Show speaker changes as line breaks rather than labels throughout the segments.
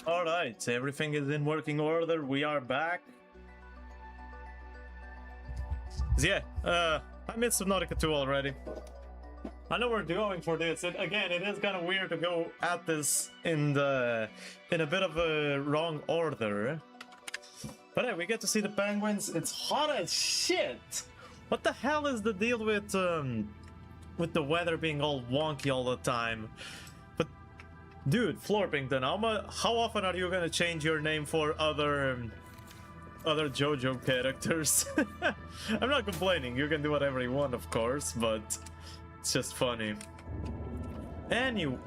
Alright, everything is in working order, we are back. So yeah, I missed Subnautica 2 already. I know we're going for this, again, it is kind of weird to go at this in a bit of a wrong order. But hey, we get to see the penguins, it's hot as shit! What the hell is the deal with the weather being all wonky all the time? But, dude, Florpington, how often are you gonna change your name for other JoJo characters? I'm not complaining, you can do whatever you want, of course, but it's just funny. Anyway,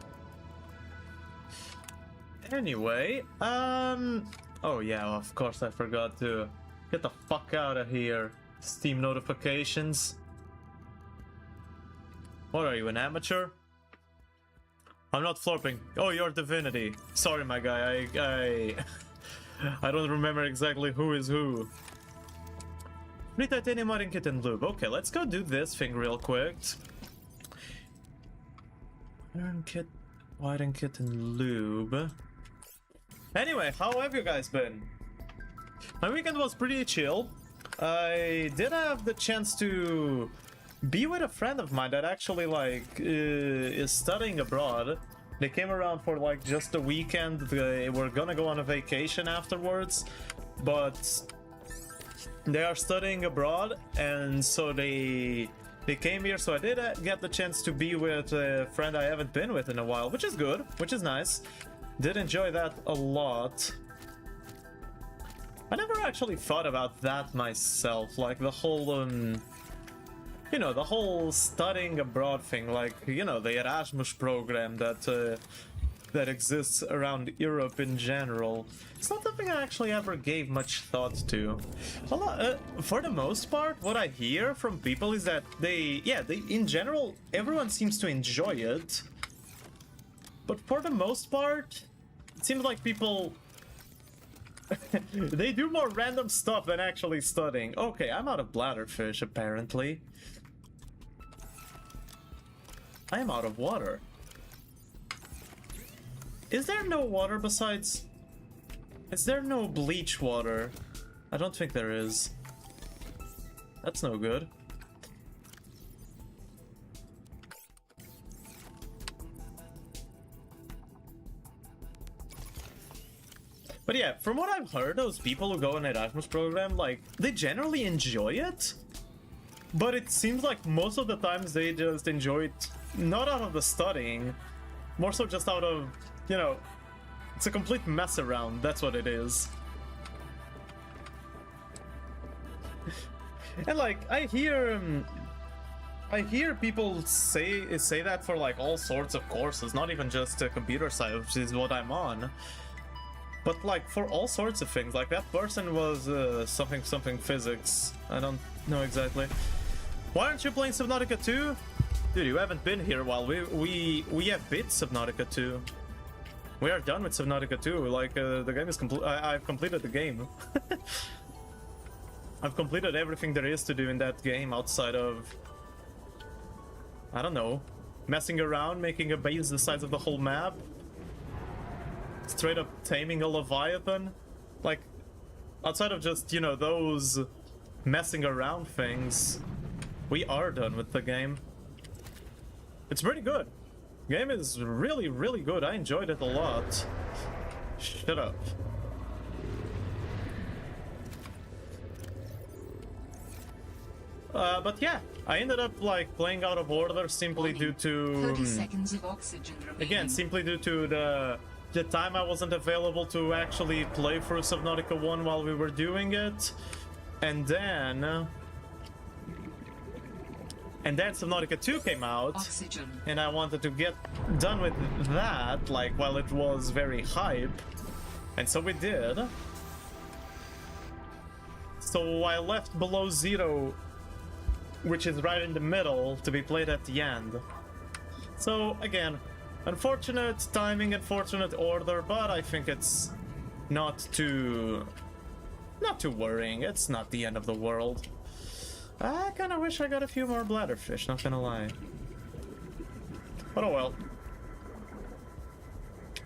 oh yeah, of course I forgot to get the fuck out of here. Steam notifications. What are you, an amateur? I'm not Florping. Oh, you're Divinity. Sorry, my guy, I don't remember exactly who is who. Need titanium iron kit and lube. Okay, let's go do this thing real quick. Iron kit, iron kit and lube. Anyway, how have you guys been? My weekend was pretty chill. I did have the chance to be with a friend of mine that actually is studying abroad. They came around for just a weekend. They were gonna go on a vacation afterwards, but they are studying abroad, and so they came here. So I did get the chance to be with a friend I haven't been with in a while, which is good, which is nice. Did enjoy that a lot. I never actually thought about that myself, like the whole you know, the whole studying abroad thing, you know, the Erasmus program that exists around Europe in general. It's not something I actually ever gave much thought to. For the most part, what I hear from people is that they in general, everyone seems to enjoy it. But for the most part, it seems like people they do more random stuff than actually studying. Okay, I'm out of bladderfish, apparently. I am out of water. Is there no water besides... Is there no bleach water? I don't think there is. That's no good. But yeah, from what I've heard, those people who go on an Erasmus program, they generally enjoy it. But it seems like most of the times they just enjoy it not out of the studying, more so just out of, you know, it's a complete mess around, that's what it is. And I hear people say that for all sorts of courses, not even just computer science, which is what I'm on. But for all sorts of things, that person was something physics. I don't know exactly. Why aren't you playing Subnautica 2? Dude, you haven't been here a while. We have beat Subnautica 2. We are done with Subnautica 2. The game is complete. I've completed the game. I've completed everything there is to do in that game outside of, I don't know, messing around, making a base the size of the whole map. Straight up taming a Leviathan. Outside of just, you know, those messing around things, we are done with the game. It's pretty good. The game is really, really good. I enjoyed it a lot. Shut up. But yeah, I ended up playing out of order simply due to
30 seconds of oxygen remaining.
Again, simply due to the time I wasn't available to actually play through Subnautica 1 while we were doing it. And then Subnautica 2 came out,
oxygen.
And I wanted to get done with that, while it was very hype. And so we did. So I left Below Zero, which is right in the middle, to be played at the end. So, again, unfortunate timing, unfortunate order, but I think it's not too worrying. It's not the end of the world. I kind of wish I got a few more bladderfish, not gonna lie. But oh well.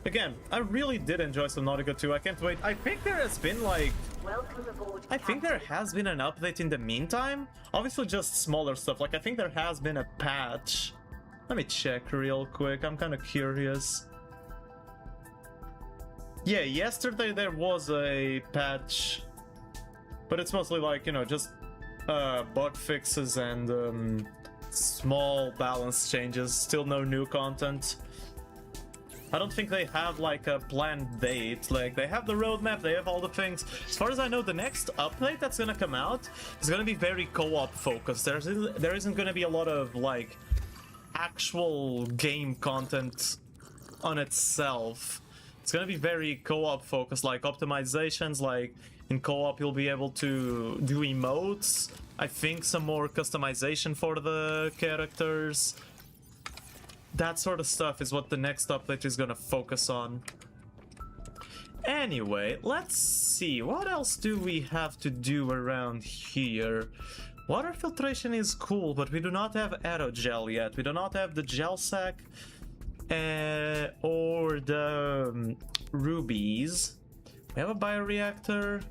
Again, I really did enjoy Subnautica 2. I can't wait. I think there has been like... I think there has been an update in the meantime. Obviously just smaller stuff. Like I think there has been a patch. Let me check real quick. I'm kind of curious. Yeah, yesterday there was a patch. But it's mostly like, you know, just bug fixes and small balance changes. Still no new content. I don't think they have like a planned date. Like they have the roadmap, they have all the things. As far as I know, the next update that's gonna come out is gonna be very co-op focused. There isn't gonna be a lot of like actual game content on itself. It's gonna be very co-op focused, like optimizations. Like in co-op, you'll be able to do emotes. I think some more customization for the characters. That sort of stuff is what the next update is gonna focus on. Anyway, let's see. What else do we have to do around here? Water filtration is cool, but we do not have aerogel yet. We do not have the gel sack or the rubies. We have a bioreactor.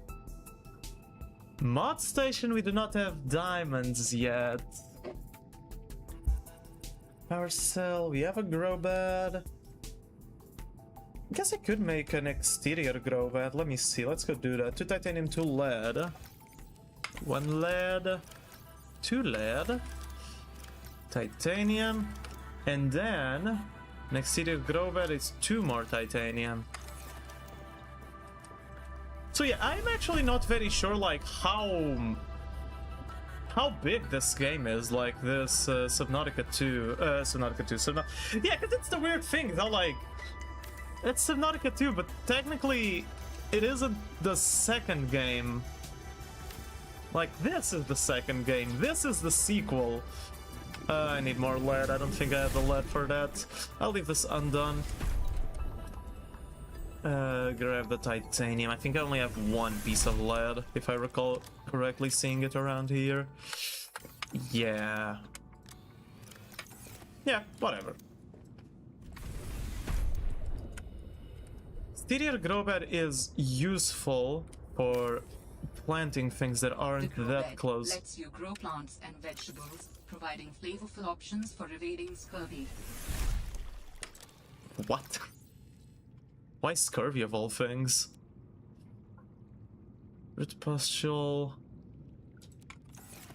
Mod station, we do not have diamonds yet. Power cell, we have a grow bed. I guess I could make an exterior grow bed. Let me see, let's go do that. 2 titanium, 2 lead. 1 lead. 2 lead. Titanium. And then an exterior grow bed is 2 more titanium. So yeah, I'm actually not very sure like how big this game is, like this Subnautica 2, yeah, because it's the weird thing, though, like, it's Subnautica 2, but technically it isn't the second game. Like, this is the second game, this is the sequel. I need more lead, I don't think I have the lead for that. I'll leave this undone. Grab the titanium. I think I only have 1 piece of lead, if I recall correctly seeing it around here. Yeah. Yeah, whatever. Exterior grow bed is useful for planting things that aren't that close.
Lets you grow plants and vegetables, providing flavorful options for evading scurvy.
What? Why scurvy of all things? Root pustule.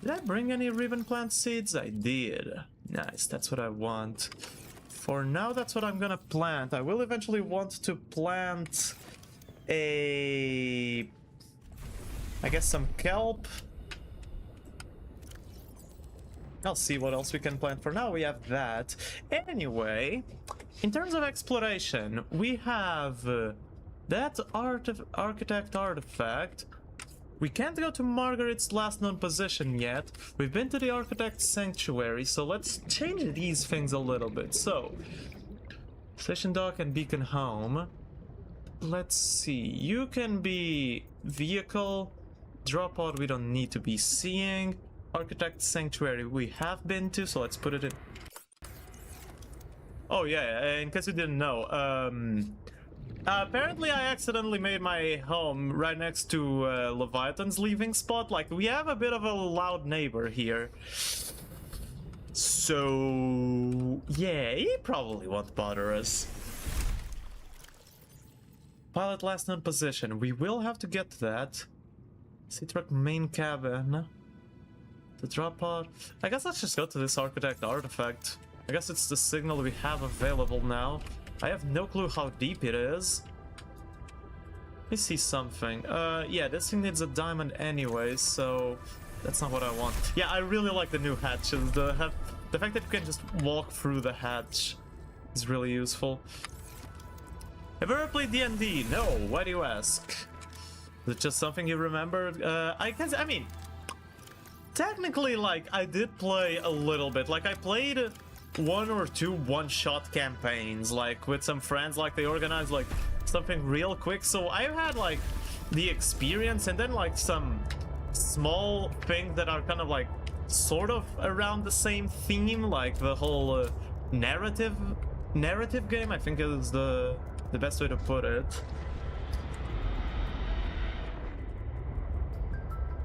Did I bring any ribbon plant seeds? I did. Nice, that's what I want. For now, that's what I'm gonna plant. I will eventually want to plant I guess some kelp. I'll see what else we can plant. For now, we have that. Anyway, in terms of exploration, we have that architect artifact. We can't go to Margaret's last known position yet. We've been to the architect's sanctuary, so let's change these things a little bit. So, station dock and beacon home. Let's see. You can be vehicle. Drop pod we don't need to be seeing. Architect Sanctuary we have been to, so let's put it in. Oh yeah, in case you didn't know, apparently I accidentally made my home right next to Leviathan's leaving spot. Like, we have a bit of a loud neighbor here. So, yeah, he probably won't bother us. Pilot last known position, we will have to get that. Sea truck main cabin. The drop pod. I guess let's just go to this architect artifact. I guess it's the signal we have available now. I have no clue how deep it is. Let me see something. Yeah, this thing needs a diamond anyway, so that's not what I want. Yeah, I really like the new hatches. The fact that you can just walk through the hatch is really useful. Have you ever played D&D? No. Why do you ask? Is it just something you remembered? I mean, technically, like, I did play a little bit. Like, I played 1 or 2 one-shot campaigns, like, with some friends. Like, they organized, like, something real quick. So I've had, like, the experience, and then, like, some small things that are kind of, like, sort of around the same theme. Like, the whole narrative game, I think is the the best way to put it.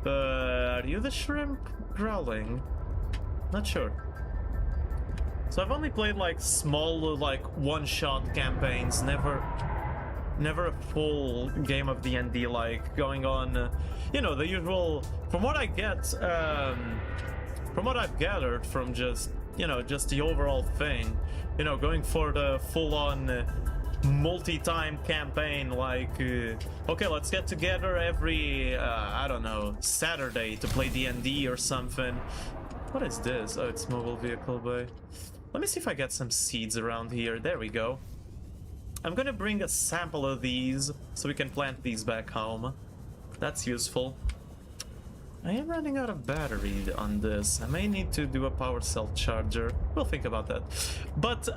Are you the shrimp growling? Not sure. So I've only played like small, like one-shot campaigns, never a full game of D&D, like going on, you know, the usual. From what I get, from what I've gathered from just, you know, just the overall thing, you know, going for the full-on multi-time campaign, like, okay, let's get together every, I don't know, Saturday to play D&D or something. What is this? Oh, it's mobile vehicle bay. Let me see if I get some seeds around here. There we go. I'm gonna bring a sample of these so we can plant these back home. That's useful. I am running out of battery on this. I may need to do a power cell charger. We'll think about that. But,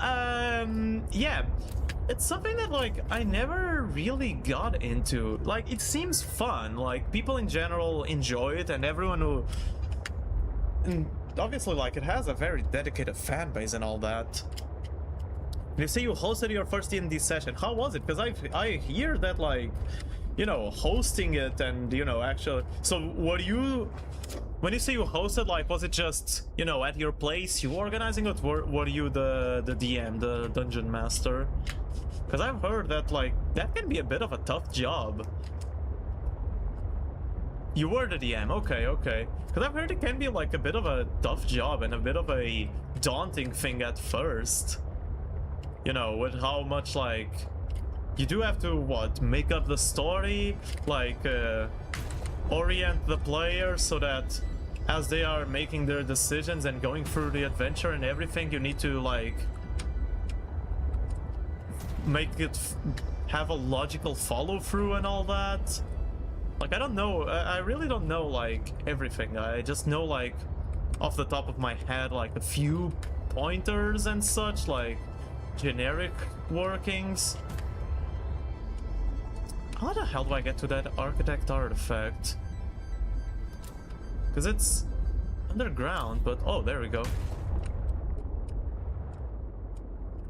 yeah. It's something that, like, I never really got into. Like, it seems fun. Like, people in general enjoy it, and everyone who... And obviously, like, it has a very dedicated fan base and all that. You say you hosted your first D&D session. How was it? Because I hear that, like, you know, hosting it and, you know, actually... So, what do you... When you say you hosted, like, was it just, you know, at your place, you organizing it, or were you the DM, the dungeon master? Because I've heard that, like, that can be a bit of a tough job. You were the DM, okay, okay. Because I've heard it can be, like, a bit of a tough job and a bit of a daunting thing at first. You know, with how much, like... You do have to, what, make up the story? Like, orient the player so that as they are making their decisions and going through the adventure and everything, you need to, like, make it have a logical follow-through and all that. Like, I don't know, I really don't know, like, everything. I just know, like, off the top of my head, like, a few pointers and such, like, generic workings. How the hell do I get to that architect artifact? Because it's underground, but... Oh, there we go.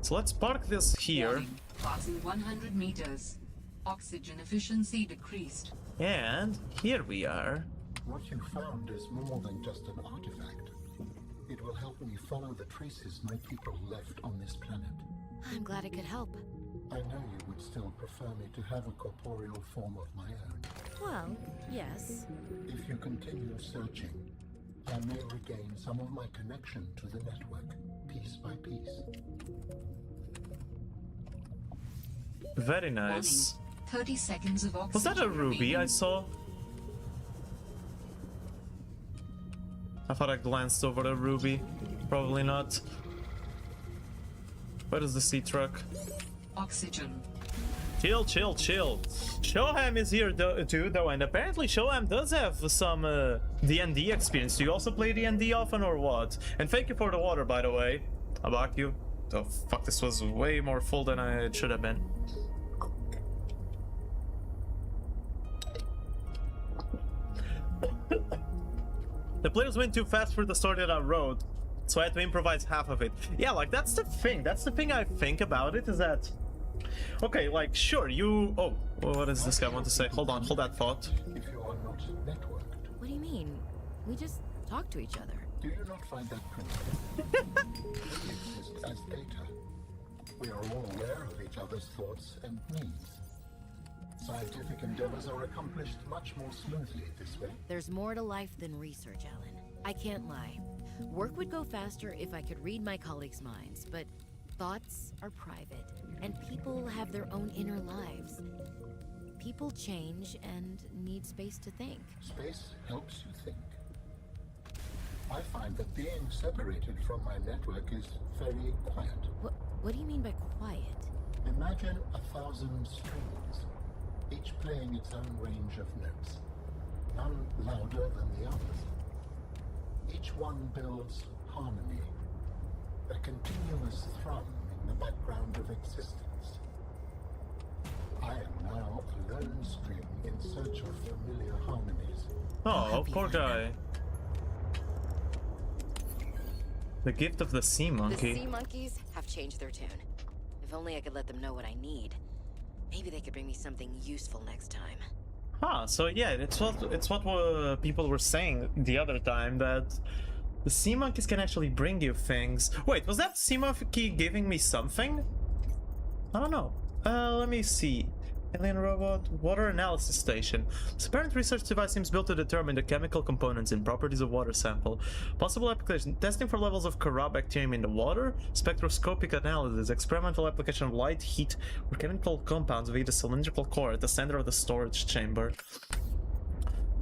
So let's park this here.
Warning, passing 100 meters. Oxygen efficiency decreased.
And here we are.
What you found is more than just an artifact. It will help me follow the traces my people left on this planet.
I'm glad I could help.
I know you would still prefer me to have a corporeal form of my own.
Well, yes.
If you continue searching, I may regain some of my connection to the network, piece by piece.
Very nice.
Warning, 30 seconds of oxygen.
Was that a ruby
remaining.
I saw? I thought I glanced over the ruby. Probably not. Where is the sea truck?
Oxygen.
Chill, chill, chill. Shoham is here too, though, and apparently Shoham does have some D&D experience. Do you also play D&D often or what? And thank you for the water, by the way. Abaku. Oh, fuck, this was way more full than it should have been. The players went too fast for the story that I wrote, so I had to improvise half of it. Yeah, like, that's the thing. That's the thing I think about it, is that... Okay, like, sure, you... Oh, what does this guy want to say? Hold on, hold that thought.
If you are not networked,
What do you mean? We just talk to each other.
do you not find that principle? We exist as data. We are all aware of each other's thoughts and needs. Scientific endeavors are accomplished much more smoothly this way.
There's more to life than research, Alan. I can't lie. Work would go faster if I could read my colleagues' minds, but thoughts are private, and people have their own inner lives. People change and need space to think.
Space helps you think. I find that being separated from my network is very quiet.
What do you mean by quiet?
Imagine 1,000 strings, each playing its own range of notes, none louder than the others. Each one builds harmony, a continuous thrum in the background of existence. I am now a lone string in search of familiar harmonies.
Oh, poor guy. The gift of the sea
The
monkey.
sea monkeys have changed their tune. If only I could let them know what I need. Maybe they could bring me something useful next time.
Huh, so yeah, it's what people were saying the other time, that the sea monkeys can actually bring you things. Wait, was that sea monkey giving me something? I don't know. Let me see. Alien robot, water analysis station. This apparent research device seems built to determine the chemical components and properties of water sample. Possible application: testing for levels of corabacterium in the water, spectroscopic analysis, experimental application of light, heat, or chemical compounds via the cylindrical core at the center of the storage chamber.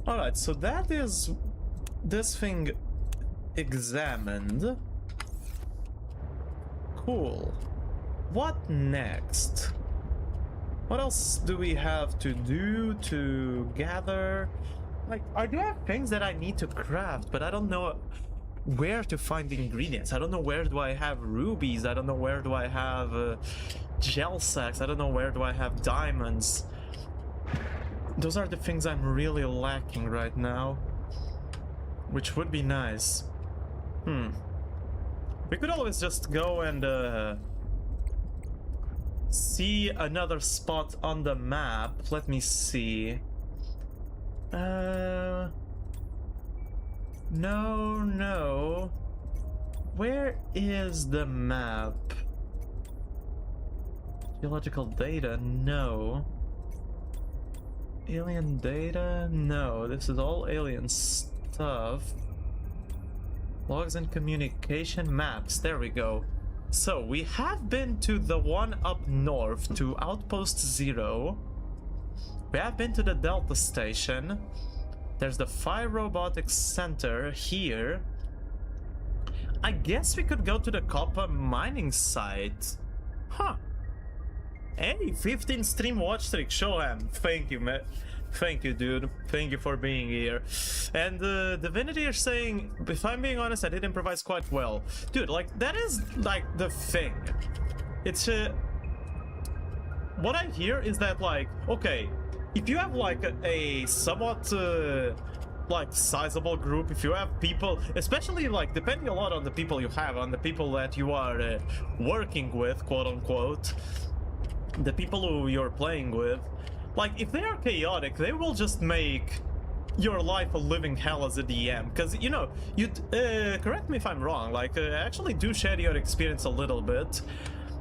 Alright, so that is this thing examined. Cool. What next? What else do we have to do to gather? Like, I do have things that I need to craft, but I don't know where to find the ingredients. I don't know where do I have rubies. I don't know where do I have gel sacks. I don't know where do I have diamonds. Those are the things I'm really lacking right now, which would be nice. We could always just go and see another spot on the map. Let me see. No. Where is the map? Geological data? No. Alien data? No. This is all alien stuff. Logs and communication maps. There we go. So, we have been to the one up north, to Outpost 0. We have been to the Delta Station. There's the Fire Robotics Center here. I guess we could go to the copper mining site. Huh. Hey, 15 stream watch streak, Shoham. Thank you, man. Thank you, dude. Thank you for being here. And Divinity is saying, if I'm being honest, I did improvise quite well. Dude, like, that is, like, the thing. It's, what I hear is that, like, okay, if you have, like, a somewhat, like, sizable group, if you have people, especially, like, depending a lot on the people you have, on the people that you are working with, quote-unquote, the people who you're playing with, like, if they are chaotic, they will just make your life a living hell as a DM. Because, you know, correct me if I'm wrong, like, I actually do share your experience a little bit.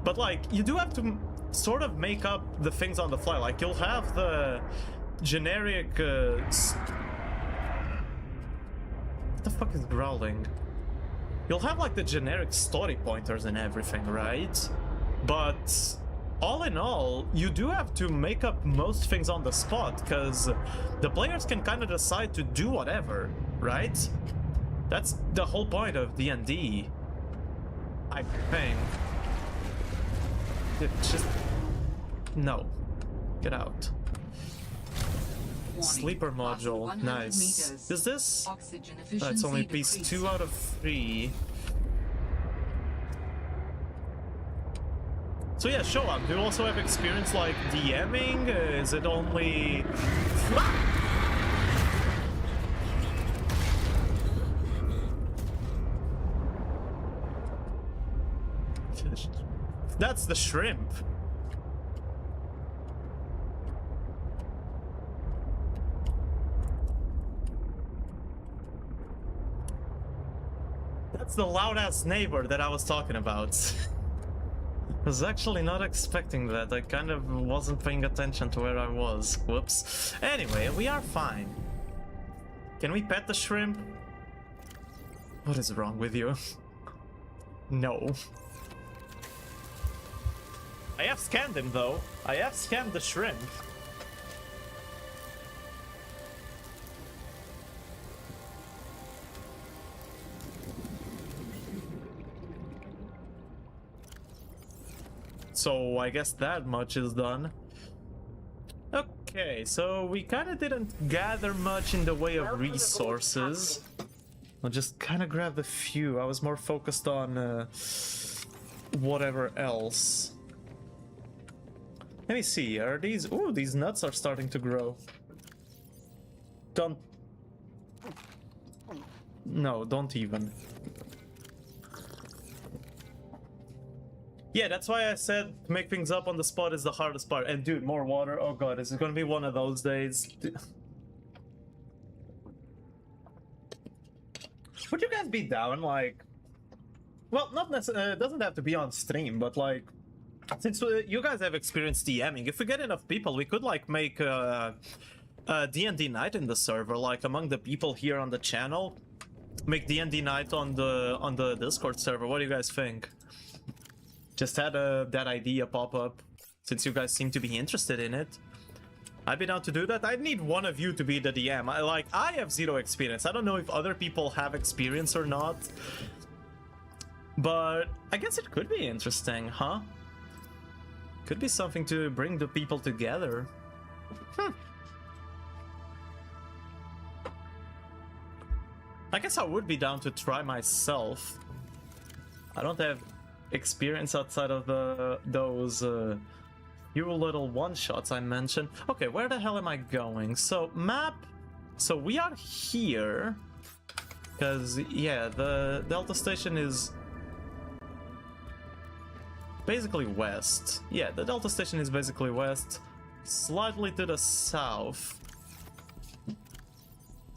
But, like, you do have to sort of make up the things on the fly. Like, you'll have the generic... What the fuck is growling? You'll have, like, the generic story pointers and everything, right? But... all in all, you do have to make up most things on the spot, because the players can kind of decide to do whatever, right? That's the whole point of D&D, I think. Just... no. Get out. Sleeper module, nice. Is this? That's only piece 2 out of 3. So yeah, show up. Do you also have experience like DMing? Is it only... That's the shrimp. That's the loud-ass neighbor that I was talking about. I was actually not expecting that. I kind of wasn't paying attention to where I was. Whoops. Anyway, we are fine. Can we pet the shrimp? What is wrong with you? No. I have scanned him though. I have scanned the shrimp. So I guess that much is done. Okay, so we kind of didn't gather much in the way of resources. I'll just kind of grab a few. I was more focused on whatever else. Let me see, are these... ooh, these nuts are starting to grow. Don't... no, don't even. Yeah, that's why I said make things up on the spot is the hardest part. And dude, more water. Oh god, is it gonna be one of those days? Would you guys be down, like... Well, not necessarily, it doesn't have to be on stream, but like... Since you guys have experienced DMing, if we get enough people, we could like make a D&D night in the server, like among the people here on the channel. Make D&D night on the Discord server. What do you guys think? Just had that idea pop up, since you guys seem to be interested in it. I'd be down to do that. I'd need one of you to be the DM. I have zero experience. I don't know if other people have experience or not. But I guess it could be interesting, huh? Could be something to bring the people together. I guess I would be down to try myself. I don't have experience outside of those few little one-shots I mentioned. Okay, where the hell am I going? So, map... So we are here. Because, yeah, the Delta Station is... basically west. Yeah, the Delta Station is basically west. Slightly to the south.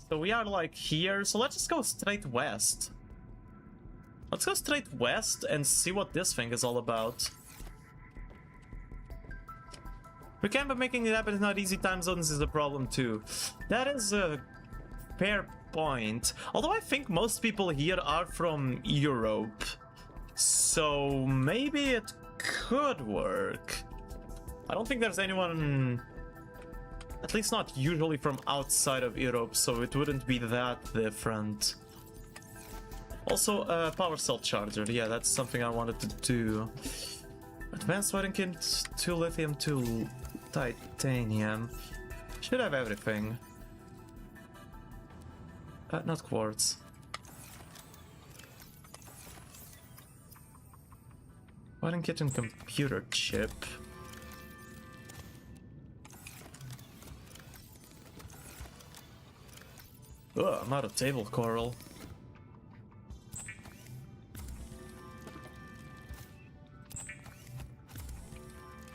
So we are like here. So let's just go straight west. Let's go straight west and see what this thing is all about. We can, but making it happen is not easy. Time zones is a problem too. That is a fair point. Although I think most people here are from Europe. So maybe it could work. I don't think there's anyone, at least not usually from outside of Europe, so it wouldn't be that different. Also, power cell charger. Yeah, that's something I wanted to do. Advanced wedding kit, 2 lithium, 2 titanium. Should have everything. Not quartz. Wedding kit and computer chip. Ugh, I'm out of table coral.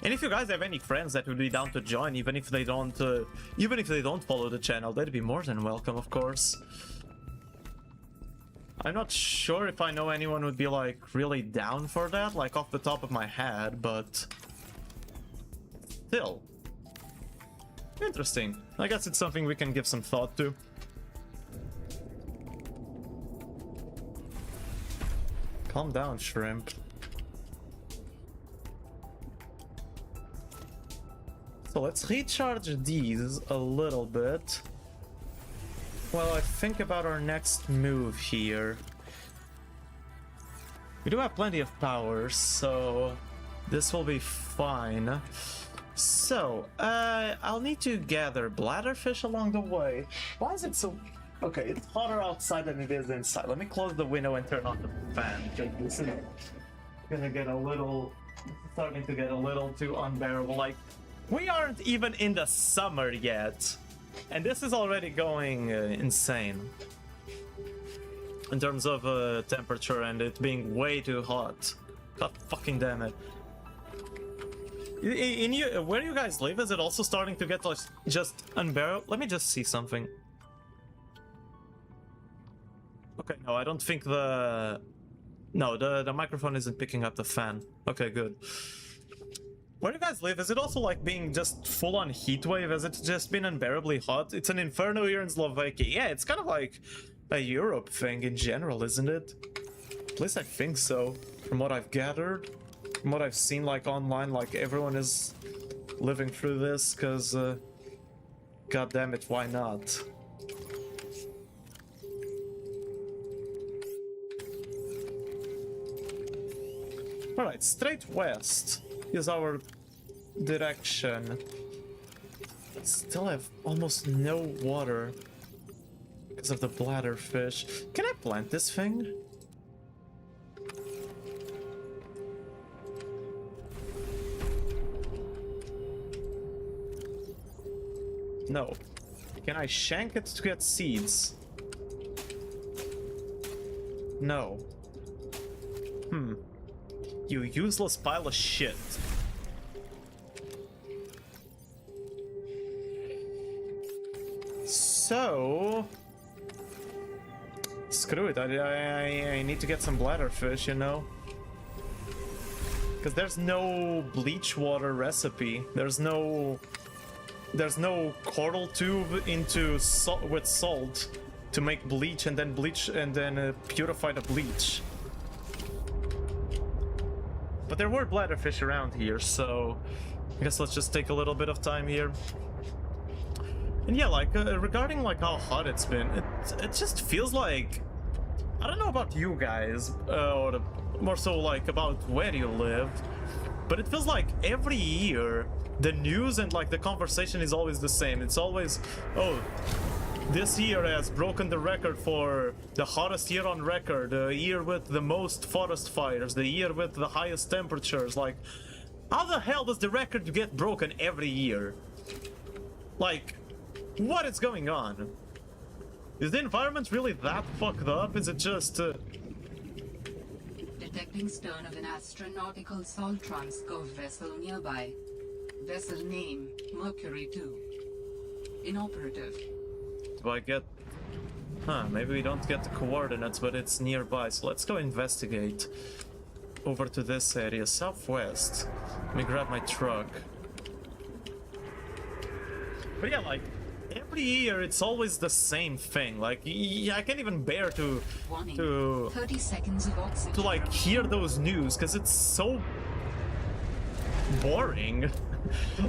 And if you guys have any friends that would be down to join, even if they don't follow the channel, they'd be more than welcome, of course. I'm not sure if I know anyone would be like really down for that, like off the top of my head, but still interesting. I guess it's something we can give some thought to. Calm down, shrimp. So let's recharge these a little bit while I think about our next move here. We do have plenty of power, so this will be fine. So, I'll need to gather bladderfish along the way. Why is it so... Okay, it's hotter outside than it is inside. Let me close the window and turn on the fan, because this is gonna get a little... starting to get a little too unbearable. Like, we aren't even in the summer yet, and this is already going insane in terms of temperature and it being way too hot. God fucking damn it. Where you guys live, is it also starting to get like just unbearable? Let me just see something. Okay, no, I don't think the microphone isn't picking up the fan. Okay, good. Where you guys live, is it also like being just full-on heatwave? Has it just been unbearably hot? It's an inferno here in Slovakia. Yeah, it's kind of like a Europe thing in general, isn't it? At least I think so, from what I've gathered. From what I've seen like online, like everyone is living through this, because god damn it, why not? Alright, straight west is our direction. Still have almost no water because of the bladderfish. Can I plant this thing? No. Can I shank it to get seeds? No. You useless pile of shit. So... Screw it, I need to get some bladderfish, you know? Because there's no bleach water recipe. There's no coral tube into with salt to make bleach and then purify the bleach. But there were bladderfish around here, so I guess let's just take a little bit of time here. And yeah, like regarding like how hot it's been, it just feels like, I don't know about you guys, or more so like about where you live, but it feels like every year the news and like the conversation is always the same. It's always, oh, this year has broken the record for the hottest year on record, the year with the most forest fires, the year with the highest temperatures. Like, how the hell does the record get broken every year? Like, what is going on? Is the environment really that fucked up? Is it just...
Detecting stern of an astronautical salt transco vessel nearby. Vessel name, Mercury 2. Inoperative.
Do I get... Huh, maybe we don't get the coordinates, but it's nearby. So let's go investigate. Over to this area, southwest. Let me grab my truck. But yeah, like, every year it's always the same thing. Like, I can't even bear to
30 seconds of oxygen
to like hear those news, because it's so boring.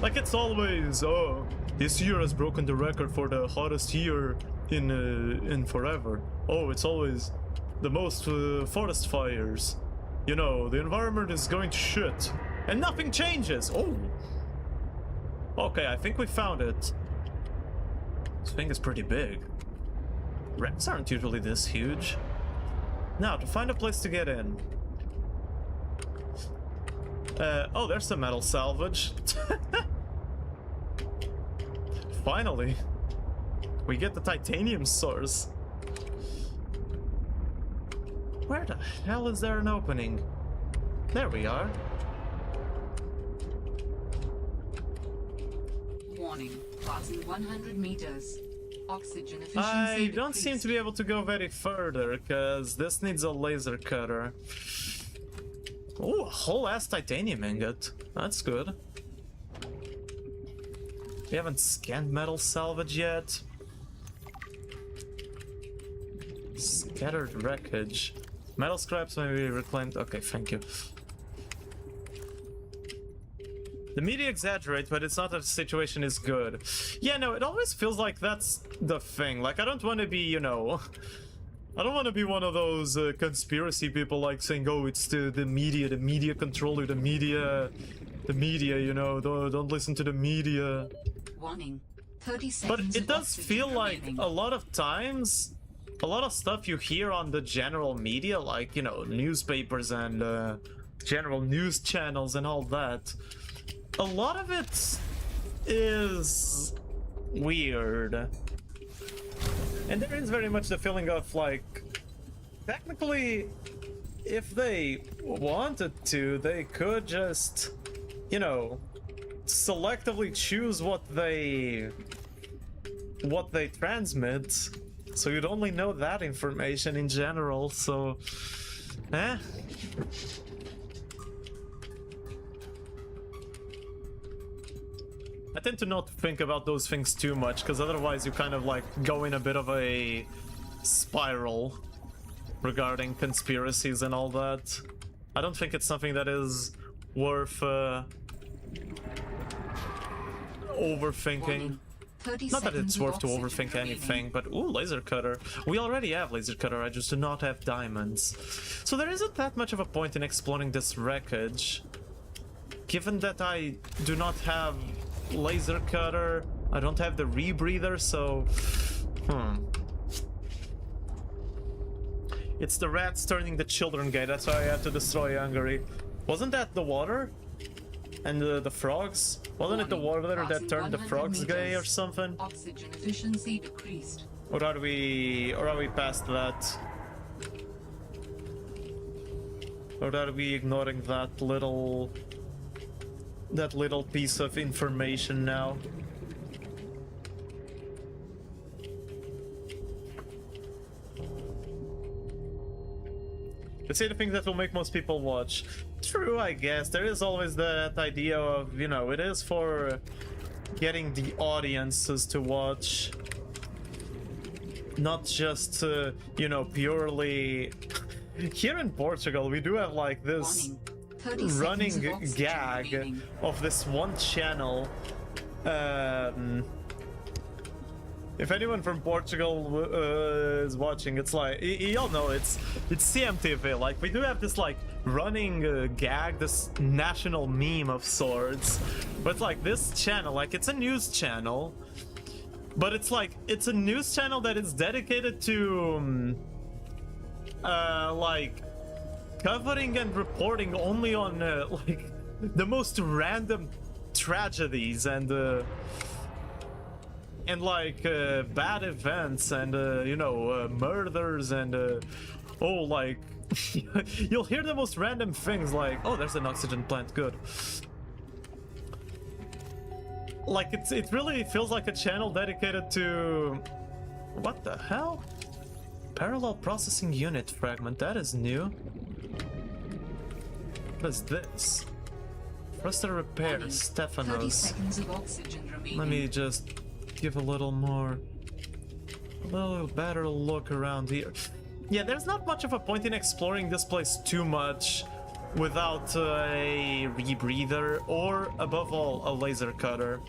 Like, it's always, oh, this year has broken the record for the hottest year in forever. Oh, it's always the most forest fires. You know, the environment is going to shit, and nothing changes. Oh, okay, I think we found it. This thing is pretty big. Wrecks aren't usually this huge. Now, to find a place to get in. Oh, there's some metal salvage. Finally. We get the titanium source. Where the hell is there an opening? There we are.
Warning. Passing 100 meters. Oxygen efficiency
I don't seem
decreased.
to be able to go very further, because this needs a laser cutter. Oh, a whole ass titanium ingot. That's good. We haven't scanned metal salvage yet. Scattered wreckage. Metal scraps may be reclaimed. Okay, thank you. The media exaggerate, but it's not that the situation is good. Yeah, no, it always feels like that's the thing. Like, I don't want to be, you know... I don't want to be one of those conspiracy people like saying, oh, it's the media control you, the media, you know, don't listen to the media.
Warning. 30 seconds
But it
of
does
oxygen
feel like
remaining.
a lot of times, a lot of stuff you hear on the general media, like, you know, newspapers and general news channels and all that, a lot of it is weird. And there is very much the feeling of, like, technically, if they wanted to, they could just, you know, selectively choose what they transmit. So you'd only know that information in general, so... Eh? I tend to not think about those things too much, because otherwise you kind of like go in a bit of a spiral regarding conspiracies and all that. I don't think it's something that is worth overthinking.
Warning. 30
Not that
seconds
it's
of
worth to
oxygen
overthink
remaining.
anything, but ooh, laser cutter. We already have laser cutter, I just do not have diamonds. So there isn't that much of a point in exploring this wreckage. Given that I do not have laser cutter, I don't have the rebreather, so... It's the rats turning the children gay, that's why I had to destroy Hungary. Wasn't that the water? And the frogs? Wasn't it the water that turned the frogs gay or something?
Oxygen efficiency decreased.
Or are we past that? Or are we ignoring that little piece of information now? Let's say the thing that will make most people watch. True, I guess. There is always that idea of, you know, it is for getting the audiences to watch. Not just, you know, purely... Here in Portugal, we do have like this running gag of this one channel. If anyone from Portugal is watching, it's like, y'all know it's CMTV. Like, we do have this like running gag, this national meme of sorts. But like this channel, like it's a news channel, but it's like it's a news channel that is dedicated to like covering and reporting only on like the most random tragedies and like bad events and you know, murders and oh, like you'll hear the most random things like, oh, there's an oxygen plant, good. Like it really feels like a channel dedicated to, what the hell? Parallel processing unit fragment, that is new. What is this? Thruster repair,
30
Stephanos.
seconds of oxygen remaining.
Let me just give a little better look around here. Yeah, there's not much of a point in exploring this place too much without a rebreather or, above all, a laser cutter.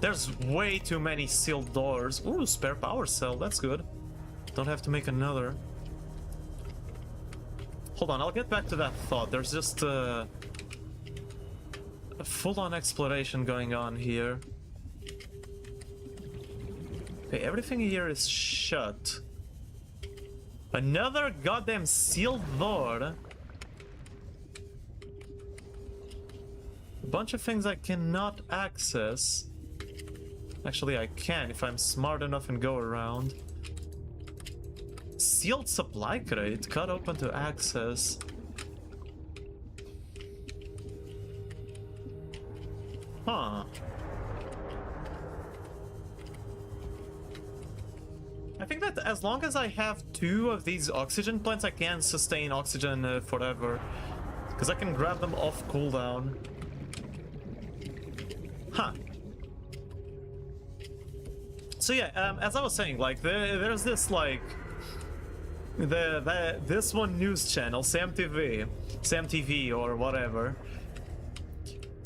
There's way too many sealed doors. Ooh, spare power cell, that's good. Don't have to make another. Hold on, I'll get back to that thought. There's just a full-on exploration going on here. Okay, everything here is shut. Another goddamn sealed door. A bunch of things I cannot access. Actually, I can if I'm smart enough and go around. Sealed supply crate, cut open to access. Huh. I think that as long as I have 2 of these oxygen plants, I can sustain oxygen forever. Because I can grab them off cooldown. Huh. So yeah, as I was saying, like, there's this, like... this one news channel, SamTV or whatever.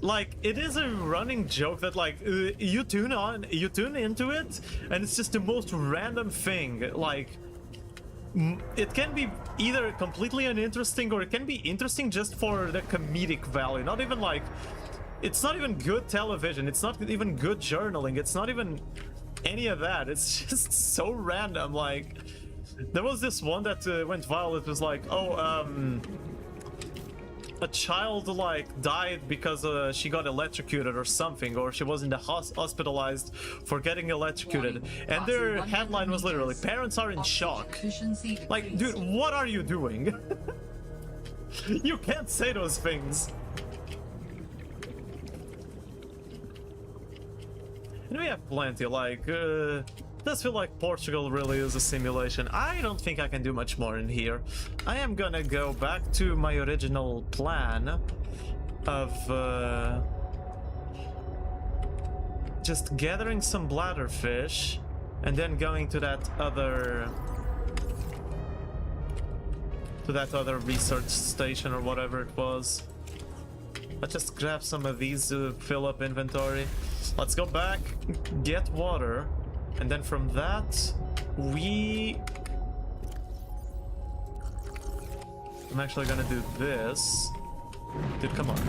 Like, it is a running joke that, like, you tune into it, and it's just the most random thing. Like, it can be either completely uninteresting, or it can be interesting just for the comedic value. Not even like, it's not even good television. It's not even good journaling. It's not even any of that. It's just so random. Like, there was this one that went viral. It was like, oh, a child like died because she got electrocuted or something, or she was in the hospitalized for getting electrocuted, and their headline was literally, parents are in shock. Like, dude, what are you doing? You can't say those things. And we have plenty, like, does feel like Portugal really is a simulation. I don't think I can do much more in here. I am gonna go back to my original plan of just gathering some bladderfish and then going to that other research station or whatever it was. Let's just grab some of these to fill up inventory. Let's go back, get water. And then from that, I'm actually gonna do this. Dude, come on.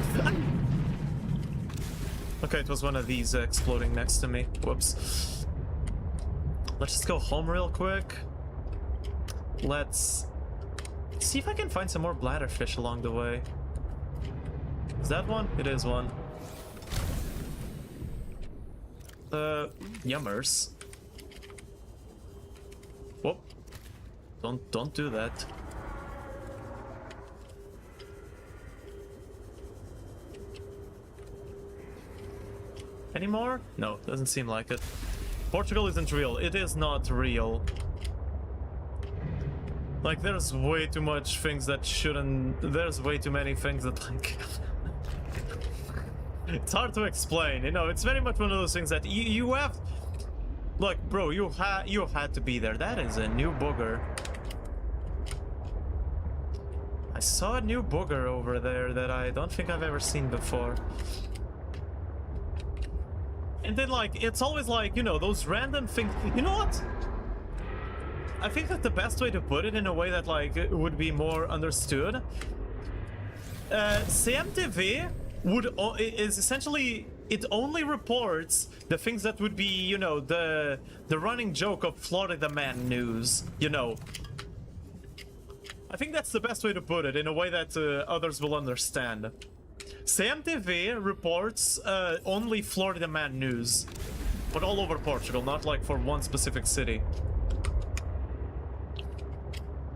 Okay, it was one of these exploding next to me. Whoops. Let's just go home real quick. Let's see if I can find some more bladderfish along the way. Is that one? It is one. Yummers. Whoop. Don't do that. anymore? No, doesn't seem like it. Portugal isn't real. It is not real. Like, there's way too much things that shouldn't... There's way too many things that, like... It's hard to explain, you know, it's very much one of those things that you have... Look, bro, you had to be there. That is a new booger. I saw a new booger over there that I don't think I've ever seen before. And then, like, it's always like, you know, those random things... You know what? I think that the best way to put it in a way that, like, would be more understood... CMTV is essentially... It only reports the things that would be, you know, the running joke of Florida Man news, you know. I think that's the best way to put it, in a way that others will understand. CMTV reports only Florida Man news, but all over Portugal, not like for one specific city.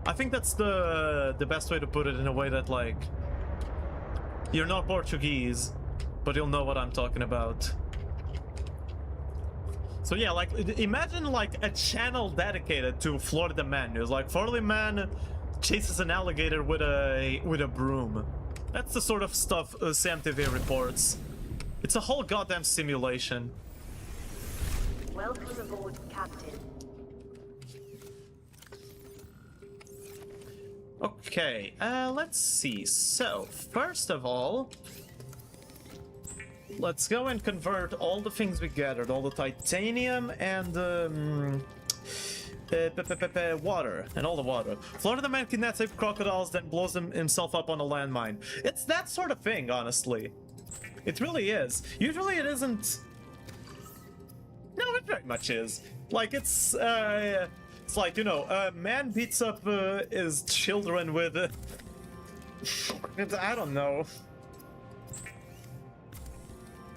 I think that's the best way to put it, in a way that, like, you're not Portuguese, but you'll know what I'm talking about. So yeah, like, imagine like a channel dedicated to Florida Man news. Like, Florida Man chases an alligator with a broom. That's the sort of stuff CMTV reports. It's a whole goddamn simulation.
Welcome aboard, Captain.
Okay, let's see. So, first of all, let's go and convert all the things we gathered, all the titanium and water, and all the water. Florida Man kidnaps crocodiles, then blows himself up on a landmine. It's that sort of thing, honestly. It really is. Usually it isn't... No, it very much is. Like, it's like, you know, a man beats up his children with... I don't know.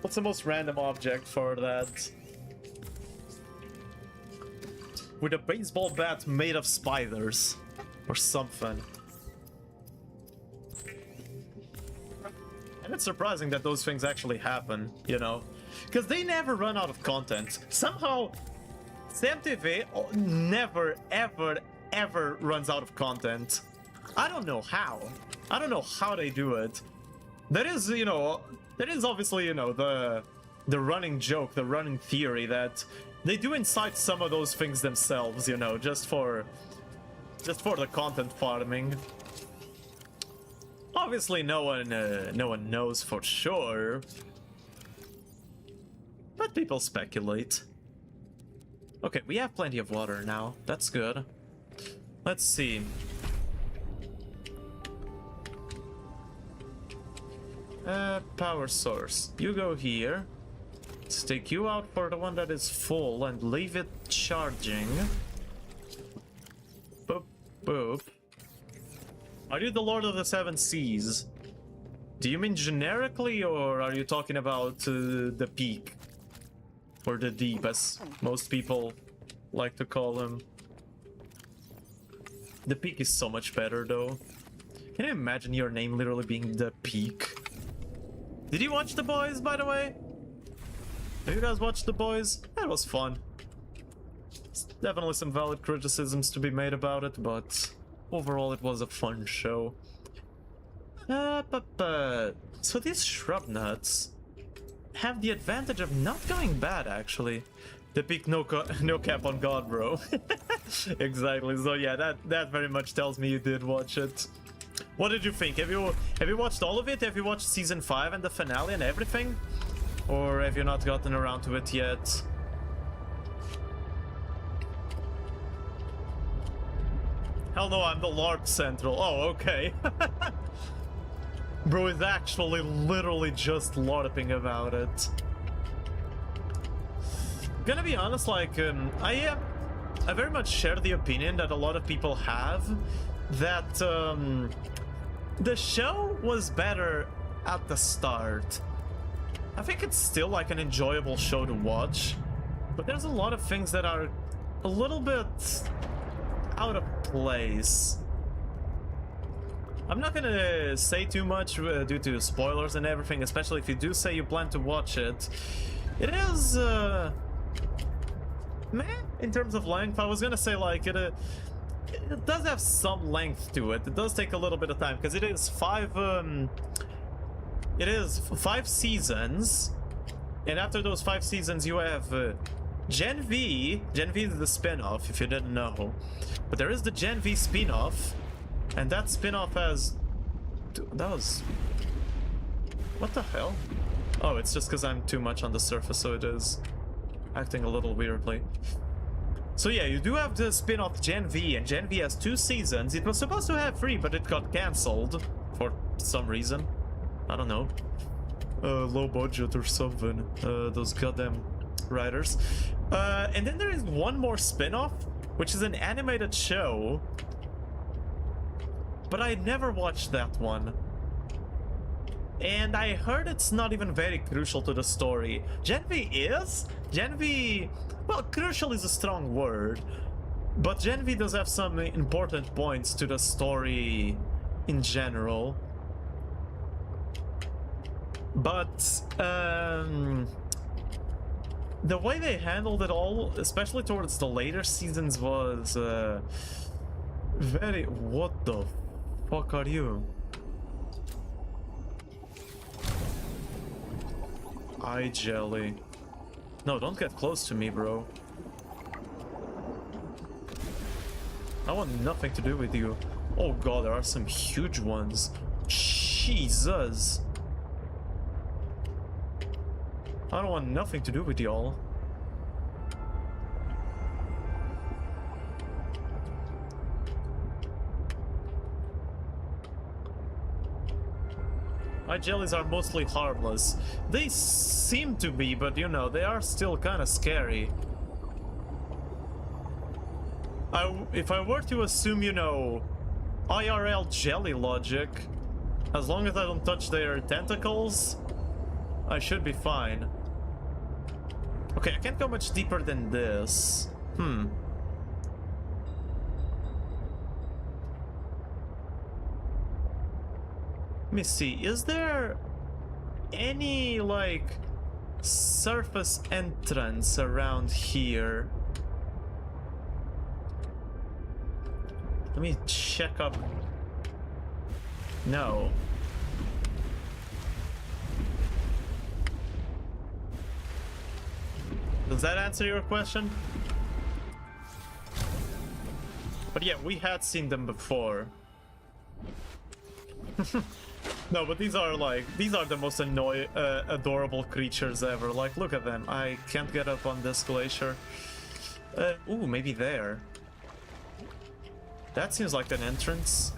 What's the most random object for that? With a baseball bat made of spiders. Or something. And it's surprising that those things actually happen, you know? Because they never run out of content. Somehow, CMTV never, ever, ever runs out of content. I don't know how. I don't know how they do it. There is, you know... There is obviously, you know, the running joke, the running theory that they do incite some of those things themselves, you know, just for the content farming. Obviously, no one knows for sure, but people speculate. Okay, we have plenty of water now. That's good. Let's see. Power source. You go here. Let's take you out for the one that is full and leave it charging. Boop, boop. Are you the Lord of the Seven Seas? Do you mean generically, or are you talking about the peak? Or the deep, as most people like to call him. The peak is so much better, though. Can you imagine your name literally being the peak? Did you watch The Boys, by the way? Have you guys watched The Boys? That was fun. There's definitely some valid criticisms to be made about it, but overall it was a fun show. So these shrub nuts have the advantage of not going bad, actually. The peak no cap on God, bro. Exactly. So yeah, that very much tells me you did watch it. What did you think? Have you watched all of it? Have you watched season 5 and the finale and everything? Or have you not gotten around to it yet? Hell no, I'm the LARP Central. Oh, okay. Bro is actually literally just LARPing about it. Gonna be honest, like, I very much share the opinion that a lot of people have that the show was better at the start. I think it's still like an enjoyable show to watch, but there's a lot of things that are a little bit out of place. I'm not gonna say too much due to spoilers and everything, especially if you do say you plan to watch it. It is meh in terms of length. I was gonna say like it does have some length to it. It does take a little bit of time because it is five seasons, and after those 5 seasons you have Gen V. Gen V is the spin-off, if you didn't know. But there is the Gen V spin-off, and that spin-off has... That was... What the hell? Oh, it's just because I'm too much on the surface, so it is acting a little weirdly. So yeah, you do have the spin-off Gen V, and Gen V has 2 seasons. It was supposed to have 3, but it got cancelled for some reason. I don't know. Low budget or something. Those goddamn writers. And then there is one more spin-off, which is an animated show. But I never watched that one. And I heard it's not even very crucial to the story. Gen V is? Gen V... Well, crucial is a strong word. But Gen V does have some important points to the story in general. But, the way they handled it all, especially towards the later seasons, was, very... What the fuck are you? Eye jelly. No, don't get close to me, bro. I want nothing to do with you. Oh god, there are some huge ones. Jesus. I don't want nothing to do with y'all. Eye jellies are mostly harmless. They seem to be, but you know, they are still kind of scary. If I were to assume, you know, IRL jelly logic, as long as I don't touch their tentacles, I should be fine. Okay, I can't go much deeper than this. Let me see, is there any, like, surface entrance around here? Let me check up. No. Does that answer your question? But yeah, we had seen them before. No, but these are the most adorable creatures ever. Like, look at them. I can't get up on this glacier. Ooh, maybe there. That seems like an entrance.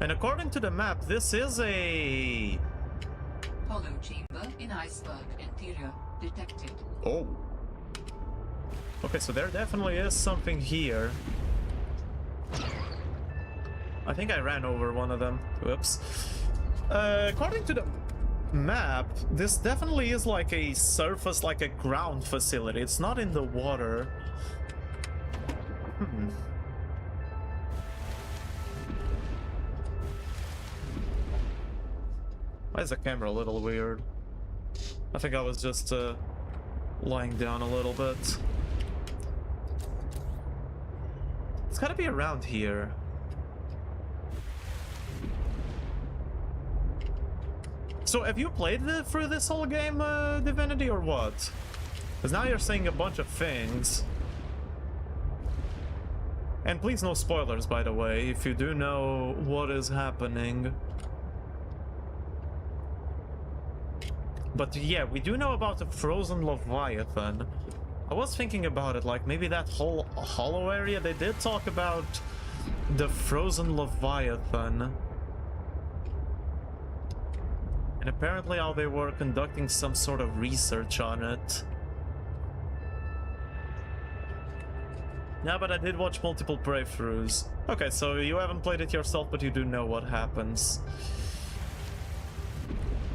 And according to the map, this is a...
Hollow chamber in iceberg interior detected.
Oh. Okay, so there definitely is something here. I think I ran over one of them. Whoops. According to the map, this definitely is like a surface, like a ground facility. It's not in the water. Why is the camera a little weird? I think I was just lying down a little bit. It's gotta be around here. So have you played through this whole game, Divinity, or what? Because now you're saying a bunch of things. And please no spoilers, by the way, if you do know what is happening. But yeah, we do know about the frozen Leviathan. I was thinking about it, like maybe that whole hollow area, they did talk about the frozen Leviathan. And apparently how they were conducting some sort of research on it. Yeah, but I did watch multiple playthroughs. Okay, so you haven't played it yourself, but you do know what happens.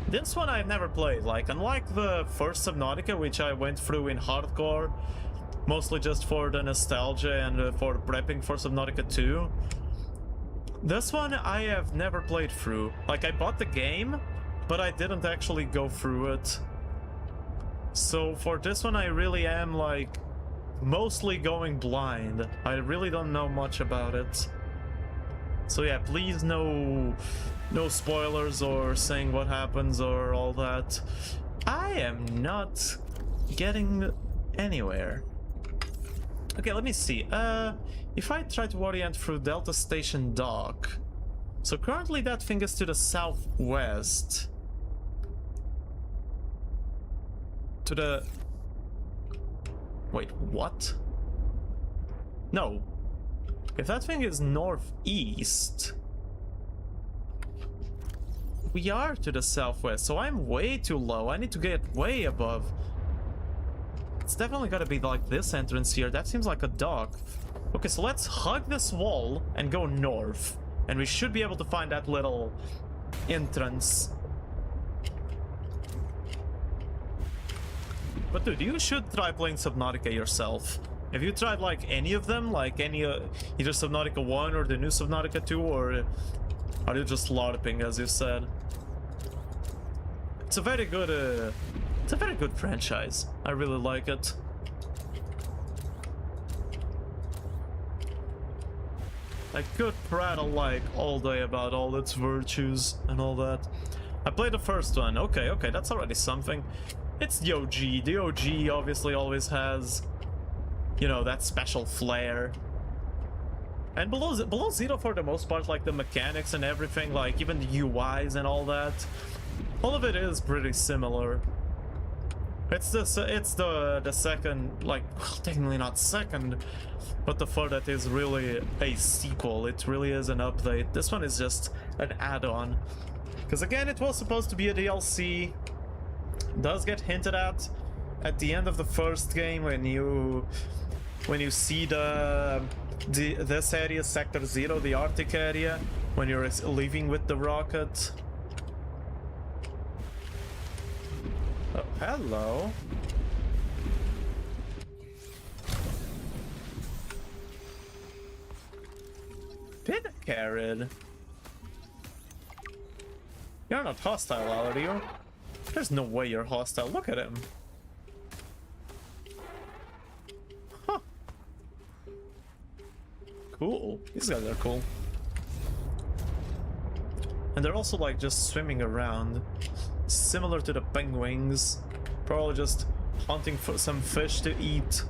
This one I've never played, like, unlike the first Subnautica, which I went through in hardcore, mostly just for the nostalgia and for prepping for Subnautica 2. This one I have never played through. Like, I bought the game, but I didn't actually go through it. So for this one, I really am like mostly going blind. I really don't know much about it. So yeah, please no spoilers or saying what happens or all that. I am not getting anywhere. Okay, let me see. If I try to orient through Delta Station Dock. So currently that thing is to the southwest. To the... Wait, what? No. If that thing is northeast, we are to the southwest, so I'm way too low. I need to get way above. It's definitely gotta be like this entrance here. That seems like a dock. Okay, so let's hug this wall and go north. And we should be able to find that little entrance. But dude, you should try playing Subnautica yourself. Have you tried like any of them? Like any either Subnautica 1 or the new Subnautica 2, or are you just LARPing as you said? It's a very good franchise. I really like it. I could prattle like all day about all its virtues and all that. I played the first one. Okay, that's already something. It's the OG. The OG obviously always has, you know, that special flair. And below Zero, for the most part, like the mechanics and everything, like even the UIs and all that, all of it is pretty similar. It's the second, like, well, technically not second, but the third that is really a sequel. It really is an update. This one is just an add-on. Because again, it was supposed to be a DLC. Does get hinted at the end of the first game when you see this area, Sector 0, the Arctic area, when you're leaving with the rocket. Oh, hello. Pit carrot. You're not hostile, are you? There's no way you're hostile. Look at him. Huh. Cool. These guys are cool. And they're also like just swimming around. Similar to the penguins. Probably just hunting for some fish to eat.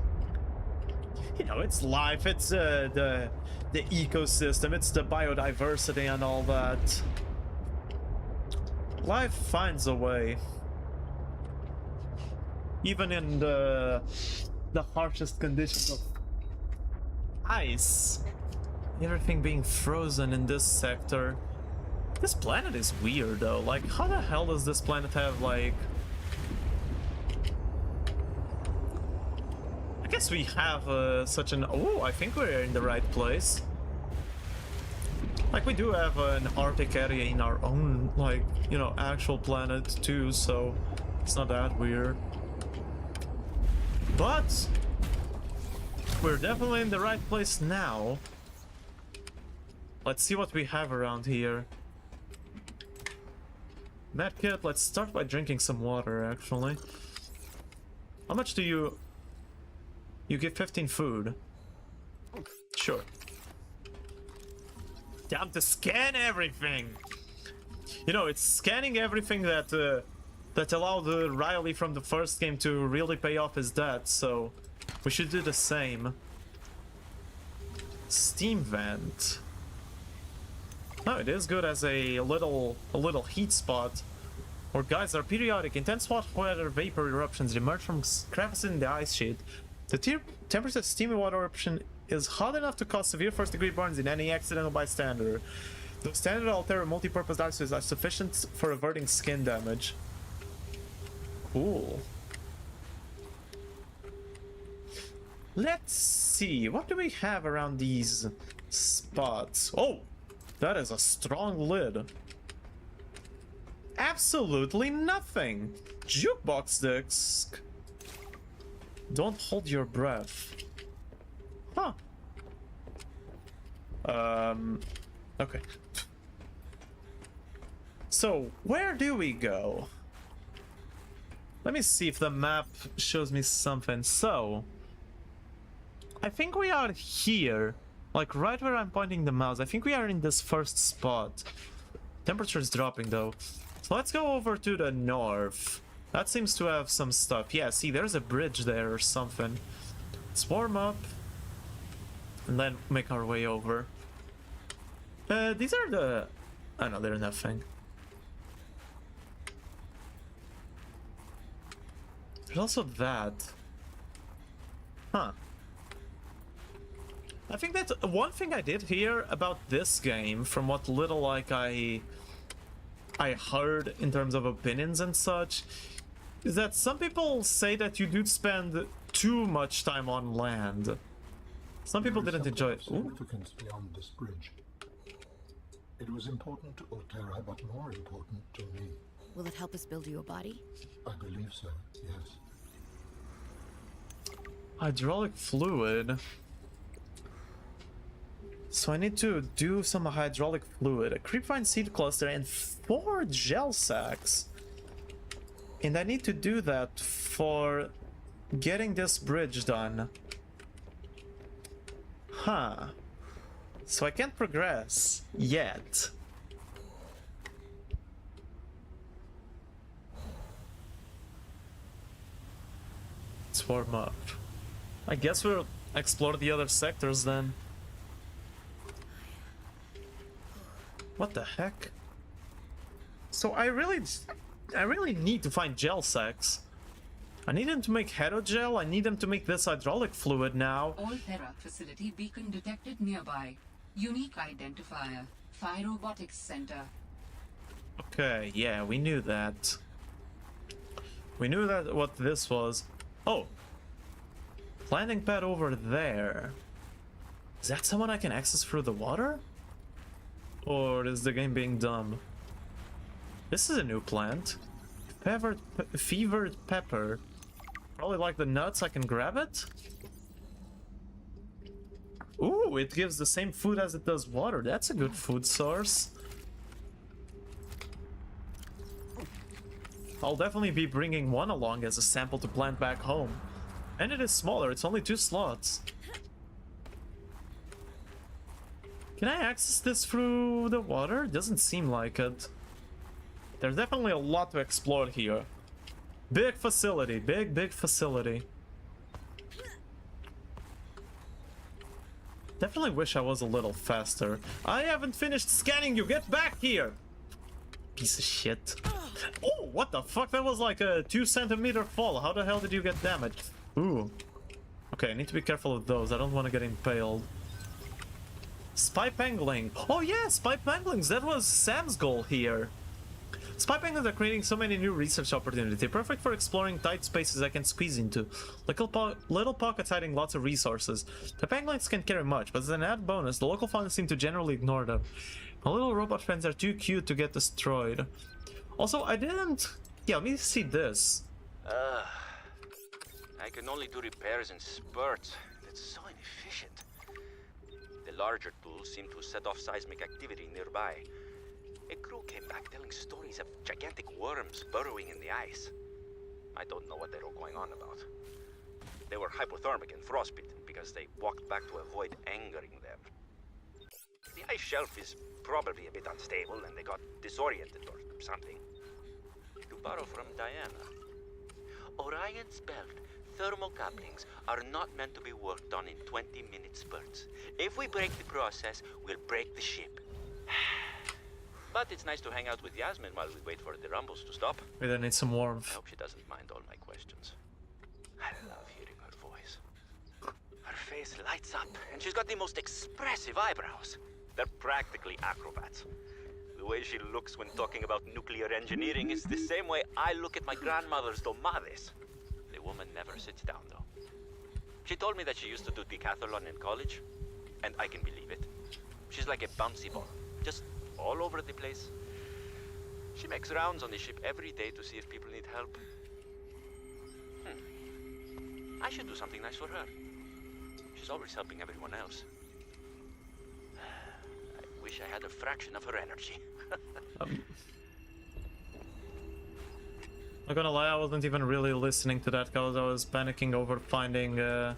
You know, it's life. It's the ecosystem. It's the biodiversity and all that. Life finds a way. Even in the harshest conditions of ice. Everything being frozen in this sector. This planet is weird though. Like, how the hell does this planet have like... I guess we have such an... Oh, I think we're in the right place. Like, we do have an Arctic area in our own, like, you know, actual planet too, so it's not that weird. But we're definitely in the right place now. Let's see what we have around here. Medkit, let's start by drinking some water, actually. How much do you... You give 15 food. Sure. Time to scan everything! You know, it's scanning everything that that allowed Riley from the first game to really pay off his debt, so we should do the same. Steam vent. No, it is good as a little heat spot. Where guys are periodic, intense hot weather vapor eruptions emerge from crevices in the ice sheet. The temperature of steamy water eruption is hot enough to cause severe first-degree burns in any accidental bystander. The standard Alterra multi-purpose dices are sufficient for averting skin damage. Cool. Let's see, what do we have around these spots? Oh, that is a strong lid. Absolutely nothing. Jukebox disc. Don't hold your breath. Huh. Okay. So, where do we go? Let me see if the map shows me something. So, I think we are here. Like right where I'm pointing the mouse. I think we are in this first spot. Temperature is dropping though. So let's go over to the north. That seems to have some stuff. Yeah, see, there's a bridge there or something. Let's warm up. And then make our way over. These are the... Oh no, they're nothing. There's also that. Huh. I think that one thing I did hear about this game, from what little like I heard in terms of opinions and such, is that some people say that you do spend too much time on land. Some people didn't enjoy it. Ooh.
Significance beyond this bridge. It was important to Alterra, but more important to me.
Will it help us build you a body?
I believe so, yes.
Hydraulic fluid. So I need to do some hydraulic fluid, a creepvine seed cluster, and 4 gel sacks. And I need to do that for getting this bridge done. Huh. So I can't progress yet. Let's warm up. I guess we'll explore the other sectors then. What the heck? So I really need to find gel sacks. I need them to make hydrogel. I need them to make this hydraulic fluid now.
Alterra facility beacon detected nearby. Unique identifier. Phi Robotics Center.
Okay, yeah, we knew that. We knew that what this was. Oh. Landing pad over there. Is that someone I can access through the water? Or is the game being dumb? This is a new plant. Fevered pepper. Probably like the nuts, I can grab it? Ooh, it gives the same food as it does water. That's a good food source. I'll definitely be bringing one along as a sample to plant back home. And it is smaller, it's only 2 slots. Can I access this through the water? Doesn't seem like it. There's definitely a lot to explore here. Big facility, big facility. Definitely wish I was a little faster. I haven't finished scanning you, get back here! Piece of shit. Oh, what the fuck? That was like a 2-centimeter fall. How the hell did you get damaged? Ooh. Okay, I need to be careful of those. I don't want to get impaled. Spy pangling. Oh yeah, spy panglings. That was Sam's goal here. Spy panglings are creating so many new research opportunities. They're perfect for exploring tight spaces I can squeeze into. Little pockets hiding lots of resources. The panglings can carry much, but as an added bonus, the local fauna seem to generally ignore them. My little robot friends are too cute to get destroyed. Also, I didn't... Yeah, let me see this.
I can only do repairs in spurts. It's so inefficient. The larger tools seem to set off seismic activity nearby. A crew came back telling stories of gigantic worms burrowing in the ice. I don't know what they were going on about. They were hypothermic and frostbitten because they walked back to avoid angering them. The ice shelf is probably a bit unstable and they got disoriented or something. To borrow from Diana, Orion's belt thermal couplings are not meant to be worked on in 20-minute spurts. If we break the process, we'll break the ship. But it's nice to hang out with Yasmin while we wait for the rumbles to stop.
Wait, I need some
I
warmth.
hope she doesn't mind all my questions. I love hearing her voice. Her face lights up, and she's got the most expressive eyebrows. They're practically acrobats. The way she looks when talking about nuclear engineering is the same way I look at my grandmother's domades. The woman never sits down, though. She told me that she used to do decathlon in college, and I can believe it. She's like a bouncy ball, just all over the place. She makes rounds on the ship every day to see if people need help. I should do something nice for her. She's always helping everyone else. I wish I had a fraction of her energy.
Not gonna lie, I wasn't even really listening to that because I was panicking over finding I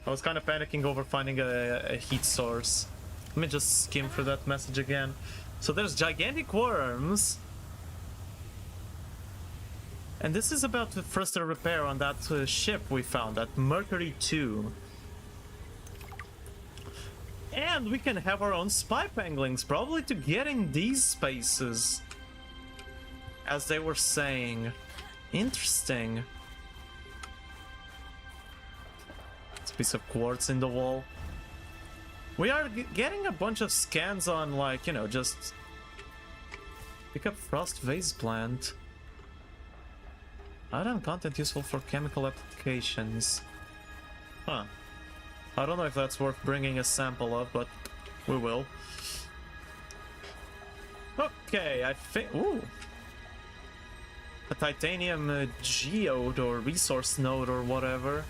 was kind of panicking over finding a heat source. Let me just skim through that message again. So there's gigantic worms. And this is about the first repair on that ship we found, that Mercury 2. And we can have our own spy penguins, probably to get in these spaces. As they were saying. Interesting. It's a piece of quartz in the wall. We are getting a bunch of scans on, like, you know, just... Pick up frost vase plant. Item content useful for chemical applications. Huh. I don't know if that's worth bringing a sample of, but we will. Okay, I think... Ooh! A titanium geode or resource node or whatever.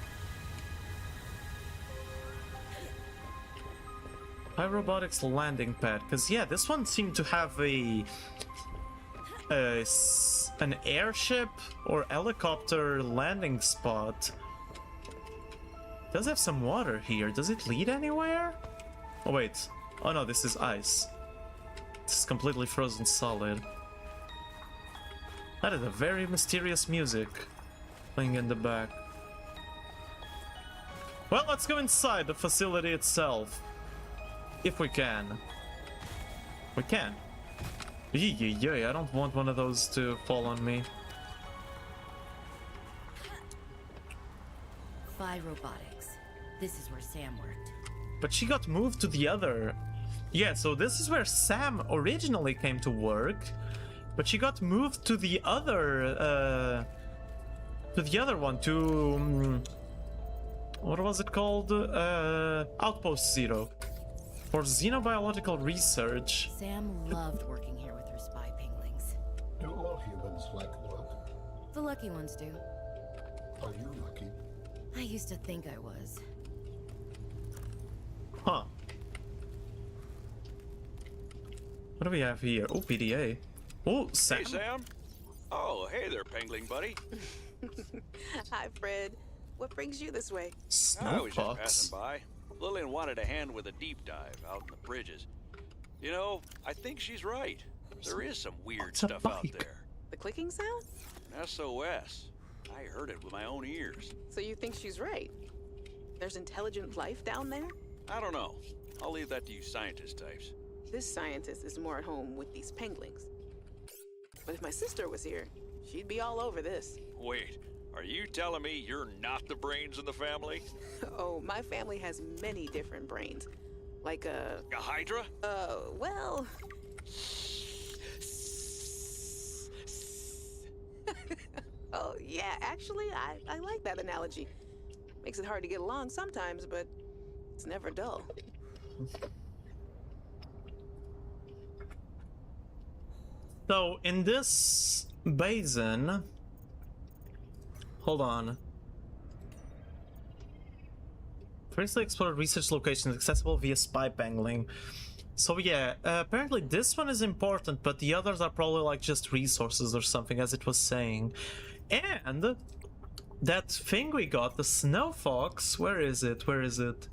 High robotics landing pad. Because, yeah, this one seemed to have an airship or helicopter landing spot. Does have some water here. Does it lead anywhere? Oh wait. Oh no, this is ice. This is completely frozen solid. That is a very mysterious music playing in the back. Well, let's go inside the facility itself. If we can. We can. Yee, I don't want one of those to fall on me.
Phi Robotics. This is where Sam worked.
But she got moved to the other... Yeah, so this is where Sam originally came to work. But she got moved to the other... one, to... what was it called? Outpost Zero. For xenobiological research.
Sam loved working here with her spy penguins.
Do all humans like work?
The lucky ones do.
Are you lucky?
I used to think I was.
Huh. What do we have here? Oh, PDA. Oh, Sam.
Hey, Sam. Oh, hey there, Pengling buddy.
Hi, Fred. What brings you this way?
I was just
Snowfox.
passing by. Lillian wanted a hand with a deep dive out in the bridges. You know, I think she's right. There is some weird
What's a
stuff out
bike?
there.
The clicking sound?
An SOS. I heard it with my own ears.
So you think she's right? There's intelligent life down there?
I don't know. I'll leave that to you scientist types.
This scientist is more at home with these penguins. But if my sister was here, she'd be all over this.
Wait, are you telling me you're not the brains in the family?
Oh, my family has many different brains. Like
A Hydra?
well... Oh, yeah, actually, I like that analogy. Makes it hard to get along sometimes, but it's never dull.
So, in this basin... Hold on. Previously explored research locations accessible via spy pangling. So yeah, apparently this one is important, but the others are probably like just resources or something, as it was saying. And that thing we got, the snow fox, where is it? Where is it?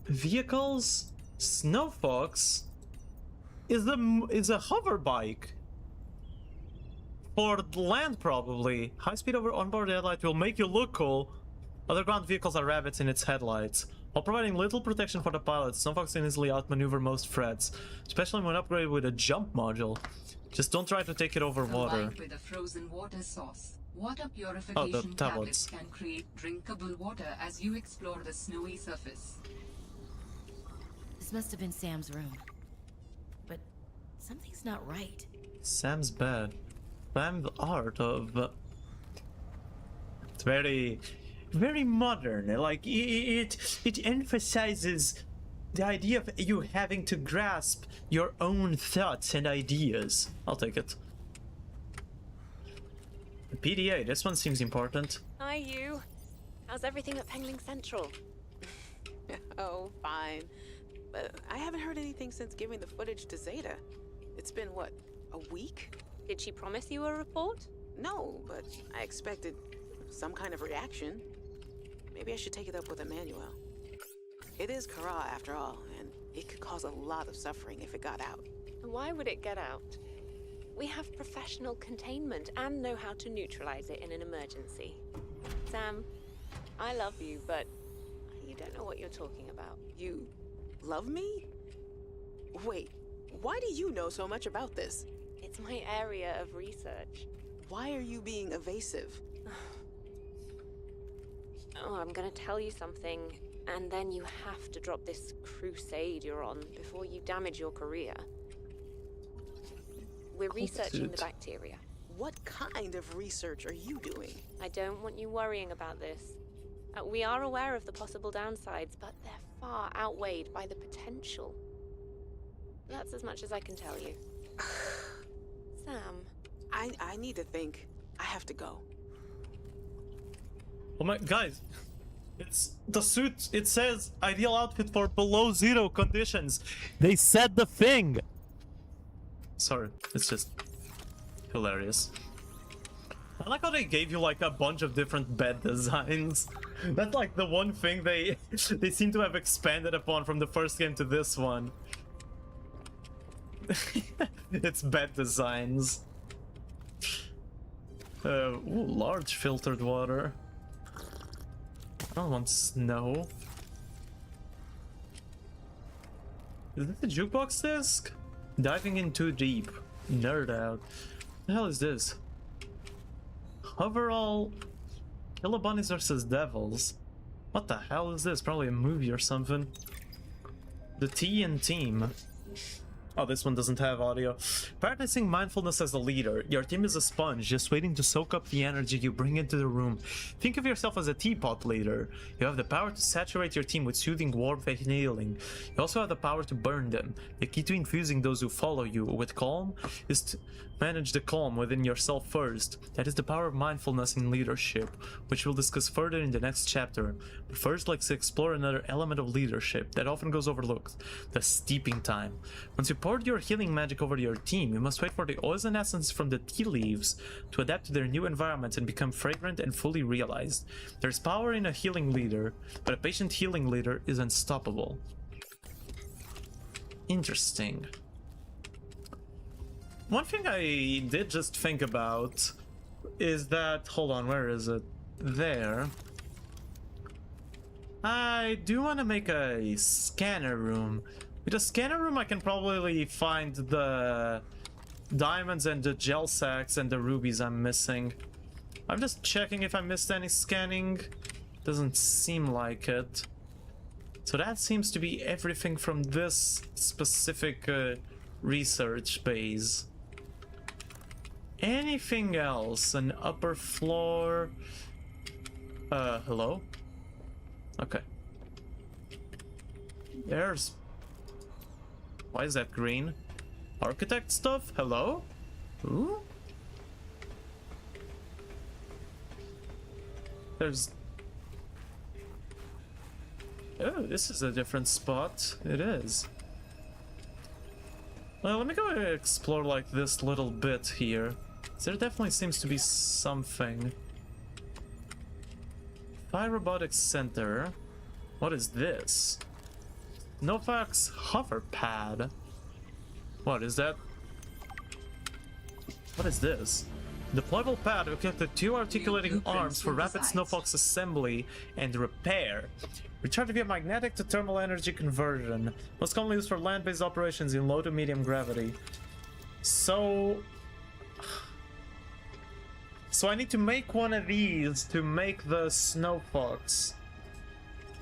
Vehicles? Snow fox is a hover bike. For land, probably. High-speed over onboard headlight will make you look cool. Other ground vehicles are rabbits in its headlights. While providing little protection for the pilot, Snowfox can easily outmaneuver most threats, especially when upgraded with a jump module. Just don't try to take it over water.
Combined with a frozen water source, water purification tablets can create drinkable water as you explore the snowy surface.
This must have been Sam's room. But something's not right.
Sam's bed. Sam's art of... It's very modern. Like, it emphasizes the idea of you having to grasp your own thoughts and ideas. I'll take it. PDA, this one seems important.
Hi, you. How's everything at Pengling Central?
Oh, fine. But I haven't heard anything since giving the footage to Zeta. It's been, what, a week?
Did she promise you a report?
No, but I expected some kind of reaction. Maybe I should take it up with Emmanuel. It is Kara, after all, and it could cause a lot of suffering if it got out.
Why would it get out? We have professional containment and know how to neutralize it in an emergency. Sam, I love you, but you don't know what you're talking about.
You love me? Wait, why do you know so much about this?
It's my area of research.
Why are you being evasive?
Oh, I'm gonna tell you something, and then you have to drop this crusade you're on before you damage your career. We're researching the bacteria.
What kind of research are you doing?
I don't want you worrying about this. We are aware of the possible downsides, but they're far outweighed by the potential. That's as much as I can tell you. Sam.
I need to think. I have to go.
Oh my, guys, it's the suit. It says ideal outfit for below zero conditions. They said the thing. Sorry, it's just hilarious. I like how they gave you like a bunch of different bed designs. That's like the one thing they seem to have expanded upon from the first game to this one. It's bed designs. Ooh, large filtered water. I don't want snow. Is this a jukebox disc? Diving in too deep. Nerd out. What the hell is this? Overall, Killer Bunnies versus Devils. What the hell is this? Probably a movie or something. The T and Team. Oh, this one doesn't have audio. Practicing mindfulness as a leader. Your team is a sponge, just waiting to soak up the energy you bring into the room. Think of yourself as a teapot leader. You have the power to saturate your team with soothing warmth and healing. You also have the power to burn them. The key to infusing those who follow you with calm is to manage the calm within yourself first. That is the power of mindfulness in leadership, which we'll discuss further in the next chapter. But first, let's explore another element of leadership that often goes overlooked: the steeping time. Once you poured your healing magic over your team, you must wait for the oils and essence from the tea leaves to adapt to their new environment and become fragrant and fully realized. There's power in a healing leader, but a patient healing leader is unstoppable. Interesting. One thing I did just think about is that, hold on, where is it? There. I do want to make a scanner room. With a scanner room, I can probably find the diamonds and the gel sacks and the rubies I'm missing. I'm just checking if I missed any scanning. Doesn't seem like it. So that seems to be everything from this specific research base. Anything else? An upper floor? Hello? Okay. There's... Why is that green? Architect stuff? Hello? Ooh? There's... Oh, this is a different spot. It is. Well, let me go explore like this little bit here. There definitely seems to be something. Fire Robotics Center. What is this? Novax hover pad. What is that? What is this? Deployable pad equipped with two articulating arms for rapid Snowfox assembly and repair. Recharge via magnetic to thermal energy conversion. Most commonly used for land-based operations in low to medium gravity. So I need to make one of these to make the Snowfox.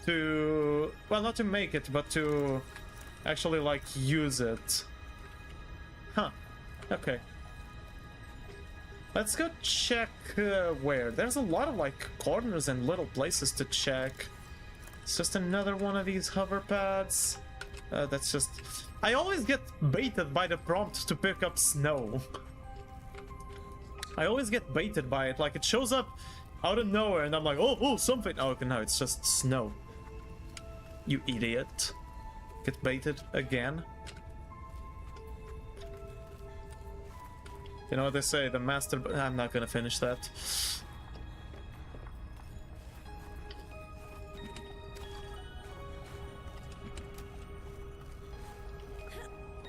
To... well, not to make it, but to actually, like, use it. Huh. Okay. Let's go check where. There's a lot of, like, corners and little places to check. It's just another one of these hover pads. That's just... I always get baited by the prompt to pick up snow. I always get baited by it. Like, it shows up out of nowhere and I'm like, oh, something. Oh, okay, no, it's just snow. You idiot. get baited again. You know what they say, the master... I'm not gonna finish that.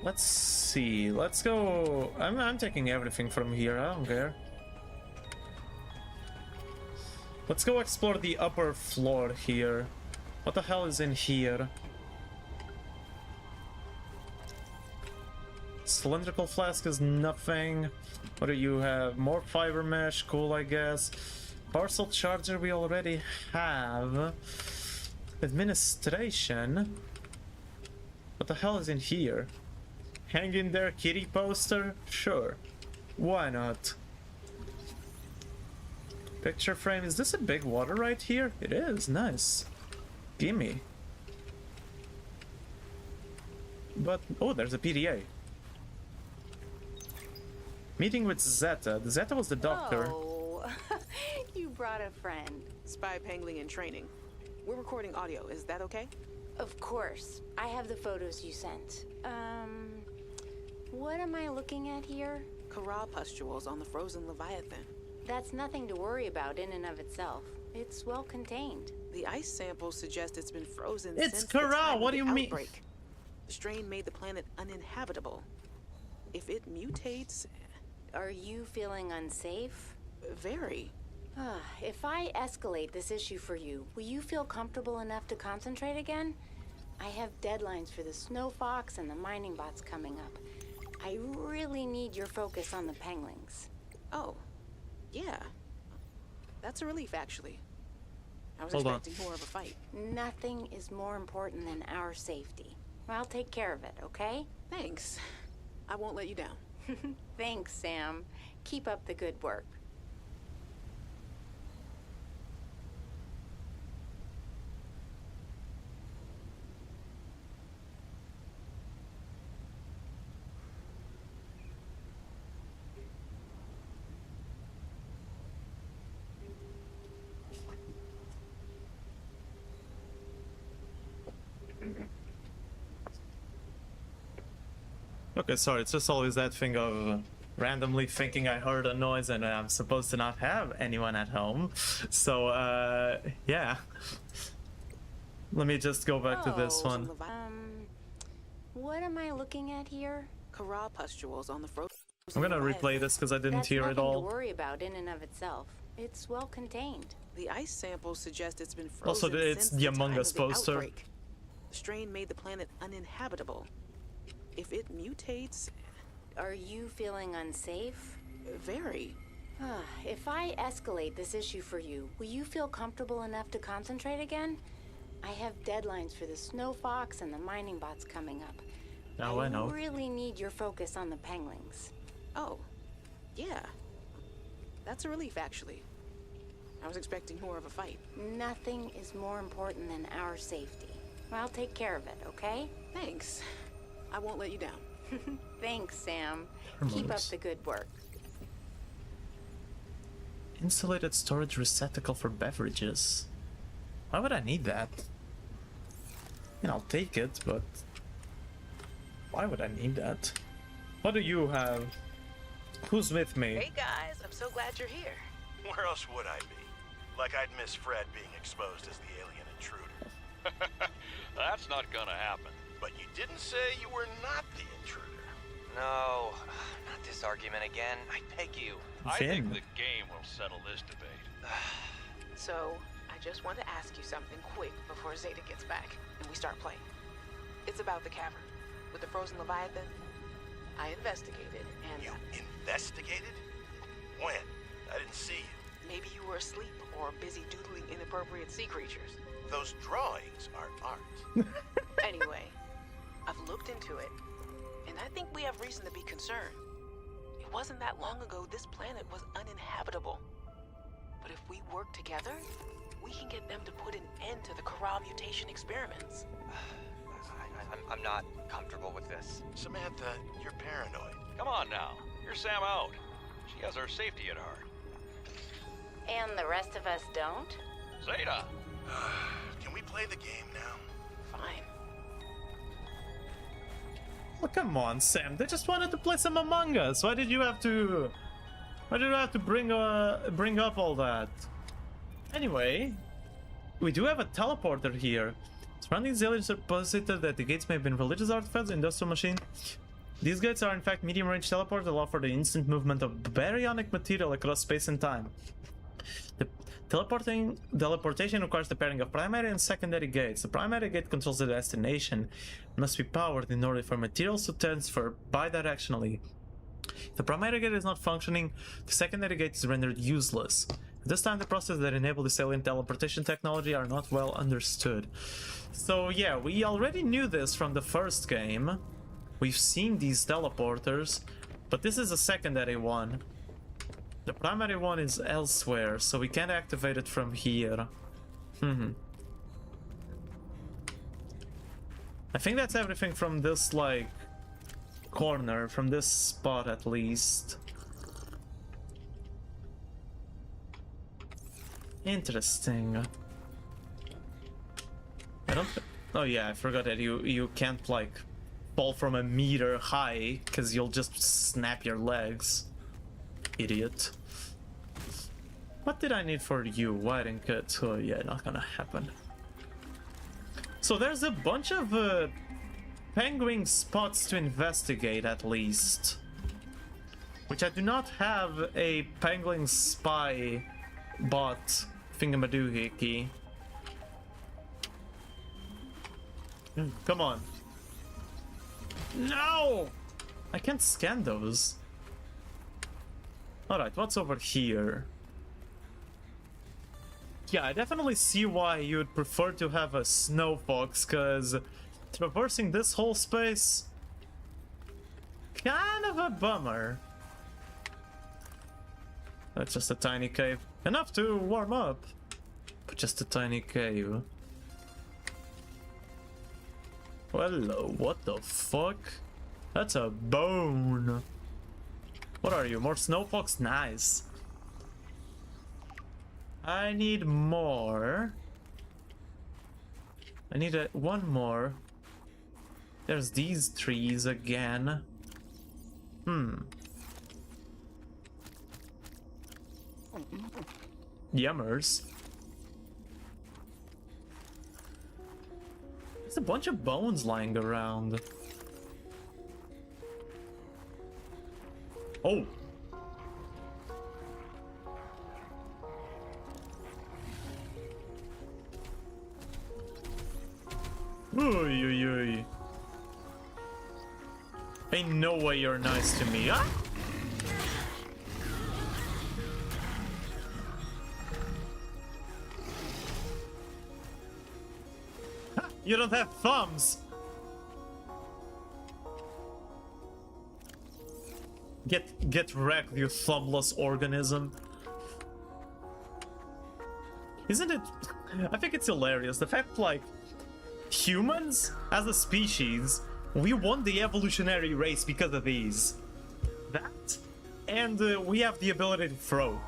Let's see, let's go... I'm taking everything from here, I don't care. Let's go explore the upper floor here. What the hell is in here? Cylindrical flask is nothing. What do you have? More fiber mesh, cool I guess. Parcel charger we already have. Administration. What the hell is in here? Hang in there, kitty poster? Sure. Why not? Picture frame. Is this a big water right here? It is. Nice. Gimme. But, oh, there's a PDA. Meeting with Zeta. Zeta was the doctor.
Oh, you brought a friend.
Spy Pangling in training. We're recording audio. Is that okay?
Of course. I have the photos you sent. What am I looking at here?
Kara pustules on the frozen Leviathan.
That's nothing to worry about in and of itself. It's well contained.
The ice samples suggest it's been frozen
It's
since the
Kara,
time
what
of
do
the
you mean?
outbreak. The strain made the planet uninhabitable. If it mutates...
Are you feeling unsafe?
Very.
If I escalate this issue for you, will you feel comfortable enough to concentrate again? I have deadlines for the snow fox and the mining bots coming up. I really need your focus on the penglings.
Oh, yeah. That's a relief, actually. I was
Hold on.
expecting more of a fight.
Nothing is more important than our safety. I'll take care of it, okay?
Thanks. I won't let you down.
Thanks, Sam. Keep up the good work.
Okay, sorry, it's just always that thing of randomly thinking I heard a noise and I'm supposed to not have anyone at home. So, yeah. Let me just go back to this one.
What am I looking at here?
Kara pustules on the frozen
I'm gonna
Leviathan.
replay this because I didn't
That's
hear it
nothing
all.
to worry about in and of itself. It's well contained.
The ice samples suggest it's been frozen
Also, it's
since
the
time
Among
of
Us
the
poster.
outbreak. The strain made the planet uninhabitable. If it mutates...
Are you feeling unsafe?
Very.
If I escalate this issue for you, will you feel comfortable enough to concentrate again? I have deadlines for the snow fox and the mining bots coming up.
Now I know.
I really need your focus on the penglings.
Oh, yeah. That's a relief, actually. I was expecting more of a fight.
Nothing is more important than our safety. I'll take care of it, okay?
Thanks. I won't let you down.
Thanks, Sam.
Hormones.
Keep up the good work.
Insulated storage receptacle for beverages. Why would I need that? I mean, I'll take it, but why would I need that? What do you have? Who's with me?
Hey guys, I'm so glad you're here.
Where else would I be? Like I'd miss Fred being exposed as the alien intruder.
That's not gonna happen.
But you didn't say you were not the intruder.
No, not this argument again. I beg you.
I
Finn.
think the game will settle this debate.
So, I just want to ask you something quick before Zeta gets back and we start playing. It's about the cavern with the frozen Leviathan. I investigated and...
You investigated? When? I didn't see you.
Maybe you were asleep or busy doodling inappropriate sea creatures.
Those drawings are art.
Anyway, I've looked into it, and I think we have reason to be concerned. It wasn't that long ago this planet was uninhabitable. But if we work together, we can get them to put an end to the Kara mutation experiments.
I'm not comfortable with this.
Samantha, you're paranoid.
Come on now, you're Sam out. She has our safety at heart.
And the rest of us don't?
Zeta!
Can we play the game now?
Fine.
Oh, come on, Sam. They just wanted to play some Among Us. Why did you have to... Why did you have to bring up all that? Anyway, we do have a teleporter here. Surrounding the aliens are posited that the gates may have been religious artifacts, industrial machine. These gates are in fact medium-range teleporters that allow for the instant movement of baryonic material across space and time. The teleportation requires the pairing of primary and secondary gates. The primary gate controls the destination and must be powered in order for materials to transfer bidirectionally. If the primary gate is not functioning, the secondary gate is rendered useless. At this time, the processes that enable this alien teleportation technology are not well understood. So yeah, we already knew this from the first game. We've seen these teleporters, but this is a secondary one. The primary one is elsewhere, so we can't activate it from here. I think that's everything from this, like, corner, from this spot at least. Interesting. I don't... Oh yeah, I forgot that you can't, like, fall from a meter high, because you'll just snap your legs. Idiot. What did I need for you? Wiring cut. Oh yeah, not gonna happen. So there's a bunch of penguin spots to investigate at least. Which I do not have a penguin spy bot thingamadoohickey. Come on. No! I can't scan those. Alright, what's over here? Yeah, I definitely see why you'd prefer to have a snow fox, because traversing this whole space... kind of a bummer. That's just a tiny cave. Enough to warm up, but just a tiny cave. Hello, what the fuck? That's a bone. What are you, more snow fox? Nice. I need more. I need one more. There's these trees again. Yummers. There's a bunch of bones lying around. Oh! Oy, oy, oy. Ain't no way you're nice to me, huh? You don't have thumbs! Get wrecked, you thumbless organism. Isn't it... I think it's hilarious, the fact, like, humans, as a species, we won the evolutionary race because of these. That, and we have the ability to throw.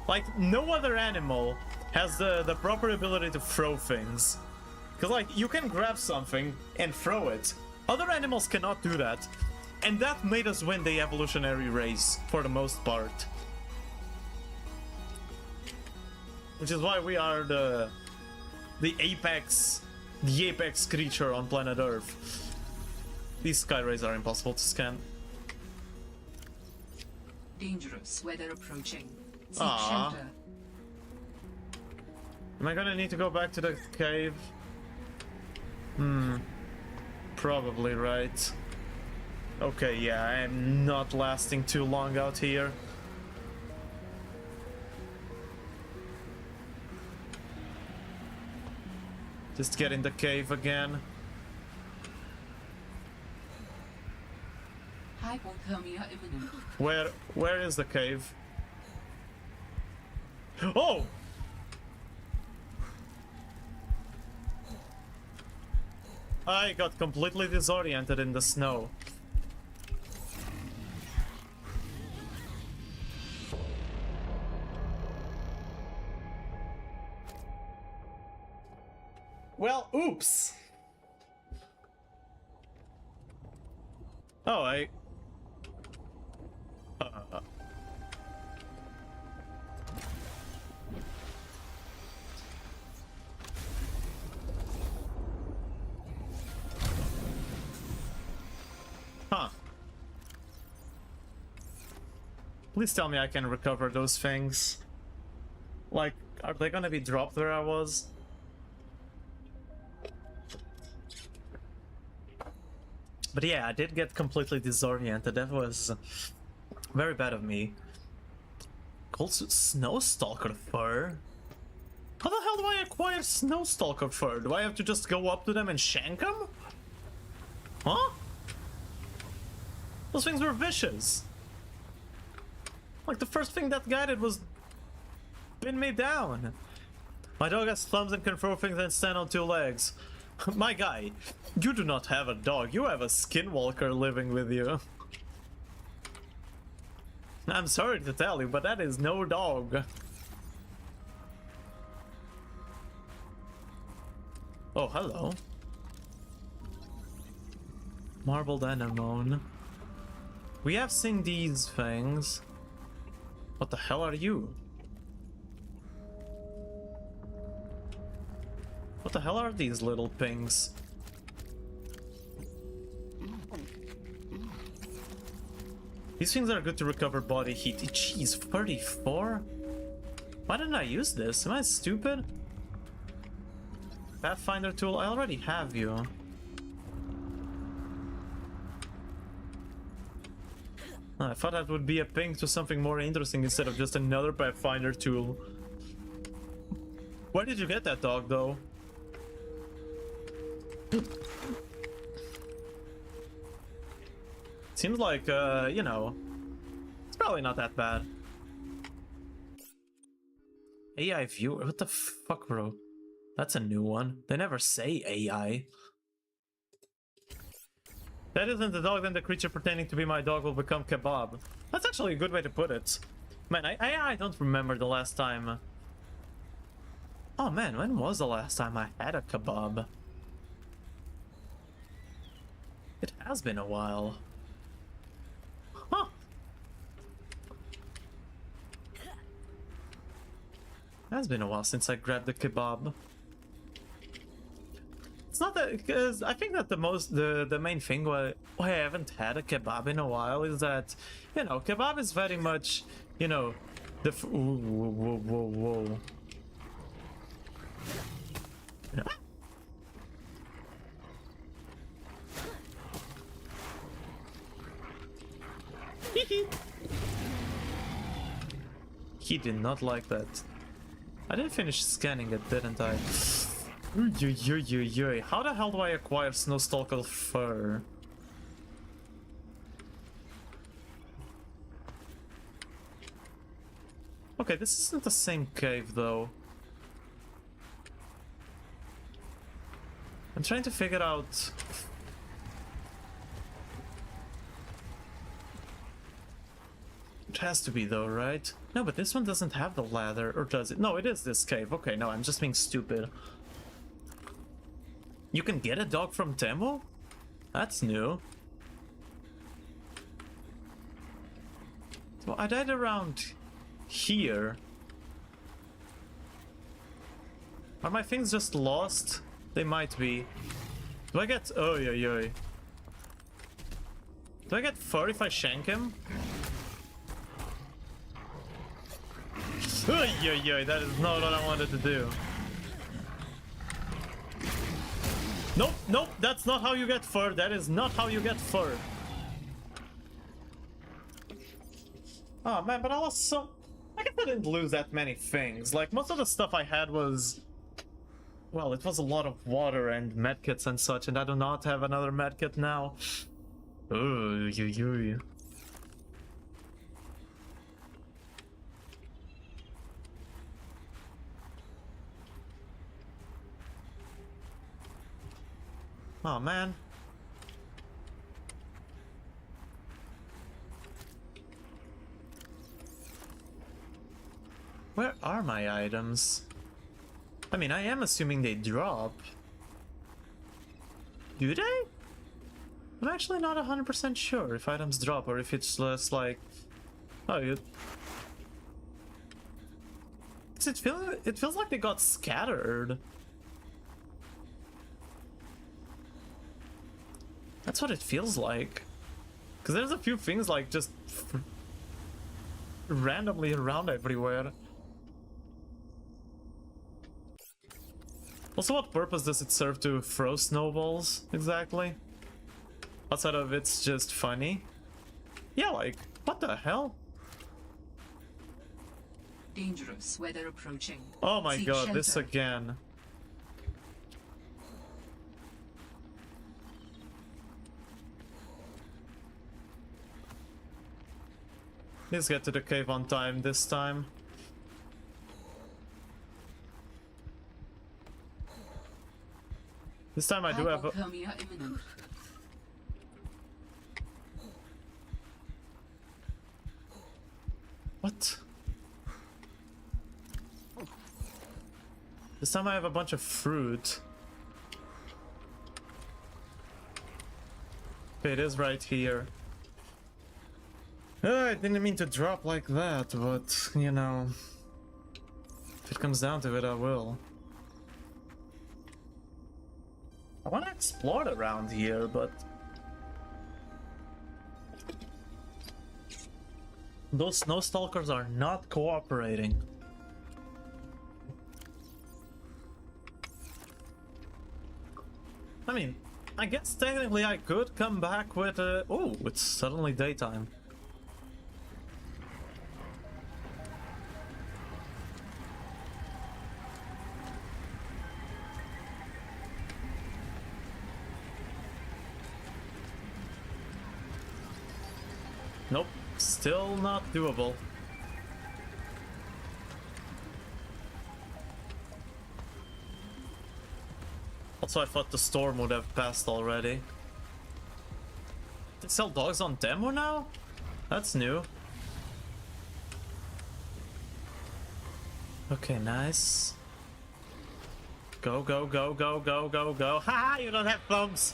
Like, no other animal has the proper ability to throw things. Because, like, you can grab something and throw it. Other animals cannot do that. And that made us win the evolutionary race, for the most part. Which is why we are the apex creature on planet Earth. These sky rays are impossible to scan.
Dangerous weather approaching. Seek
Aww.
shelter.
Am I gonna need to go back to the cave? Probably right. Okay, yeah, I am not lasting too long out here. Just get in the cave again.
Hypothermia imminent.
Where is the cave? Oh! I got completely disoriented in the snow. Well, oops. Oh, Huh. Please tell me I can recover those things. Like, are they gonna be dropped where I was? But yeah, I did get completely disoriented. That was very bad of me. Cold Snowstalker fur? How the hell do I acquire Snowstalker fur? Do I have to just go up to them and shank them? Huh? Those things were vicious. Like, the first thing that guy did was pin me down. My dog has thumbs and can throw things and stand on two legs. My guy, you do not have a dog. You have a skinwalker living with you. I'm sorry to tell you, but that is no dog. Oh, hello. Marbled anemone. We have seen these things. What the hell are you? What the hell are these little pings? These things are good to recover body heat. Jeez, 34? Why didn't I use this? Am I stupid? Pathfinder tool, I already have you. I thought that would be a ping to something more interesting instead of just another Pathfinder tool. Where did you get that dog, though? Seems like, you know, it's probably not that bad. AI viewer? What the fuck, bro? That's a new one. They never say AI. That isn't the dog, then the creature pretending to be my dog will become kebab. That's actually a good way to put it. Man, I don't remember the last time. Oh man, when was the last time I had a kebab? It has been a while. Huh. It has been a while since I grabbed the kebab. It's not that, because I think that the main thing why I haven't had a kebab in a while is that, you know, kebab is very much, you know, the whoa. He did not like that. I didn't finish scanning it, didn't I? How the hell do I acquire Snowstalker fur? Okay, this isn't the same cave though. I'm trying to figure out... It has to be though, right? No, but this one doesn't have the ladder, or does it? No, it is this cave. Okay, no, I'm just being stupid. You can get a dog from Temu? That's new. Well, I died around here. Are my things just lost? They might be. Do I get... Oh, yeah. Do I get fur if I shank him? Yeah, that is not what I wanted to do. Nope, that's not how you get fur. That is not how you get fur. Oh man, but I lost some... I guess I didn't lose that many things. Like, most of the stuff I had was... Well, it was a lot of water and medkits and such, and I do not have another medkit now. Oh, yo. Oh man. Where are my items? I mean, I am assuming they drop. Do they? I'm actually not 100% sure if items drop or if it's just like... Oh, it feels like they got scattered. That's what it feels like. Because there's a few things like just randomly around everywhere. Also, what purpose does it serve to throw snowballs exactly? Outside of it's just funny? Yeah, like, what the hell?
Dangerous weather approaching.
Oh my
Seek
god, this
shelter.
again. Let's get to the cave on time this time. This time I do have a...
Hypothermia imminent.
What? This time I have a bunch of fruit. Okay, it is right here. I didn't mean to drop like that, but, you know... If it comes down to it, I will. I want to explore around here, but... Those snow stalkers are not cooperating. I mean, I guess technically I could come back with a... Oh, it's suddenly daytime. Nope, still not doable. Also, I thought the storm would have passed already. They sell dogs on demo now? That's new. Okay, nice. Go, go, go, go, go, go, go. Haha, you don't have thumbs!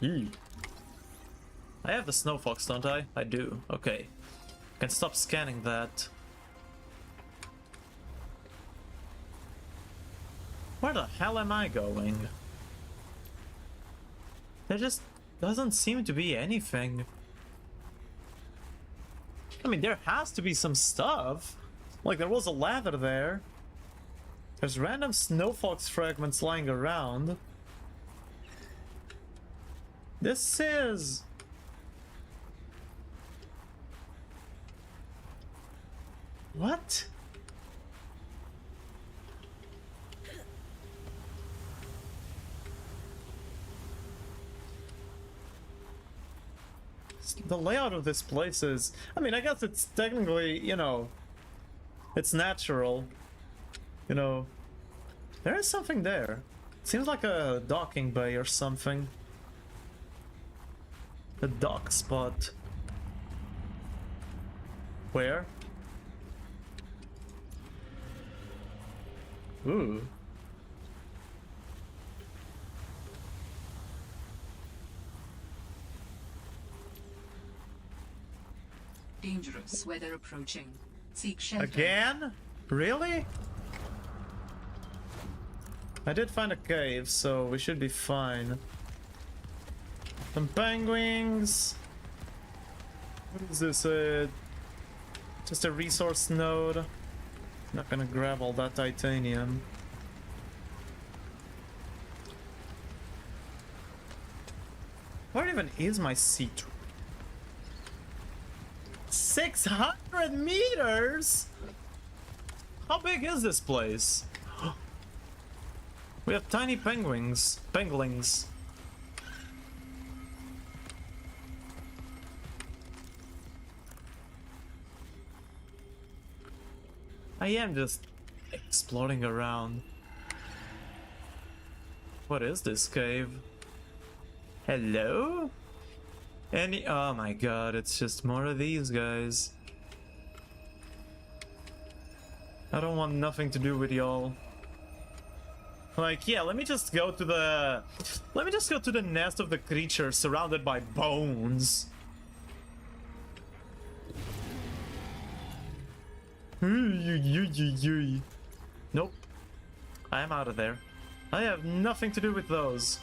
I have the snow fox, don't I? I do. Okay. I can stop scanning that. Where the hell am I going? There just doesn't seem to be anything. I mean, there has to be some stuff. Like, there was a ladder there. There's random snow fox fragments lying around. This is... What? The layout of this place is... I mean, I guess it's technically, you know... It's natural. You know... There is something there. Seems like a docking bay or something. A dock spot. Where? Ooh.
Dangerous weather approaching. Seek shelter.
Again? Really? I did find a cave, so we should be fine. Some penguins. What is this? Just a resource node. Not gonna grab all that titanium. Where even is my seat? 600 meters? How big is this place? We have tiny penguins. Penguins. I am just exploring around. What is this cave? Hello? Oh my god, it's just more of these guys. I don't want nothing to do with y'all. Like, yeah, let me just go to the nest of the creature surrounded by bones. Nope. I am out of there. I have nothing to do with those.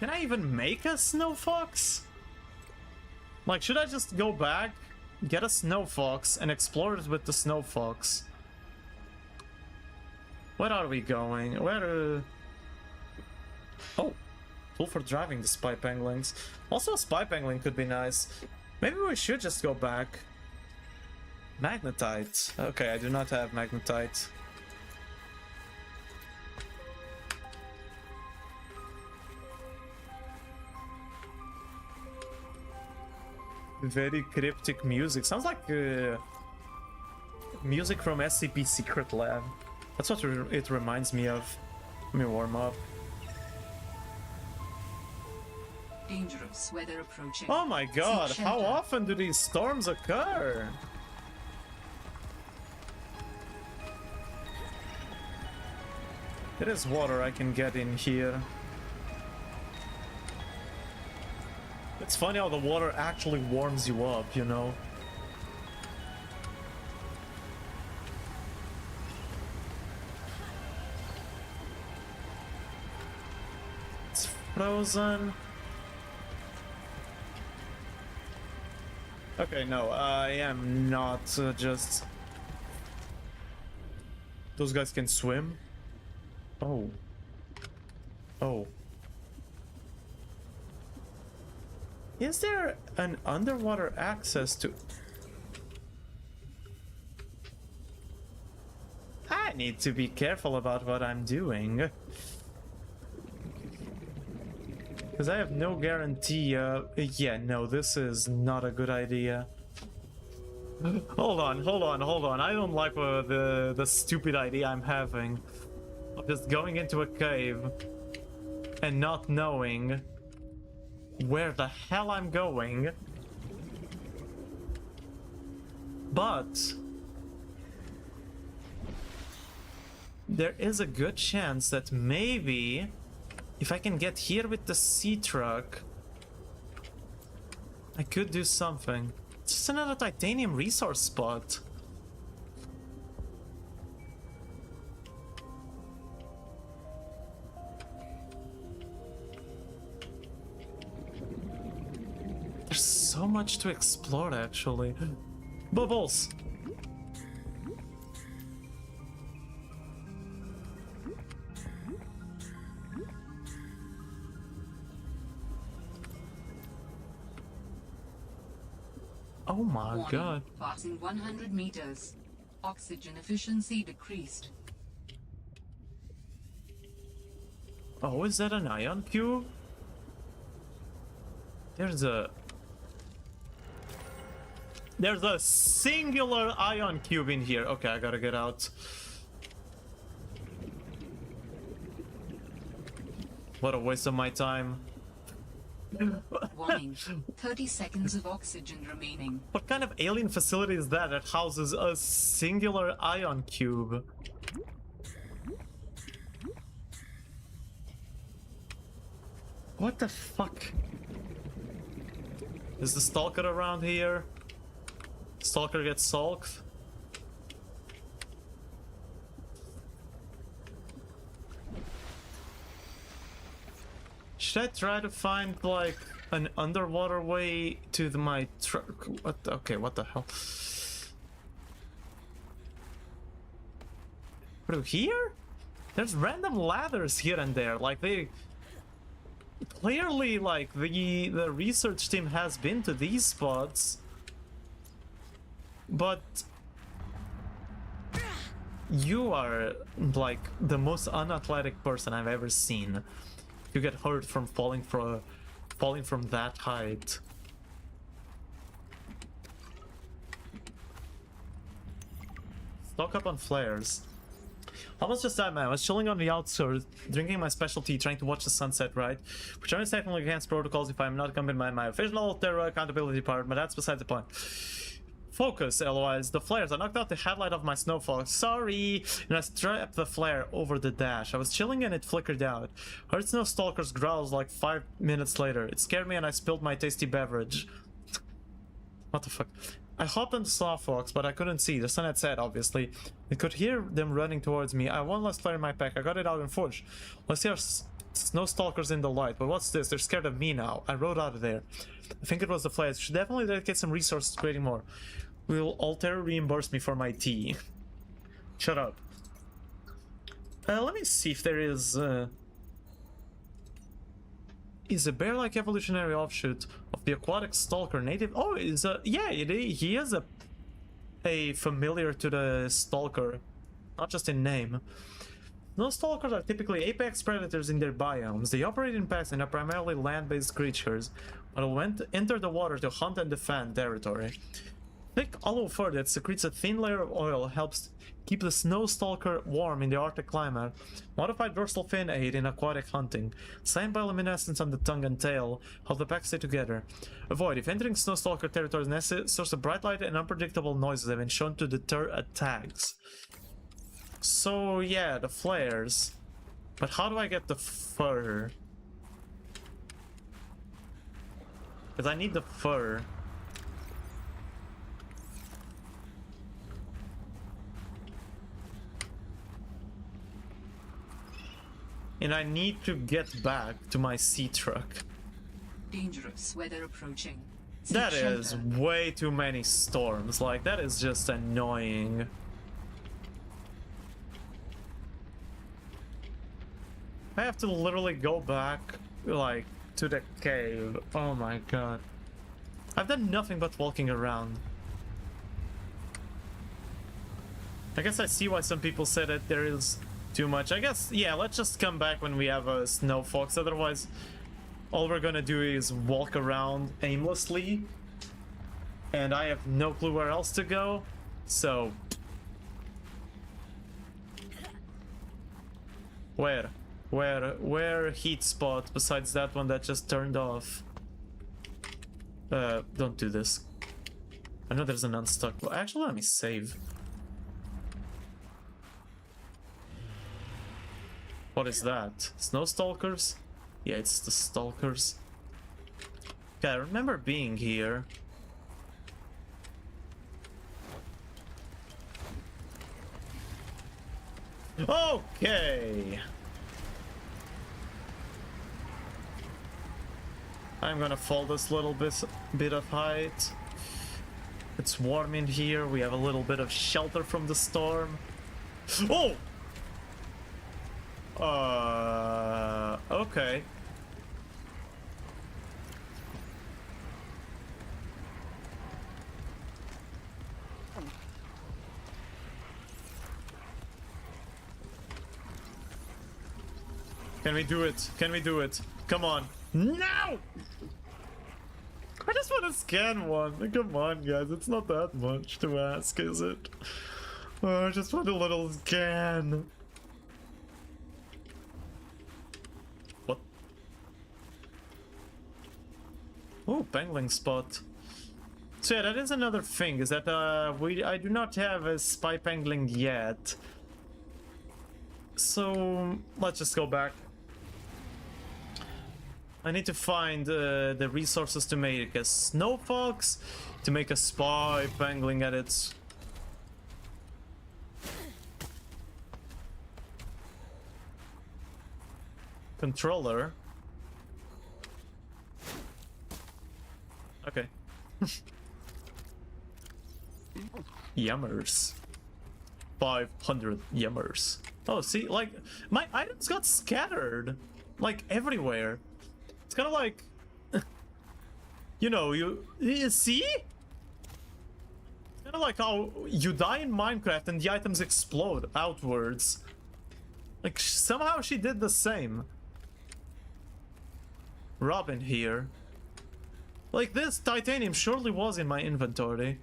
Can I even make a snow fox? Like, should I just go back, get a snow fox, and explore it with the snow fox? Where are we going? Where? Oh, tool for driving the spy penguins. Also, a spy penguin could be nice. Maybe we should just go back. Magnetite. Okay, I do not have magnetite. Very cryptic music. Sounds like music from SCP Secret Lab. That's what it reminds me of. Let me warm up.
Dangerous weather approaching.
Oh my god,
Seek
how
shelter.
often do these storms occur? There is water I can get in here. It's funny how the water actually warms you up, you know? It's frozen. Okay, no, I am not just... Those guys can swim? Oh. Oh. Is there an underwater access to... I need to be careful about what I'm doing. Because I have no guarantee, yeah, no, this is not a good idea. Hold on. I don't like the stupid idea I'm having. Of just going into a cave and not knowing where the hell I'm going. But there is a good chance that maybe if I can get here with the sea truck, I could do something. It's just another titanium resource spot. There's so much to explore, actually. Bubbles! Oh my
Warning,
god.
Passing 100 meters. Oxygen efficiency decreased.
Oh, is that an ion cube? There's a singular ion cube in here. Okay, I gotta get out. What a waste of my time.
Warning, 30 seconds of oxygen remaining.
What kind of alien facility is that houses a singular ion cube? What the fuck? Is the stalker around here? Stalker gets sulked? Should I try to find like an underwater way to my truck? What? Okay, what the hell? Through here? There's random ladders here and there. Like they clearly, like the research team has been to these spots, but you are like the most unathletic person I've ever seen. You get hurt from falling from that height. Stock up on flares. Almost just that, man. I was chilling on the outskirts, drinking my specialty, trying to watch the sunset, right? Which is technically against protocols if I'm not accompanied by my official Alterra accountability part, but that's beside the point. Focus, LOIs. The flares. I knocked out the headlight of my snowfox. Sorry! And I strapped the flare over the dash. I was chilling and it flickered out. Heard Snow Stalker's growls like 5 minutes later. It scared me and I spilled my tasty beverage. What the fuck? I hopped on the snowfox, but I couldn't see. The sun had set, obviously. I could hear them running towards me. I had one less flare in my pack. I got it out and forged. Let's see our snow stalkers in the light. But what's this? They're scared of me now. I rode out of there. I think it was the flares. Should definitely dedicate some resources to creating more. Will Alterra reimburse me for my tea? Shut up. Let me see if there is a bear-like evolutionary offshoot of the aquatic stalker native. Oh, is a yeah. He is a familiar to the stalker, not just in name. No stalkers are typically apex predators in their biomes. They operate in packs and are primarily land-based creatures, but will enter the water to hunt and defend territory. Thick olive fur that secretes a thin layer of oil helps keep the snow stalker warm in the Arctic climate. Modified dorsal fin aid in aquatic hunting. Same bioluminescence on the tongue and tail help the pack stay together. Avoid. If entering snow stalker territory, the source of bright light and unpredictable noises have been shown to deter attacks. So yeah, the flares. But how do I get the fur? Because I need the fur. And I need to get back to my sea truck.
Dangerous weather approaching.
That is way too many storms. Like, that is just annoying. I have to literally go back, like, to the cave. Oh my god. I've done nothing but walking around. I guess I see why some people say that there is too much. I guess, yeah, let's just come back when we have a snow fox. Otherwise, all we're gonna do is walk around aimlessly. And I have no clue where else to go. So... Where heat spot besides that one that just turned off? Don't do this. I know there's an unstuck. Well, actually, let me save. What is that? Snow stalkers? Yeah, it's the stalkers. Okay, I remember being here. Okay. I'm gonna fall this little bit of height. It's warm in here. We have a little bit of shelter from the storm. Oh! Okay. Can we do it? Can we do it? Come on. No! I just want to scan one. Come on, guys. It's not that much to ask, is it? Oh, I just want a little scan. What? Oh, pangling spot. So yeah, that is another thing, is that I do not have a spy pangling yet. So let's just go back. I need to find the resources to make a snow fox, to make a spy pangling at its controller. Okay. Yummers. 500 yummers. Oh, see, like, my items got scattered, like, everywhere. It's kind of like, you know, you see? It's kind of like how you die in Minecraft and the items explode outwards. Like, somehow she did the same. Robin here. Like, this titanium surely was in my inventory.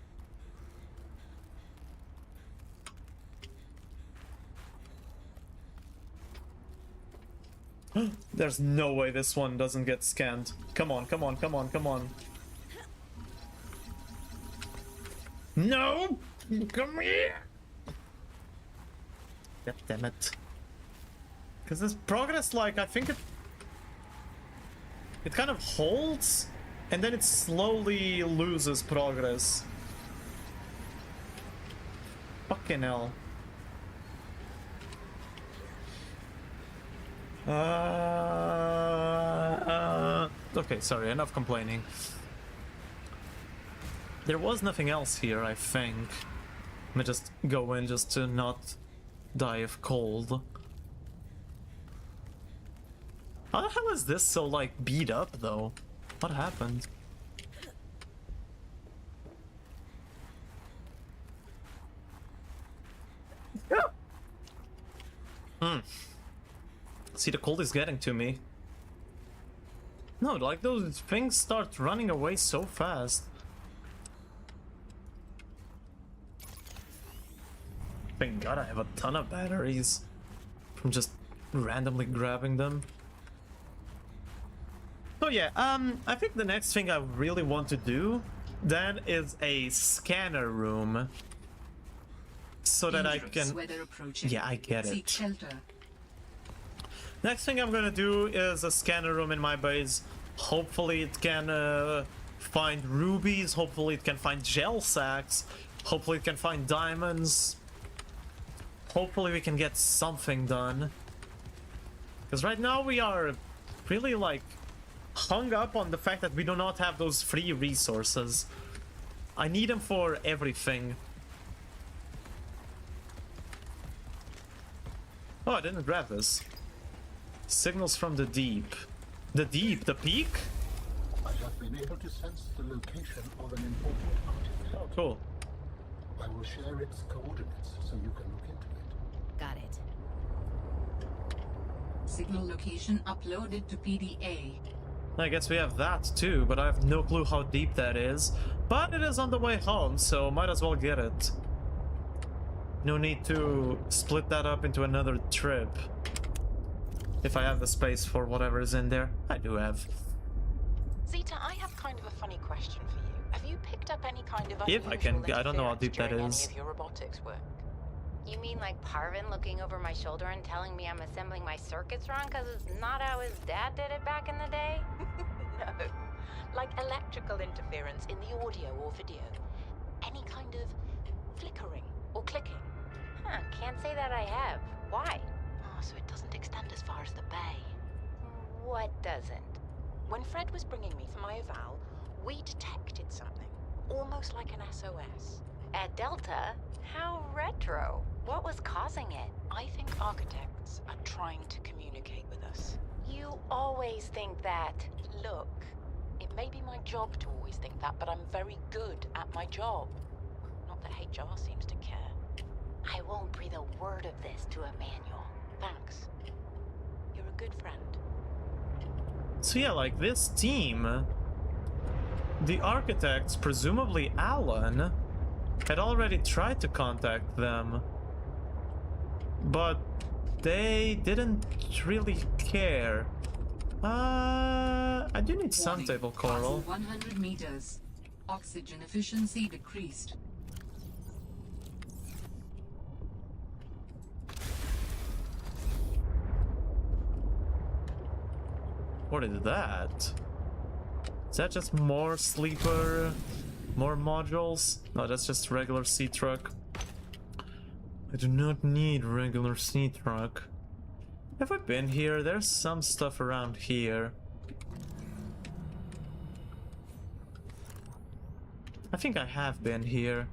There's no way this one doesn't get scanned. Come on, come on, come on, come on. No! Come here! God damn it. Because this progress, like, I think it kind of holds, and then it slowly loses progress. Fucking hell. Okay, sorry, enough complaining. There was nothing else here, I think. Let me just go in just to not die of cold. How the hell is this so, like, beat up, though? What happened? See, the cold is getting to me. No, like, those things start running away so fast. Thank God I have a ton of batteries from just randomly grabbing them. So yeah, I think the next thing I really want to do then is a scanner room. So that I can... Yeah, I get it. Next thing I'm gonna do is a scanner room in my base. Hopefully it can find rubies, hopefully it can find gel sacks, hopefully it can find diamonds. Hopefully we can get something done. Because right now we are really, like, hung up on the fact that we do not have those free resources. I need them for everything. Oh, I didn't grab this. Signals from the deep. The deep? The peak?
I have been able to sense the location of an important artifact.
Oh, cool.
I will share its coordinates so you can look into it.
Got it.
Signal location uploaded to PDA.
I guess we have that too, but I have no clue how deep that is. But it is on the way home, so might as well get it. No need to split that up into another trip. If I have the space for whatever is in there. I do have.
Zeta, I have kind of a funny question for you. Have you picked up any kind of
If I can, I don't know how deep that is.
Any of your robotics work?
You mean like Parvin looking over my shoulder and telling me I'm assembling my circuits wrong because it's not how his dad did it back in the day?
No. Like electrical interference in the audio or video. Any kind of flickering or clicking.
Huh, can't say that I have. Why?
Oh, so it doesn't extend as far as the bay.
What doesn't?
When Fred was bringing me for my eval, we detected something. Almost like an SOS.
At Delta? How retro. What was causing it?
I think architects are trying to communicate with us.
You always think that.
Look, it may be my job to always think that, but I'm very good at my job. Not that HR seems to care.
I won't breathe a word of this to Emmanuel.
Thanks. You're a good friend.
So yeah, like this team, the architects, presumably Alan, had already tried to contact them, but they didn't really care. I do need sun table coral.
100 meters. Oxygen efficiency decreased.
What is that? Is that just more sleeper, more modules? No, that's just regular sea truck. I do not need regular sea truck. Have I been here? There's some stuff around here. I think I have been here.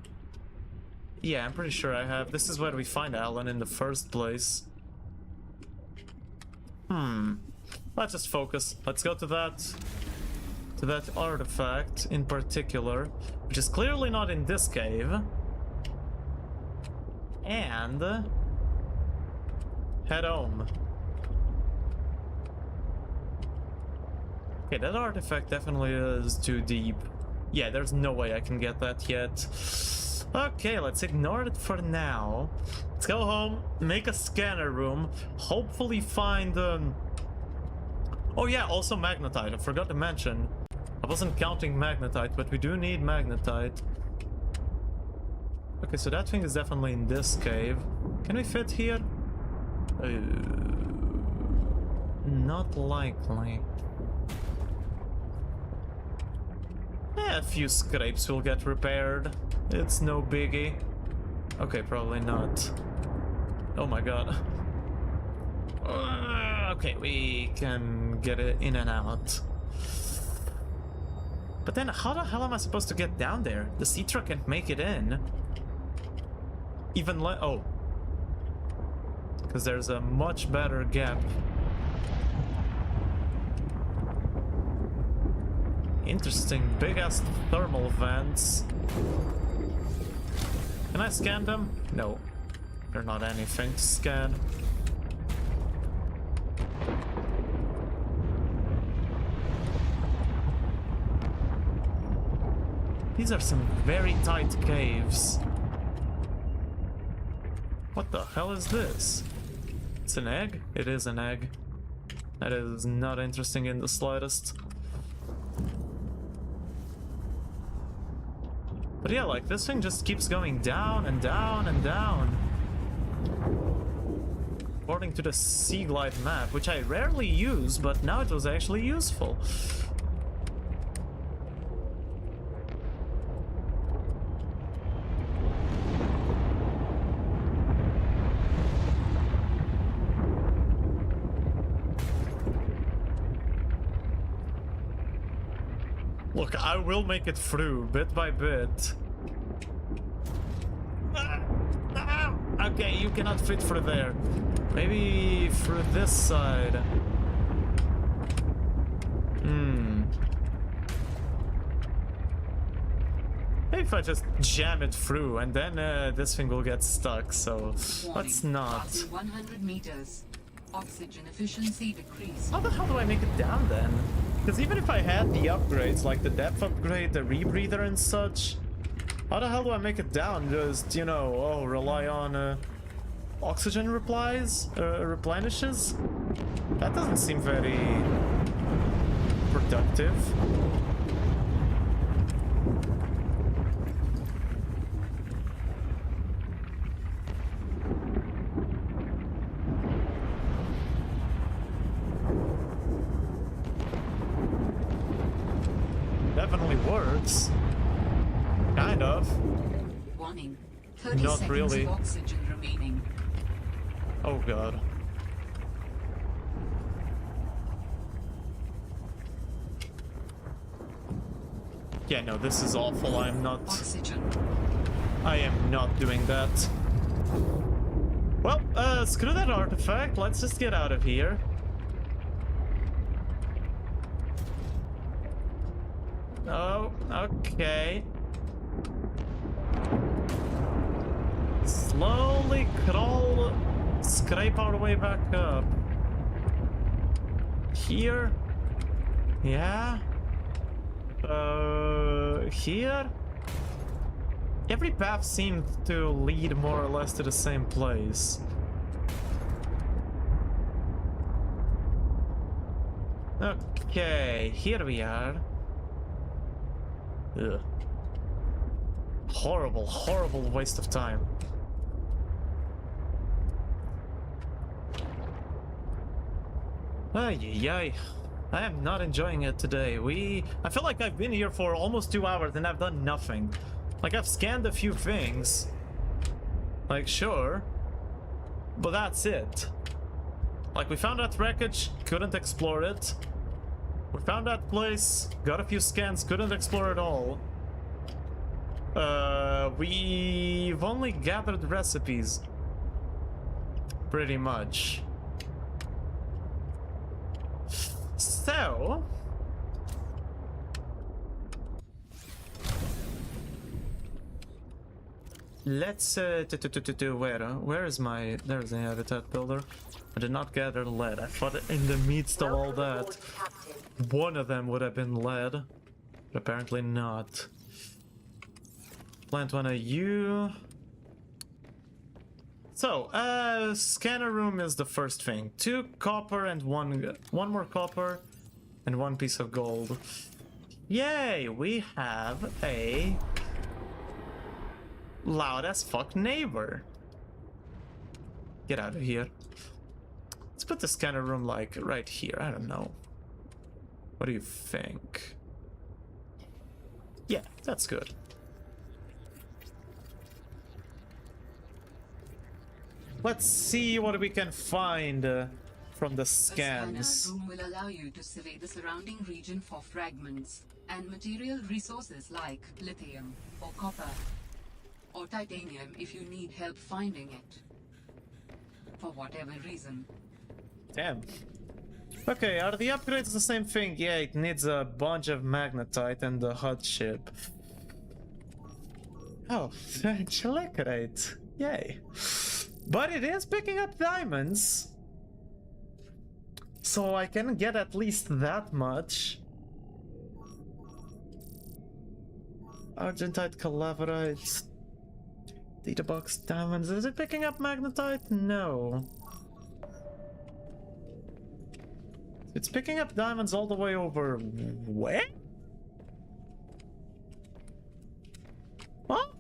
Yeah, I'm pretty sure I have. This is where we find Alan in the first place. Let's just focus. Let's go to that artifact in particular, which is clearly not in this cave. And head home. Okay, that artifact definitely is too deep. Yeah, there's no way I can get that yet. Okay, let's ignore it for now. Let's go home, make a scanner room, hopefully find Oh yeah, also magnetite. I forgot to mention. I wasn't counting magnetite, but we do need magnetite. Okay, so that thing is definitely in this cave. Can we fit here? Not likely. A few scrapes will get repaired. It's no biggie. Okay, probably not. Oh my god. Okay, we can get it in and out. But then how the hell am I supposed to get down there? The sea truck can't make it in. Even oh. Because there's a much better gap. Interesting, big-ass thermal vents. Can I scan them? No. They're not anything to scan. These are some very tight caves. What the hell is this? It's an egg? It is an egg. That is not interesting in the slightest. But yeah, like, this thing just keeps going down and down and down. According to the Sea Glide map, which I rarely use, but now it was actually useful. Look, I will make it through, bit by bit. Okay, you cannot fit through there. Maybe through this side. Maybe if I just jam it through, and then this thing will get stuck, so let's not.
100 meters. Oxygen efficiency decreased.
How the hell do I make it down then? Because even if I had the upgrades, like the depth upgrade, the rebreather and such, how the hell do I make it down? Just, you know, rely on oxygen replenishes? That doesn't seem very productive. Definitely works. Kind of.
Warning. 30
Not
seconds
really.
of oxygen remaining.
Oh god. Yeah, no, this is awful. I'm not...
Oxygen.
I am not doing that. Well, screw that artifact. Let's just get out of here. Oh, okay. Slowly crawl, scrape our way back up. Here? Yeah? Here? Every path seemed to lead more or less to the same place. Okay, here we are. Ugh. Horrible, horrible waste of time. Ay. I am not enjoying it today. I feel like I've been here for almost 2 hours and I've done nothing. Like, I've scanned a few things. Like, sure. But that's it. Like, we found that wreckage, couldn't explore it. We found that place, got a few scans, couldn't explore it all. We've only gathered recipes. Pretty much. So... let's, where is my... there's the habitat builder. I did not gather lead. I thought in the midst of all that, one of them would have been lead. But apparently not. Plant one of you. So, scanner room is the first thing. 2 copper and one more copper and 1 piece of gold. Yay, we have a loud as fuck neighbor. Get out of here. Let's put the scanner room like right here. I don't know. What do you think? Yeah, that's good. Let's see what we can find from the scans.
A scanner room will allow you to survey the surrounding region for fragments and material resources like lithium or copper or titanium if you need help finding it. For whatever reason.
Damn. Okay, are the upgrades the same thing? Yeah, it needs a bunch of magnetite and the HUD chip. Oh, select rate. Yay. But it is picking up diamonds. So I can get at least that much. Argentite, calaverite, data box, diamonds. Is it picking up magnetite? No. It's picking up diamonds all the way over where? What?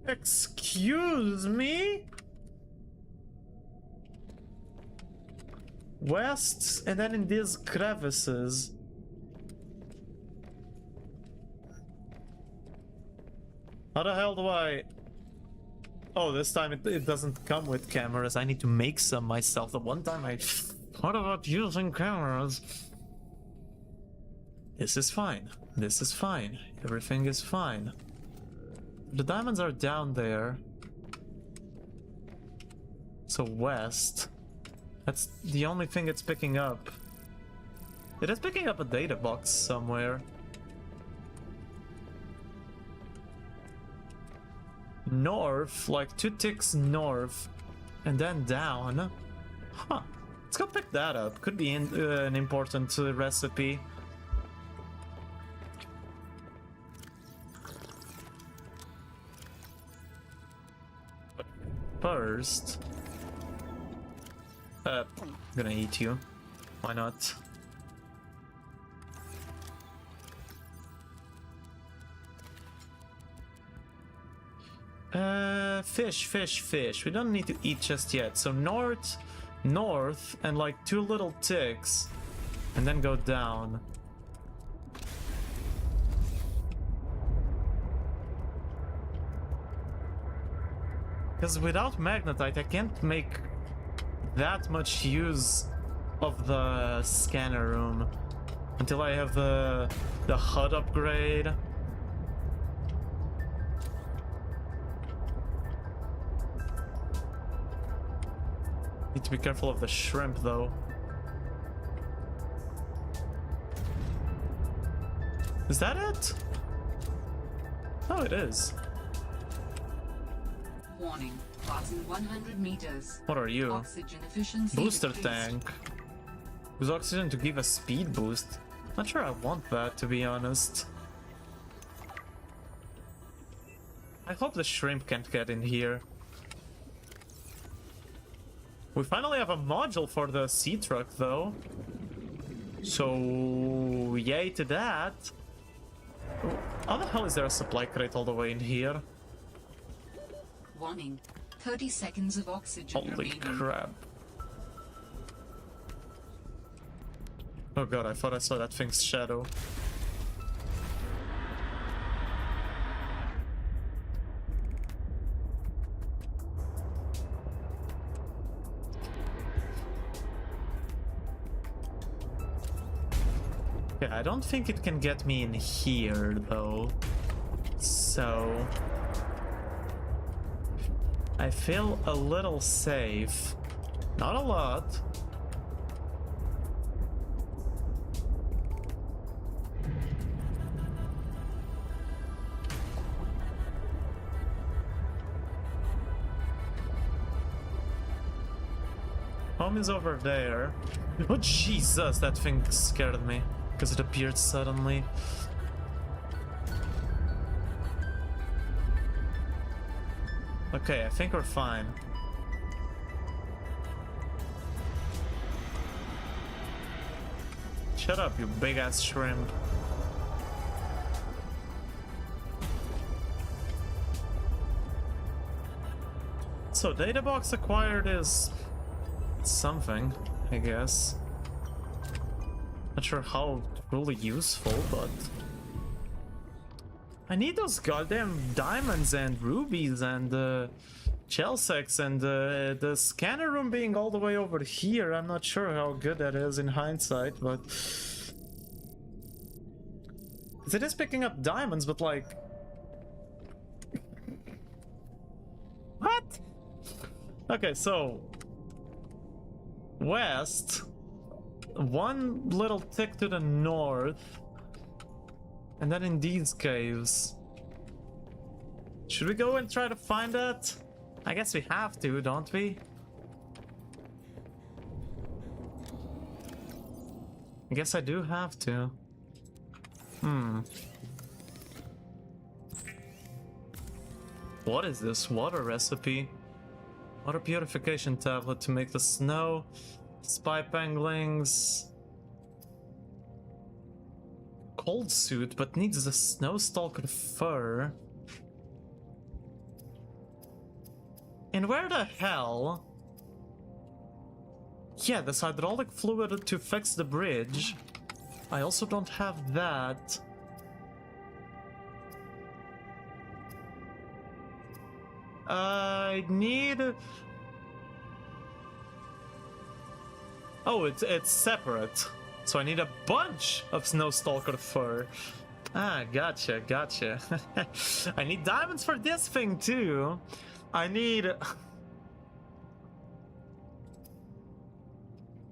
Excuse me? West, and then in these crevices. How the hell do I... Oh, this time it doesn't come with cameras. I need to make some myself. The one time I thought about using cameras. This is fine. This is fine. Everything is fine. The diamonds are down there. So west. That's the only thing it's picking up. It is picking up a data box somewhere. North, like 2 ticks north, and then down. Huh. Let's go pick that up. Could be an important recipe. But first... I'm gonna eat you. Why not? Fish. We don't need to eat just yet. So north, and like 2 little ticks, and then go down. Because without magnetite, I can't make that much use of the scanner room until I have the HUD upgrade. Need to be careful of the shrimp though. Is that it? Oh, it is.
Warning. Passing 100 meters.
What are you?
Oxygen efficiency
Booster
decreased.
tank. Use oxygen to give a speed boost. Not sure I want that, to be honest. I hope the shrimp can't get in here. We finally have a module for the sea truck, though. So, yay to that. How the hell is there a supply crate all the way in here?
Warning. 30 seconds of oxygen
Holy
remaining.
crap. Oh god, I thought I saw that thing's shadow. Yeah, I don't think it can get me in here, though. So... I feel a little safe. Not a lot. Home is over there. Oh Jesus, that thing scared me because it appeared suddenly. Okay, I think we're fine. Shut up, you big-ass shrimp. So, data box acquired is something, I guess. Not sure how really useful, but I need those goddamn diamonds and rubies and Chelsex and the scanner room being all the way over here. I'm not sure how good that is in hindsight, but 'cause it is picking up diamonds, but like, what? Okay, so west, one little tick to the north, and then in these caves. Should we go and try to find that? I guess we have to, don't we? I guess I do have to. What is this water recipe? Water purification tablet to make the snow. Spy penguins. Cold suit, but needs the snow stalker fur. And where the hell? Yeah, this hydraulic fluid to fix the bridge. I also don't have that. I need... Oh, it's separate. So I need a bunch of Snowstalker fur. Ah, gotcha. I need diamonds for this thing too. I need...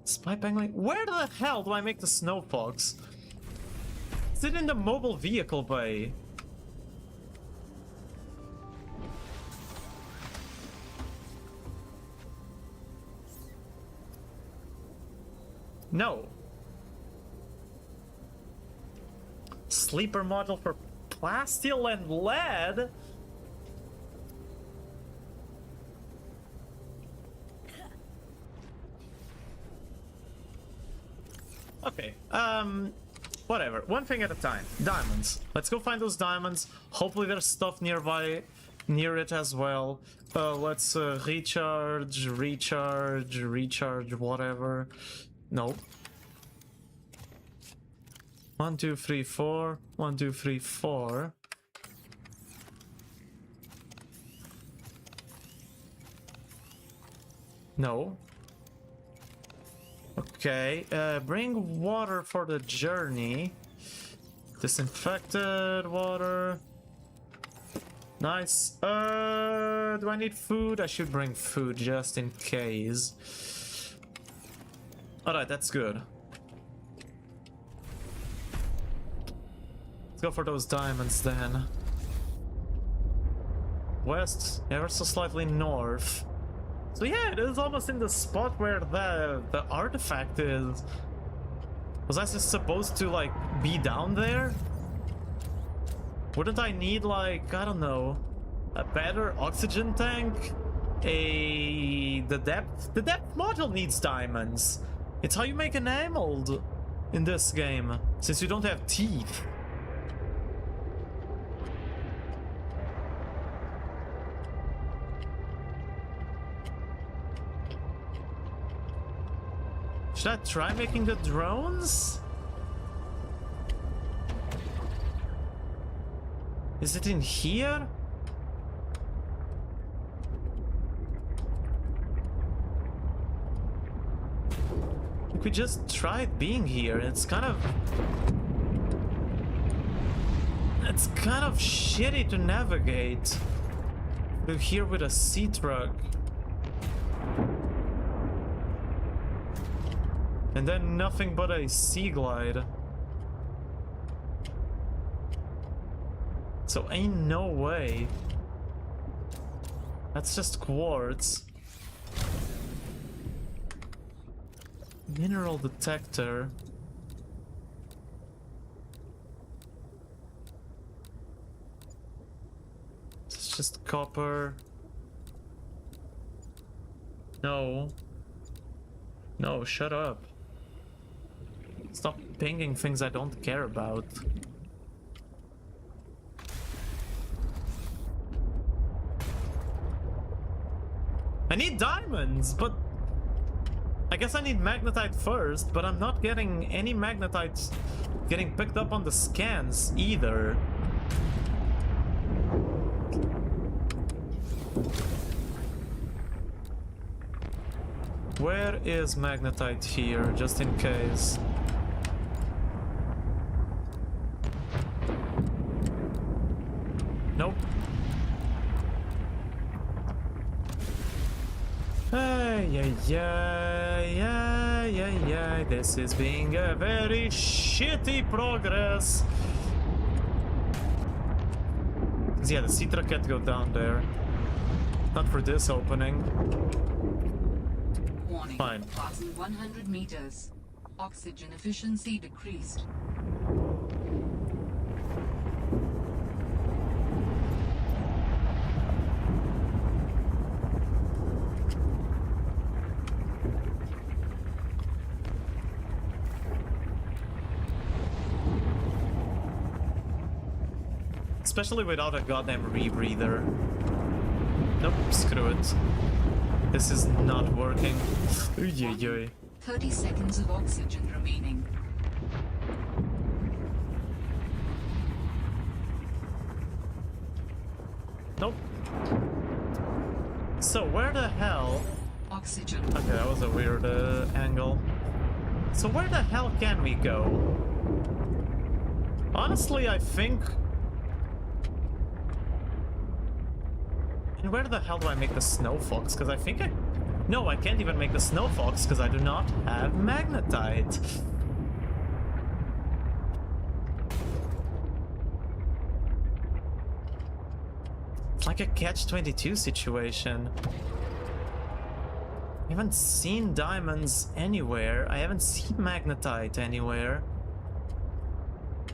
Spy penguin? Where the hell do I make the snow fox? Is it in the mobile vehicle bay? No. Sleeper model for plasteel and lead? Okay, whatever. One thing at a time. Diamonds. Let's go find those diamonds. Hopefully there's stuff nearby, near it as well. Let's recharge, whatever. No. 1, 2, 3, 4. 1, 2, 3, 4. No. Okay, bring water for the journey. Disinfected water. Nice. Do I need food? I should bring food just in case. Alright, that's good. Let's go for those diamonds then. West, ever so slightly north. So yeah, it is almost in the spot where the artifact is. Was I just supposed to like be down there? Wouldn't I need like, I don't know, a better oxygen tank? The depth module needs diamonds. It's how you make an emerald in this game, since you don't have teeth. Should I try making the drones? Is it in here? We just tried being here. It's kind of shitty to navigate. We're here with a sea truck. And then nothing but a sea glide. So ain't no way. That's just quartz. Mineral detector. It's just copper. No. No, shut up. Stop pinging things I don't care about. I need diamonds, but I guess I need magnetite first, but I'm not getting any magnetites getting picked up on the scans either. Where is magnetite here, just in case? Nope. Yeah. This is being a very shitty progress. Yeah, the Citra can't go down there. Not for this opening.
Warning.
Fine.
Passing 100 meters. Oxygen efficiency decreased.
Especially without a goddamn rebreather. Nope, screw it. This is not working.
30 seconds of oxygen remaining.
Nope. So where the hell?
Oxygen.
Okay, that was a weird angle. So where the hell can we go? Honestly, I think... And where the hell do I make the snow fox? Because I think I... No, I can't even make the snow fox because I do not have magnetite. It's like a catch-22 situation. I haven't seen diamonds anywhere. I haven't seen magnetite anywhere.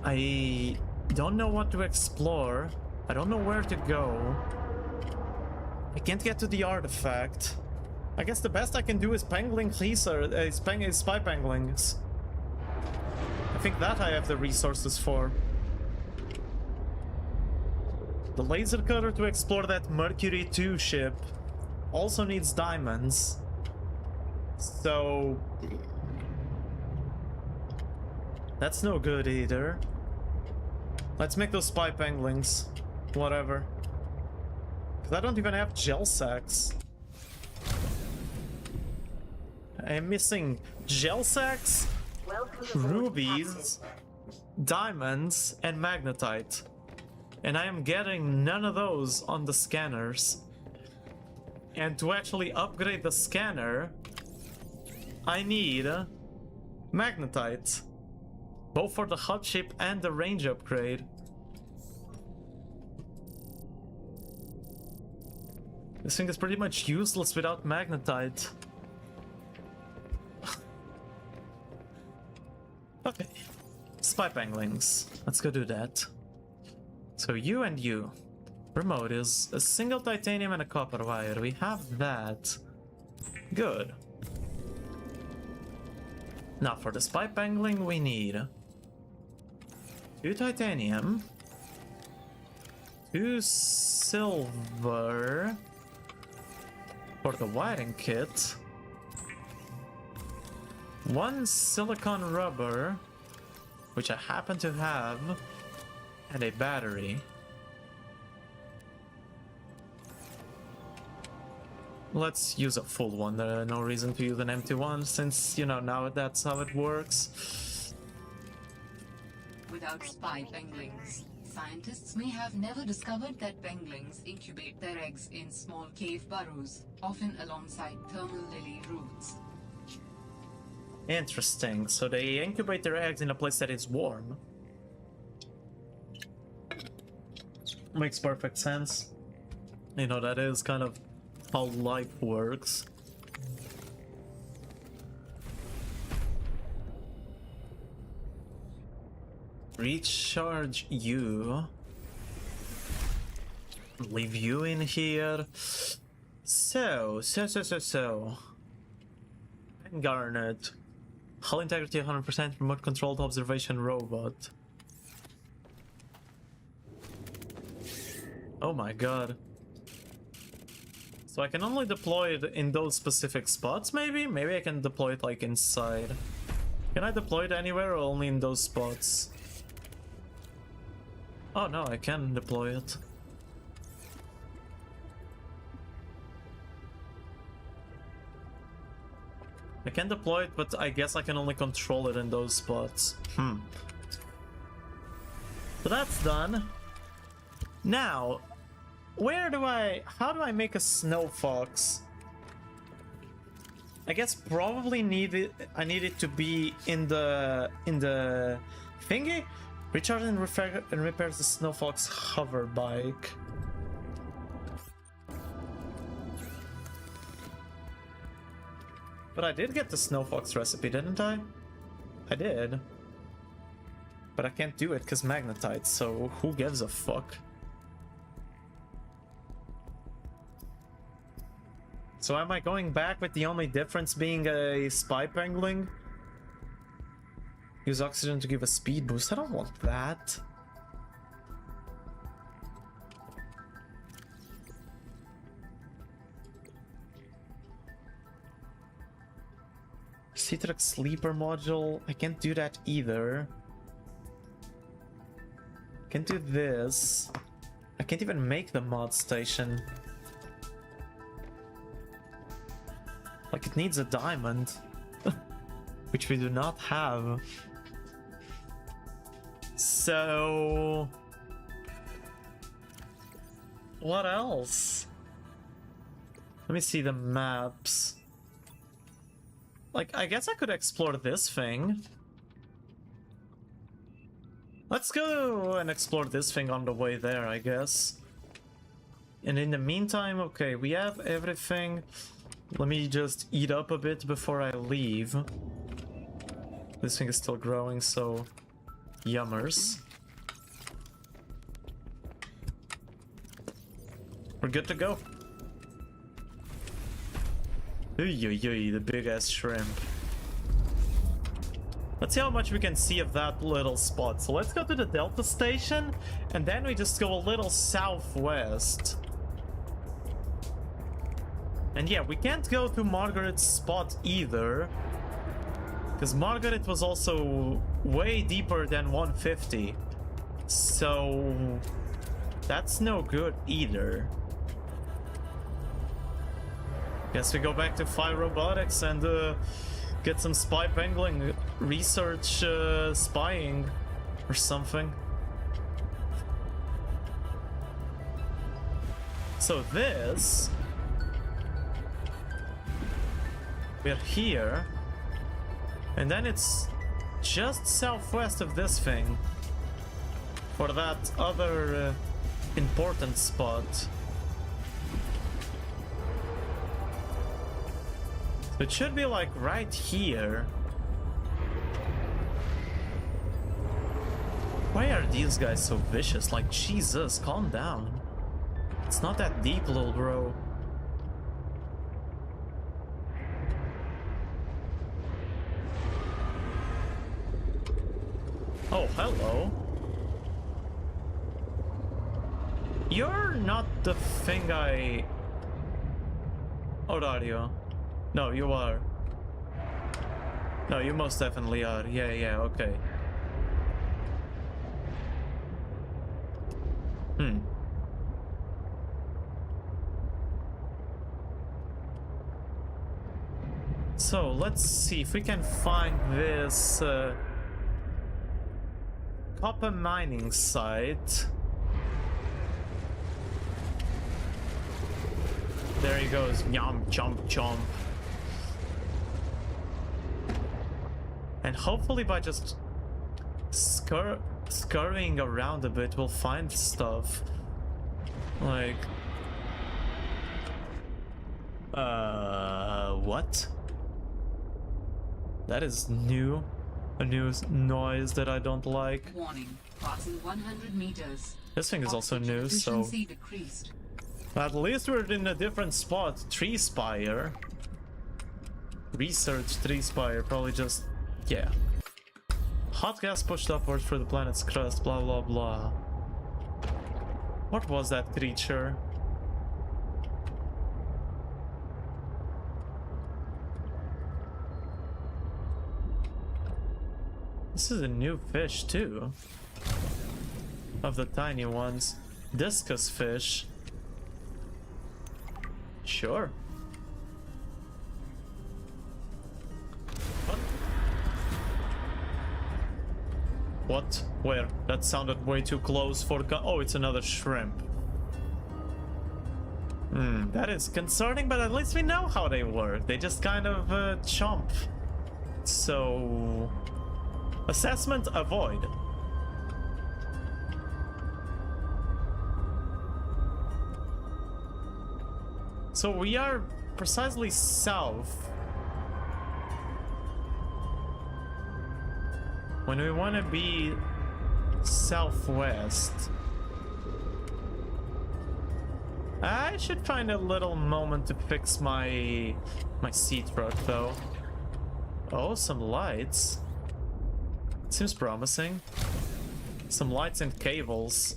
I don't know what to explore. I don't know where to go. I can't get to the artifact. I guess the best I can do is pangling spy panglings. I think that I have the resources for. The laser cutter to explore that Mercury 2 ship also needs diamonds. So... that's no good either. Let's make those spy panglings. Whatever. Because I don't even have gel sacks. I am missing gel sacks, rubies, diamonds, and magnetite. And I am getting none of those on the scanners. And to actually upgrade the scanner, I need magnetite. Both for the hot chip and the range upgrade. This thing is pretty much useless without magnetite. Okay. Spy panglings. Let's go do that. So you and you. Remote is a single titanium and a copper wire. We have that. Good. Now for the spy pangling we need 2 titanium, 2 silver for the wiring kit, 1 silicon rubber, which I happen to have, and a battery. Let's use a full one. No reason to use an empty one, since, you know, now that's how it works.
Without spy penguins, scientists may have never discovered that penguins incubate their eggs in small cave burrows, often alongside thermal lily roots.
Interesting. So they incubate their eggs in a place that is warm. Makes perfect sense. You know, that is kind of how life works. Recharge you. Leave you in here. So. Garnet. Hull integrity 100%, remote controlled observation robot. Oh my god. So I can only deploy it in those specific spots, maybe? Maybe I can deploy it like inside. Can I deploy it anywhere or only in those spots? Oh no, I can deploy it. I can deploy it, but I guess I can only control it in those spots. So that's done. Now, how do I make a snow fox? I guess probably I need it to be in the thingy. Recharge and repairs the snow fox hover bike. But I did get the snow fox recipe, didn't I? I did. But I can't do it because magnetite, so who gives a fuck? So am I going back with the only difference being a spy pangolin? Use oxygen to give a speed boost. I don't want that. Citrix sleeper module. I can't do that either. Can't do this. I can't even make the mod station. Like, it needs a diamond. Which we do not have. So... what else? Let me see the maps. Like, I guess I could explore this thing. Let's go and explore this thing on the way there, I guess. And in the meantime, okay, we have everything. Let me just eat up a bit before I leave. This thing is still growing, so... yummers. We're good to go. The big ass shrimp. Let's see how much we can see of that little spot. So let's go to the Delta station, and then we just go a little southwest. And yeah, we can't go to Margaret's spot either, because Margaret was also way deeper than 150. So that's no good either. Guess we go back to Phi Robotics and get some spy pangolin research, spying or something. So this... we're here. And then it's just southwest of this thing. For that other important spot. So it should be like right here. Why are these guys so vicious? Like, Jesus, calm down. It's not that deep, little bro. Oh, hello. You're not the thing I... oh, Dario. No, you are. No, you most definitely are. Yeah, okay. So, let's see if we can find this copper mining site. There he goes. Yum, chomp, chomp. And hopefully by just scurrying around a bit, we'll find stuff. Like... what? That is new. A new noise that I don't like.
Warning, passing 100 meters.
This thing is also new, so...
Decreased.
At least we're in a different spot. Tree Spire. Research Tree Spire. Probably just... yeah. Hot gas pushed upwards through the planet's crust. Blah, blah, blah. What was that creature? This is a new fish too. Of the tiny ones. Discus fish. Sure. What? Where? That sounded way too close for... oh, it's another shrimp. That is concerning, but at least we know how they work. They just kind of chomp. So... assessment avoid. So we are precisely south. When we want to be southwest. I should find a little moment to fix my sea truck though. Oh, some lights. Seems promising. Some lights and cables.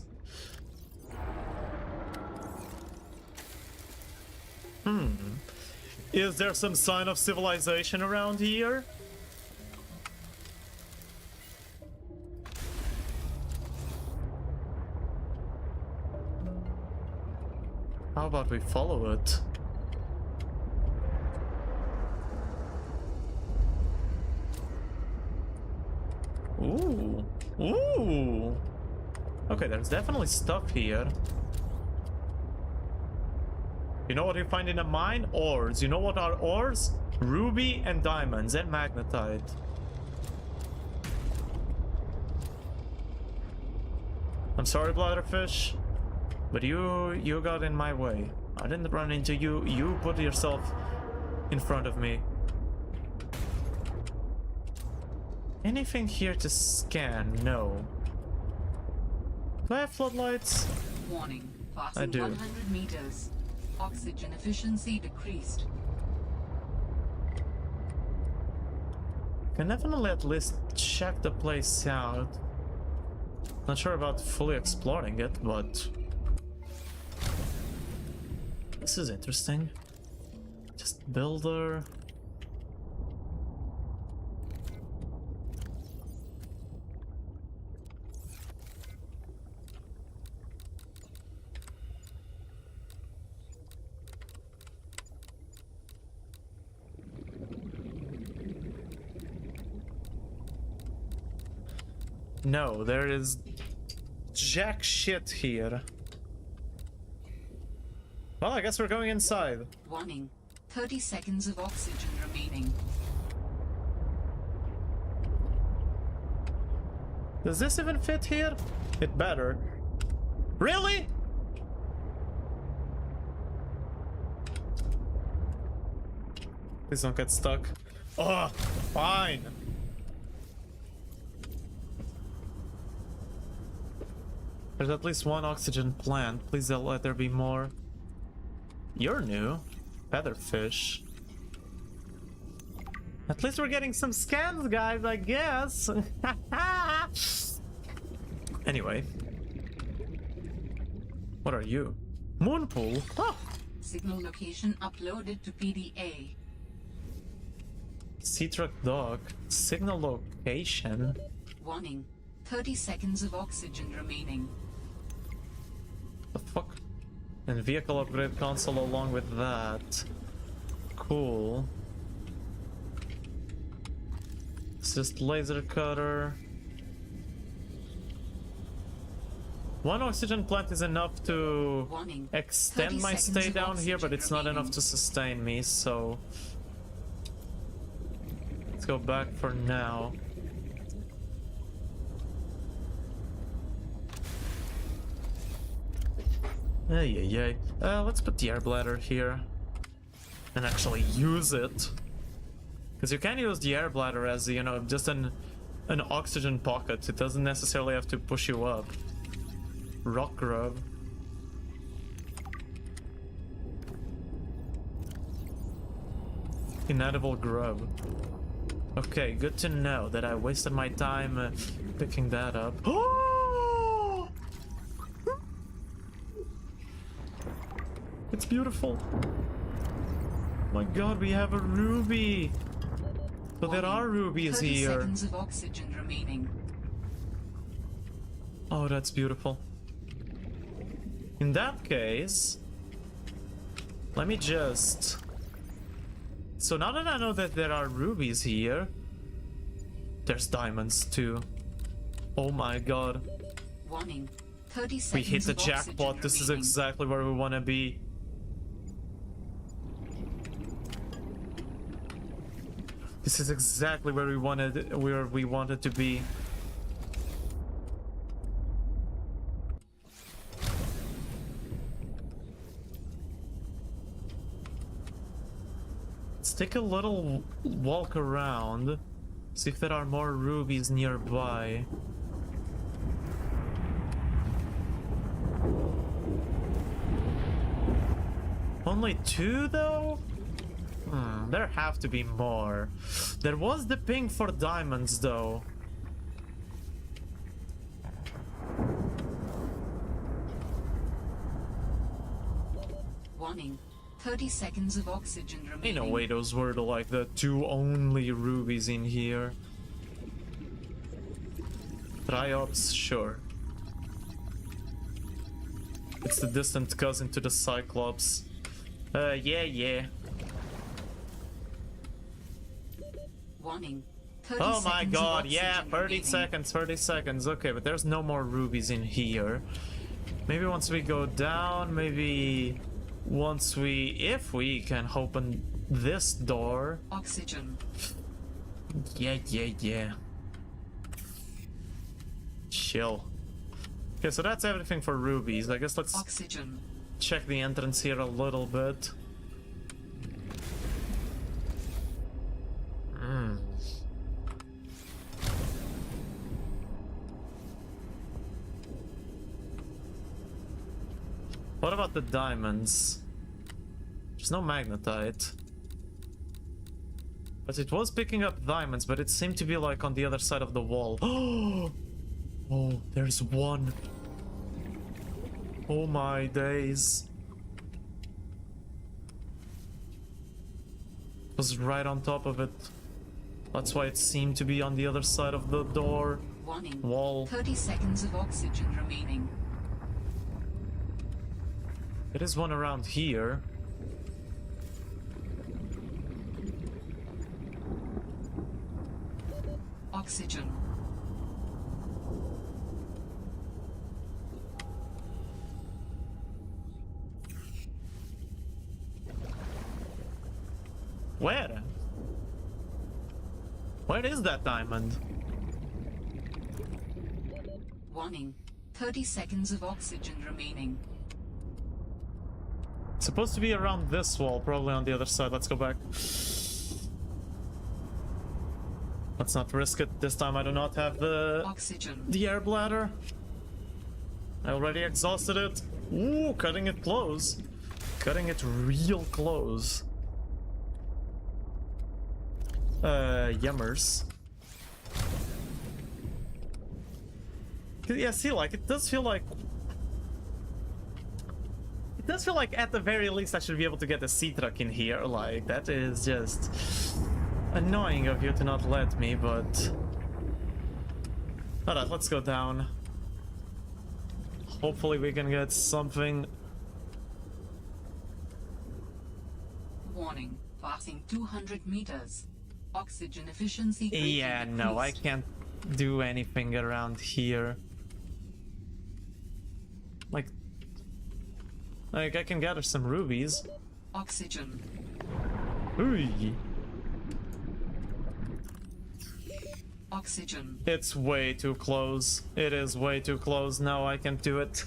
Is there some sign of civilization around here? How about we follow it? Ooh. Ooh. Okay, there's definitely stuff here. You know what you find in a mine? Ores. You know what are ores? Ruby and diamonds and magnetite. I'm sorry, bladderfish, but you got in my way. I didn't run into you. You put yourself in front of me. Anything here to scan? No. Do I have floodlights?
Warning.
I
Passing
do.
100 meters. Oxygen efficiency decreased.
Can definitely at least check the place out. Not sure about fully exploring it, but this is interesting. Just builder. No, there is jack shit here. Well, I guess we're going inside.
Warning. 30 seconds of oxygen remaining.
Does this even fit here? It better. Really? Please don't get stuck. Oh, fine. There's at least one oxygen plant. Please don't let there be more. You're new. Featherfish. At least we're getting some scans, guys, I guess. Anyway. What are you? Moonpool? Oh.
Signal location uploaded to PDA.
Sea truck dock. Signal location.
Warning. 30 seconds of oxygen remaining.
The fuck? And vehicle upgrade console along with that. Cool. It's just laser cutter. One oxygen plant is enough to extend my stay down here, but it's not enough to sustain me, so let's go back for now. Ay. Let's put the air bladder here and actually use it, because you can use the air bladder as, you know, just an oxygen pocket. It doesn't necessarily have to push you up. Rock grub. Inedible grub. Okay, good to know that I wasted my time picking that up. Oh! It's beautiful. My god, we have a ruby. So there are rubies
30
here.
seconds of oxygen remaining.
Oh, that's beautiful. In that case, let me just... So now that I know that there are rubies here, there's diamonds too. Oh my god.
Warning. 30 seconds
We hit the
of oxygen
jackpot. This is
remaining.
exactly where we want to be. This is exactly where we wanted to be. Let's take a little walk around, see if there are more rubies nearby. Only 2 though? There have to be more. There was the ping for diamonds though.
Warning. 30 seconds of oxygen remaining.
In a way, those were the 2 only rubies in here. Triops, sure. It's the distant cousin to the Cyclops. Yeah.
Warning. 30
Oh my
seconds of
god, yeah,
oxygen
30 seconds. Okay, but there's no more rubies in here. Maybe once we go down, maybe once if we can open this door.
Oxygen.
Yeah. Chill. Okay, so that's everything for rubies. I guess let's
Oxygen.
check the entrance here a little bit. What about the diamonds? There's no magnetite. But it was picking up diamonds, but it seemed to be on the other side of the wall. Oh, there's one. Oh my days. It was right on top of it. That's why it seemed to be on the other side of the door.
Warning.
Wall.
30 seconds of oxygen remaining.
There is one around here.
Oxygen.
Where? Where is that diamond?
Warning. 30 seconds of oxygen remaining.
It's supposed to be around this wall, probably on the other side. Let's go back. Let's not risk it. This time I do not have
Oxygen.
the air bladder. I already exhausted it. Ooh, cutting it close. Cutting it real close. Yummers. Yeah, see, it does feel like... It does feel like at the very least I should be able to get a sea truck in here. That is just annoying of you to not let me, but... Alright, let's go down. Hopefully we can get something.
Warning. Passing 200 meters. Oxygen efficiency greatly
Yeah, no, I
decreased.
can't do anything around here. Like I can gather some rubies.
Oxygen.
Ooh.
Oxygen.
It's way too close. It is way too close. No, I can't do it.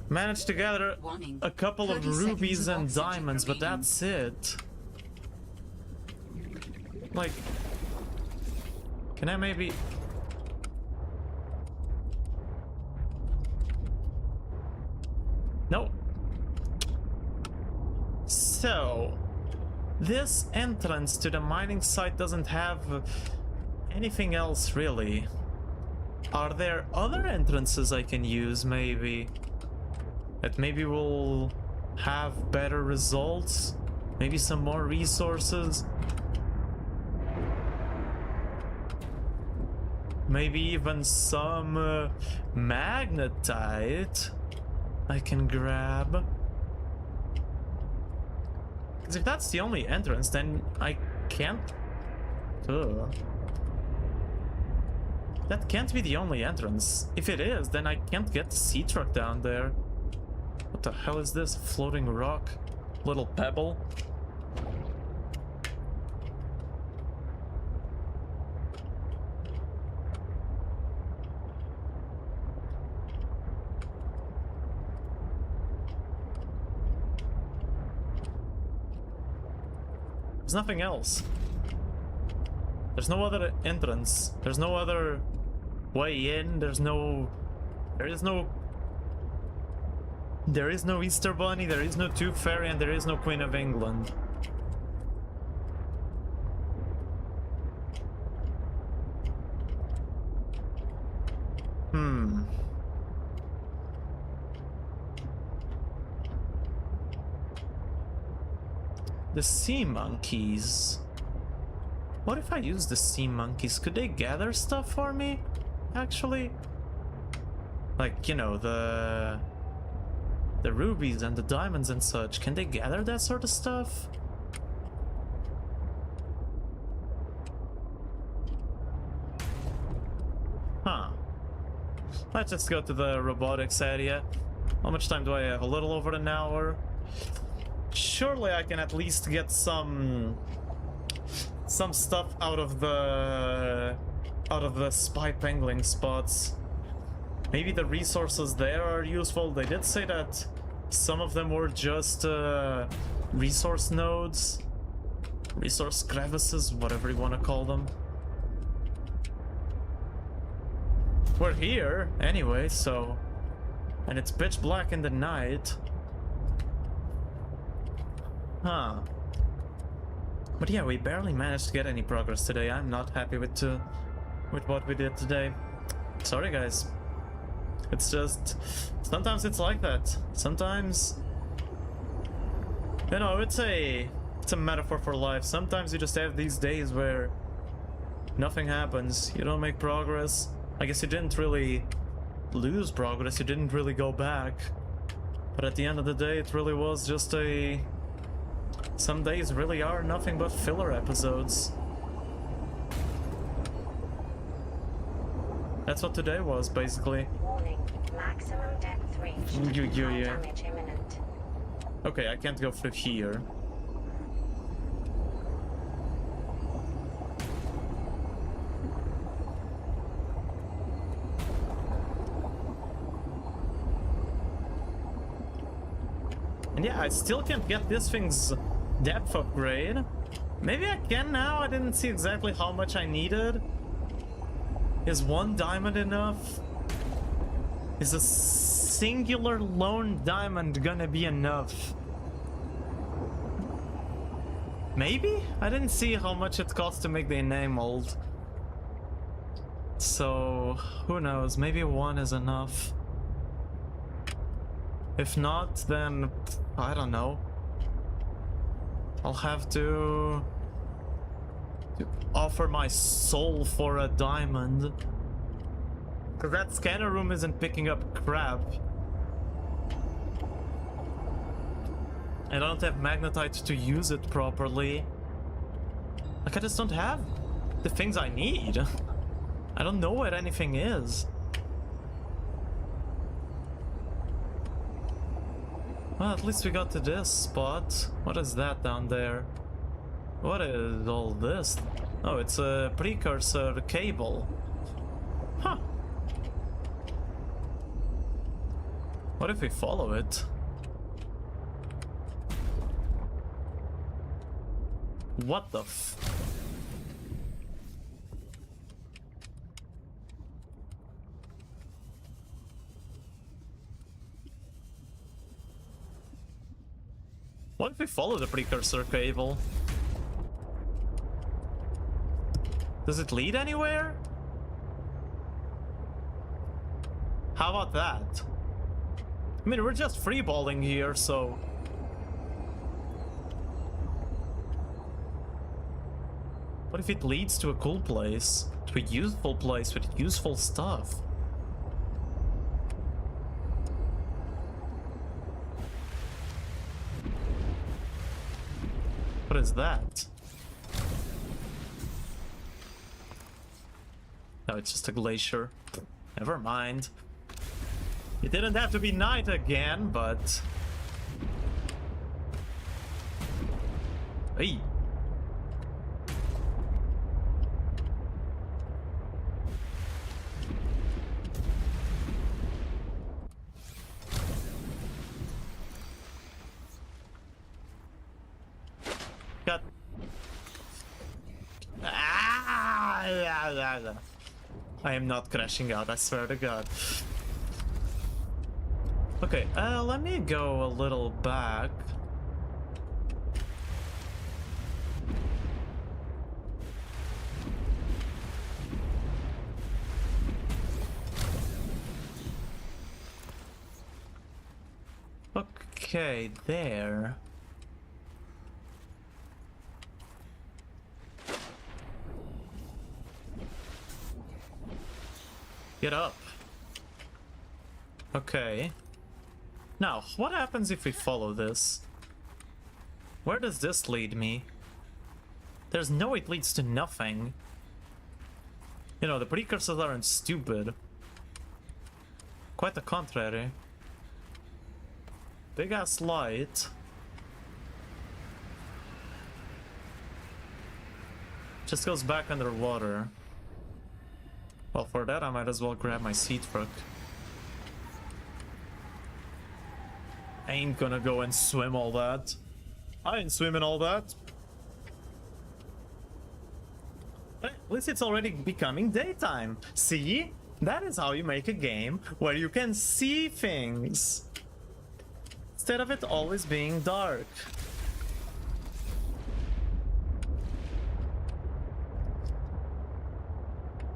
Managed to gather
Warning.
a couple of
30 seconds
rubies
of
and
oxygen
diamonds, but
remaining.
that's it. Can I maybe... No. So, this entrance to the mining site doesn't have anything else really. Are there other entrances I can use maybe? That maybe will have better results? Maybe some more resources? Maybe even some magnetite I can grab? Because if that's the only entrance, then I can't... Ugh. That can't be the only entrance. If it is, then I can't get the sea truck down there. What the hell is this? Floating rock? Little pebble? There's nothing else. There's no other entrance. There's no other way in. There is no Easter Bunny, there is no Tooth Fairy, and there is no Queen of England. The sea monkeys. What if I use the sea monkeys? Could they gather stuff for me? Actually? Like, you know, the rubies and the diamonds and such. Can they gather that sort of stuff? Huh. Let's just go to the robotics area. How much time do I have? A little over an hour. Surely I can at least get some stuff out of the spy pangling spots. Maybe the resources there are useful. They did say that some of them were just resource nodes, resource crevices, whatever you want to call them. We're here anyway, so, and it's pitch black in the night. Huh. But yeah, we barely managed to get any progress today. I'm not happy with what we did today. Sorry, guys. It's just, sometimes it's like that. Sometimes, you know, it's a metaphor for life. Sometimes you just have these days where nothing happens. You don't make progress. I guess you didn't really lose progress. You didn't really go back. But at the end of the day, it really was just some days really are nothing but filler episodes. That's what today was, basically.
Warning, maximum depth reached.
Yeah.
Damage imminent.
Okay, I can't go through here. And yeah, I still can't get this thing's depth upgrade. Maybe I can now. I didn't see exactly how much I needed. Is one diamond enough? Is a singular lone diamond gonna be enough? Maybe? I didn't see how much it costs to make the enameled. So, who knows? Maybe one is enough. If not, then I don't know. I'll have to offer my soul for a diamond. Because that scanner room isn't picking up crap. I don't have magnetite to use it properly. Like, I just don't have the things I need. I don't know where anything is. Well, at least we got to this spot. What is that down there? What is all this? Oh, it's a precursor cable. Huh. What if we follow it? What the f... What if we follow the precursor cable? Does it lead anywhere? How about that? I mean, we're just freeballing here, so... What if it leads to a cool place? To a useful place with useful stuff? What is that? No, it's just a glacier. Never mind. It didn't have to be night again, but... Hey! Got... I am not crashing out, I swear to God. Okay, let me go a little back. Okay, there. Get up. Okay. Now, what happens if we follow this? Where does this lead me? There's no way it leads to nothing. You know, the precursors aren't stupid. Quite the contrary. Big ass light. Just goes back underwater. Well, for that I might as well grab my sea truck. I ain't gonna go and swim all that. I ain't swimming all that. But at least it's already becoming daytime. See? That is how you make a game where you can see things. Instead of it always being dark.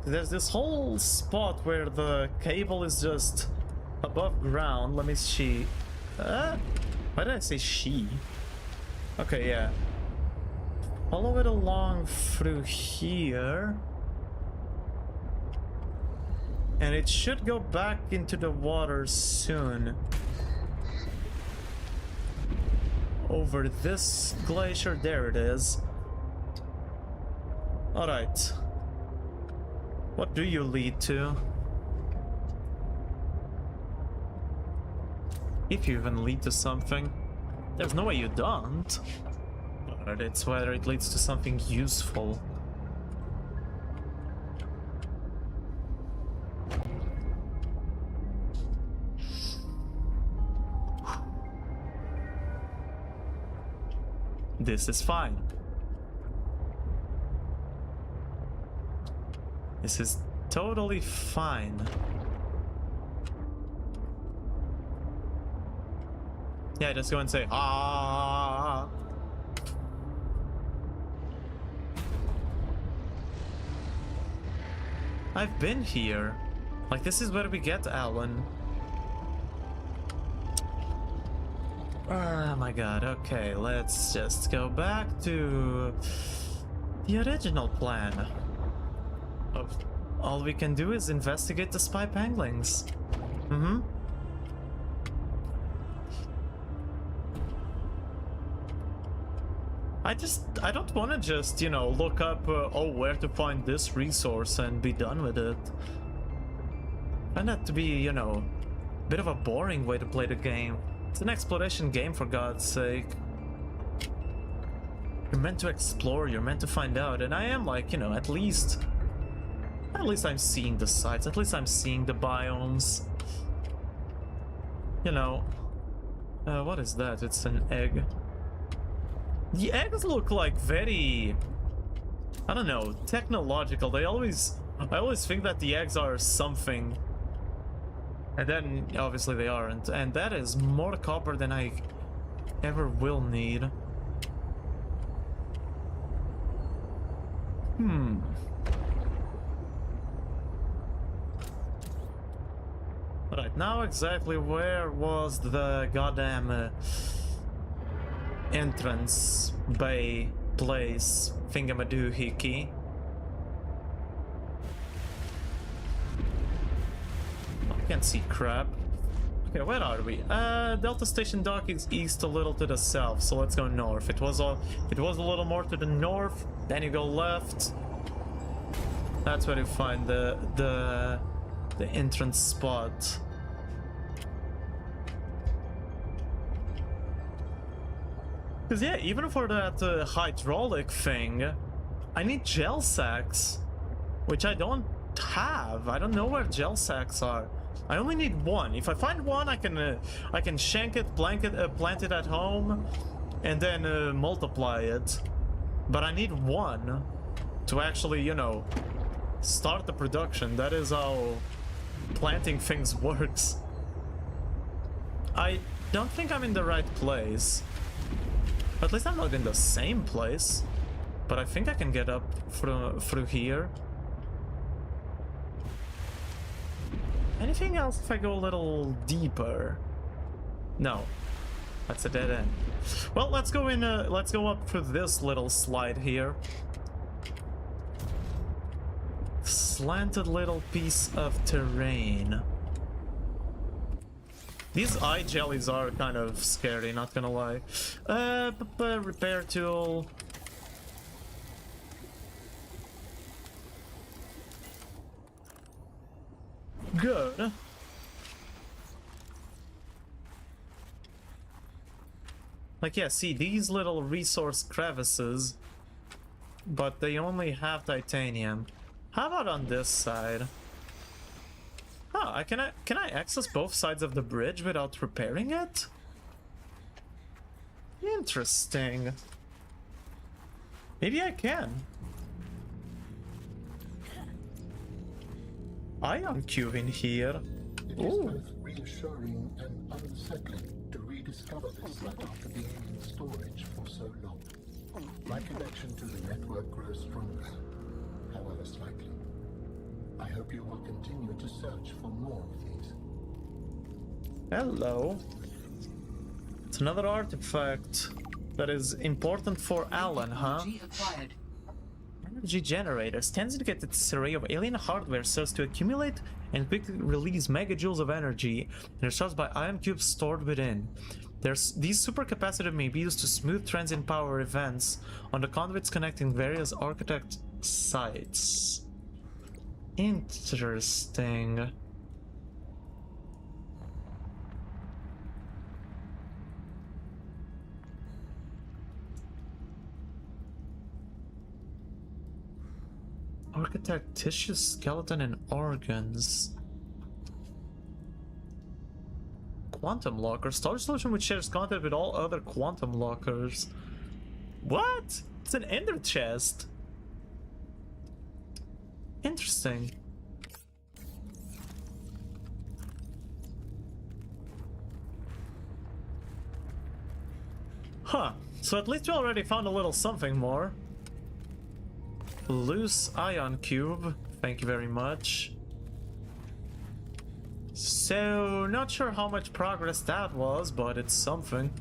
There's this whole spot where the cable is just above ground. Let me see. Why did I say she? Okay, yeah. Follow it along through here. And it should go back into the water soon. Over this glacier, there it is. Alright. What do you lead to? If you even lead to something. There's no way you don't. But it's whether it leads to something useful. This is fine. This is totally fine. Yeah, just go and say, ah. I've been here. Like, this is where we get Alan. Oh my god, okay, let's just go back to the original plan. Of all we can do is investigate the spy panglings. I don't want to just, you know, look up, oh, where to find this resource and be done with it. I find that to be, you know, a bit of a boring way to play the game. It's an exploration game, for God's sake. You're meant to explore, you're meant to find out, and I am, like, you know, at least I'm seeing the sights, at least I'm seeing the biomes. You know, what is that? It's an egg. The eggs look like very, I don't know, technological. I always think that the eggs are something. And then, obviously, they aren't. And that is more copper than I ever will need. Right, now exactly where was the goddamn entrance bay place thingamadoohickey? I can't see crap. Okay, where are we? Delta Station dock is east a little to the south, so let's go north. It was a little more to the north, then you go left. That's where you find the entrance spot. Cause yeah, even for that hydraulic thing, I need gel sacks, which I don't have. I don't know where gel sacks are. I only need one. If I find one, I can shank it, plant it at home, and then multiply it. But I need one to actually, you know, start the production. That is how planting things works. I don't think I'm in the right place. At least I'm not in the same place. But I think I can get up through here. Anything else if I go a little deeper? No. That's a dead end. Well, let's go in, let's go up through this little slide here. Slanted little piece of terrain. These eye jellies are kind of scary, not gonna lie. Repair tool. Good. Like, yeah, see, these little resource crevices, but they only have titanium. How about on this side? Oh, can I access both sides of the bridge without repairing it? Interesting. Maybe I can. Ion cube in here.
It is both reassuring and unsettling to rediscover this site after being in storage for so long. My connection to the network grows stronger, however slightly. I hope you will continue to search for more of these.
Hello. It's another artifact that is important for Alan, huh? Energy generators tends to get its array of alien hardware so as to accumulate and quickly release megajoules of energy and are charged by ion cubes stored within. These supercapacitors may be used to smooth transient power events on the conduits connecting various architect sites. Interesting. Architect tissue, skeleton, and organs. Quantum locker. Storage solution which shares content with all other quantum lockers. What? It's an ender chest. Interesting. Huh. So at least we already found a little something more. Loose ion cube. Thank you very much. So, not sure how much progress that was, but it's something.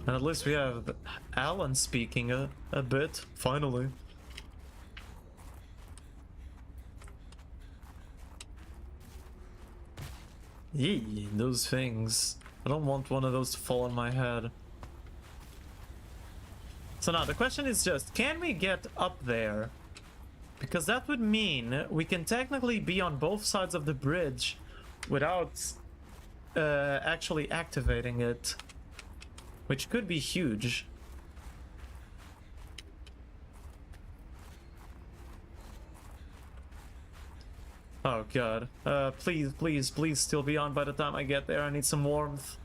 And at least we have Alan speaking a bit, finally. Yee, those things. I don't want one of those to fall on my head. So now the question is just, can we get up there? Because that would mean we can technically be on both sides of the bridge without actually activating it, which could be huge. Oh god. Please, please, please still be on by the time I get there. I need some warmth.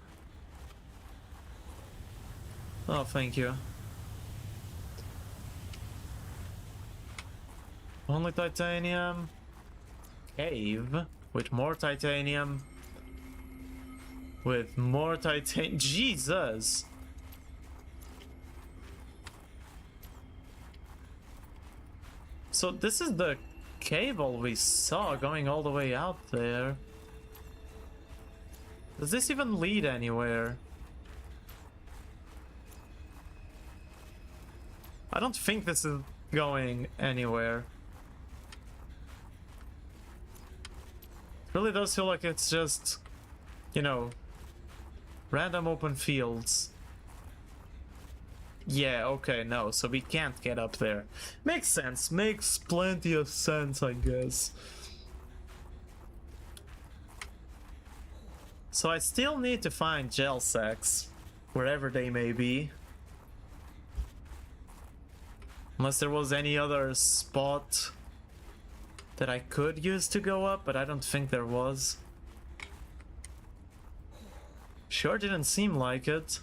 Oh, thank you. Only titanium. Cave with more titanium. With more titanium. Jesus! so this is the cable we saw going all the way out there. Does this even lead anywhere? I don't think this is going anywhere. It really does feel like it's just, you know, random open fields. Yeah, okay, no, so we can't get up there. Makes sense, makes plenty of sense, I guess. So I still need to find gel sacks, wherever they may be. Unless there was any other spot that I could use to go up, but I don't think there was. Sure didn't seem like it.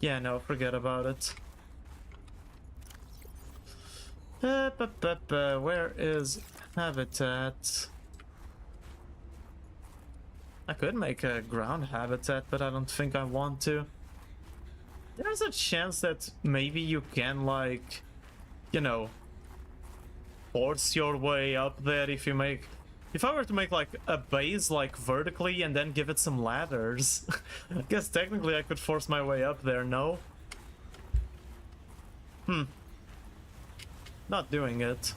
Yeah, no, forget about it. Where is habitat? I could make a ground habitat, but I don't think I want to. There's a chance that maybe you can, like, you know, force your way up there if you make... If I were to make, like, a base, like, vertically and then give it some ladders, I guess technically I could force my way up there, no? Not doing it.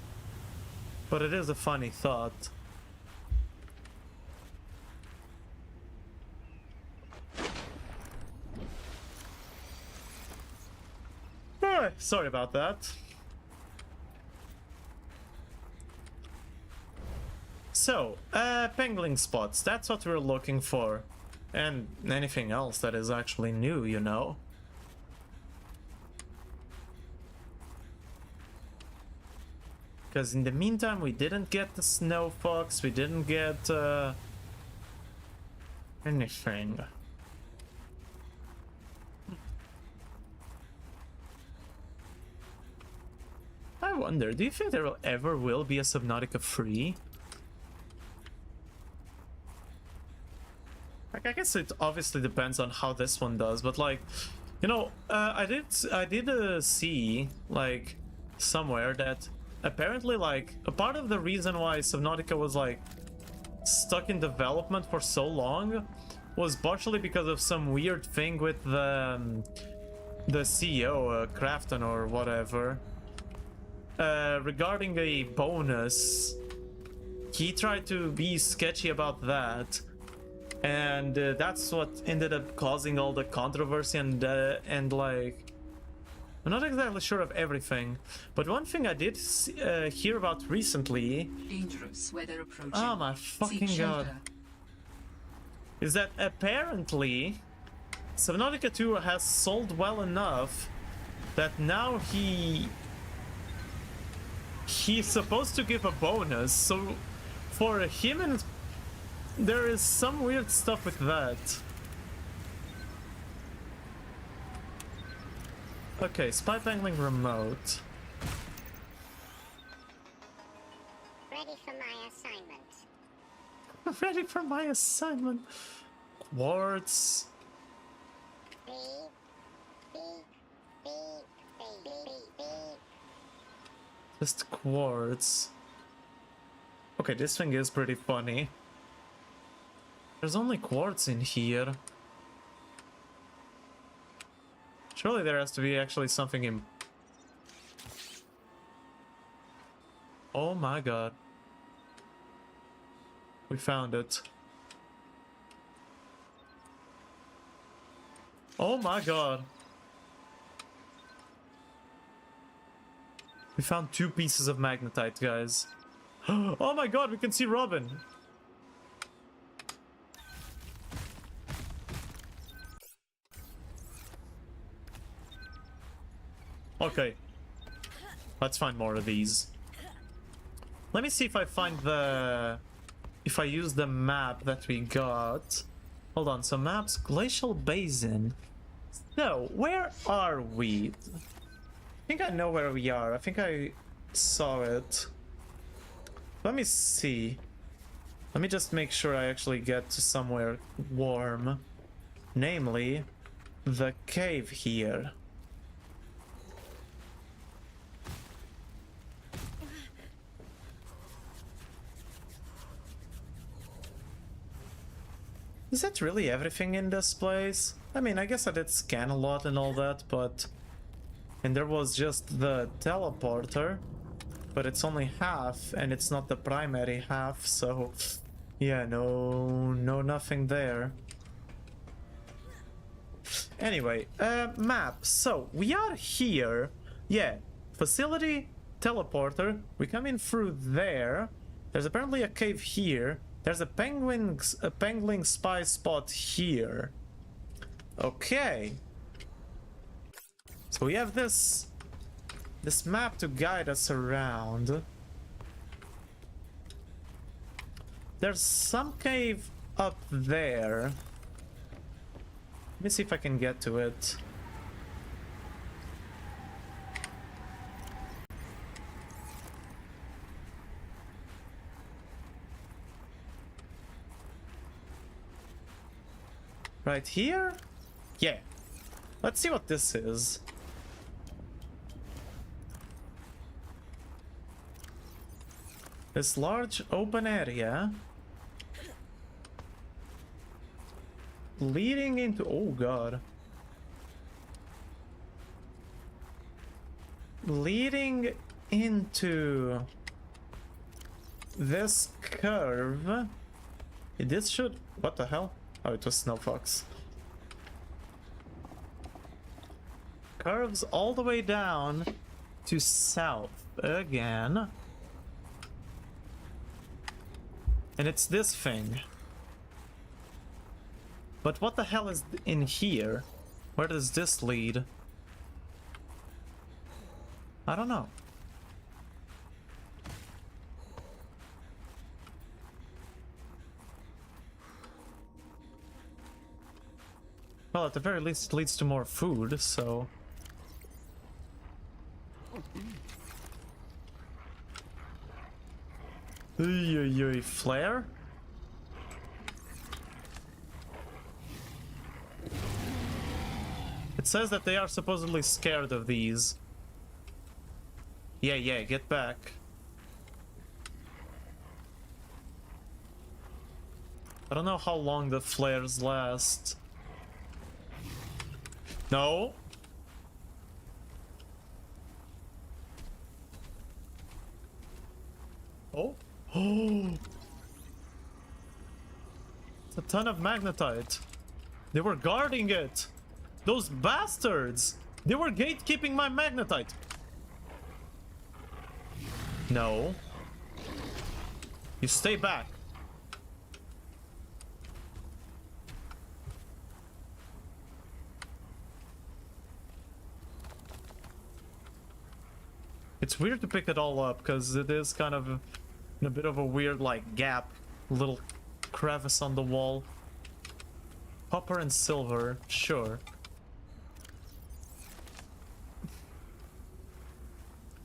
But it is a funny thought. Alright, sorry about that. So, pangolin spots, that's what we're looking for. And anything else that is actually new, you know. Because in the meantime, we didn't get the snow fox, we didn't get anything. I wonder, do you think there ever will be a Subnautica free? Like, I guess it obviously depends on how this one does, but like, you know, I did see, like, somewhere that apparently, like, a part of the reason why Subnautica was, like, stuck in development for so long was partially because of some weird thing with the CEO, Crafton or whatever, regarding a bonus. He tried to be sketchy about that, and that's what ended up causing all the controversy and like, I'm not exactly sure of everything, but one thing I did hear about recently,
Dangerous weather approaching.
oh my fucking god, is that apparently Subnautica 2 has sold well enough that now he's supposed to give a bonus, so for him, and there is some weird stuff with that. Okay, spy pangolin remote.
Ready for my assignment.
Ready for my assignment. Quartz.
Beep, beep, beep, beep, beep, beep.
Just quartz. Okay, this thing is pretty funny. There's only quartz in here. Surely there has to be actually something in... Oh my god. We found it. Oh my god. We found 2 pieces of magnetite, guys. Oh my god, we can see Robin. Okay. Let's find more of these. Let me see if I find the... If I use the map that we got. Hold on, so maps, Glacial Basin. So, where are we? I think I know where we are. I think I saw it. Let me see. Let me just make sure I actually get to somewhere warm. Namely, the cave here. Is that really everything in this place? I mean, I guess I did scan a lot and all that, but... And there was just the teleporter, but it's only half, and it's not the primary half, so... Yeah, no, nothing there. Anyway, map. So, we are here. Yeah, facility, teleporter. We come in through there. There's apparently a cave here. There's a penguin spy spot here. Okay. So we have this map to guide us around. There's some cave up there. Let me see if I can get to it. Right here? Yeah. Let's see what this is. This large open area leading into... Oh god. Leading into this curve. This should... What the hell? Oh, it was Snow Fox. Curves all the way down to south again. And it's this thing. But what the hell is in here? Where does this lead? I don't know. Well, at the very least it leads to more food, so... Flare? It says that they are supposedly scared of these. Yeah, get back. I don't know how long the flares last. No. Oh. Oh. It's a ton of magnetite. They were guarding it. Those bastards. They were gatekeeping my magnetite. No. You stay back. It's weird to pick it all up because it is kind of in a bit of a weird like gap, little crevice on the wall. Copper and silver, sure.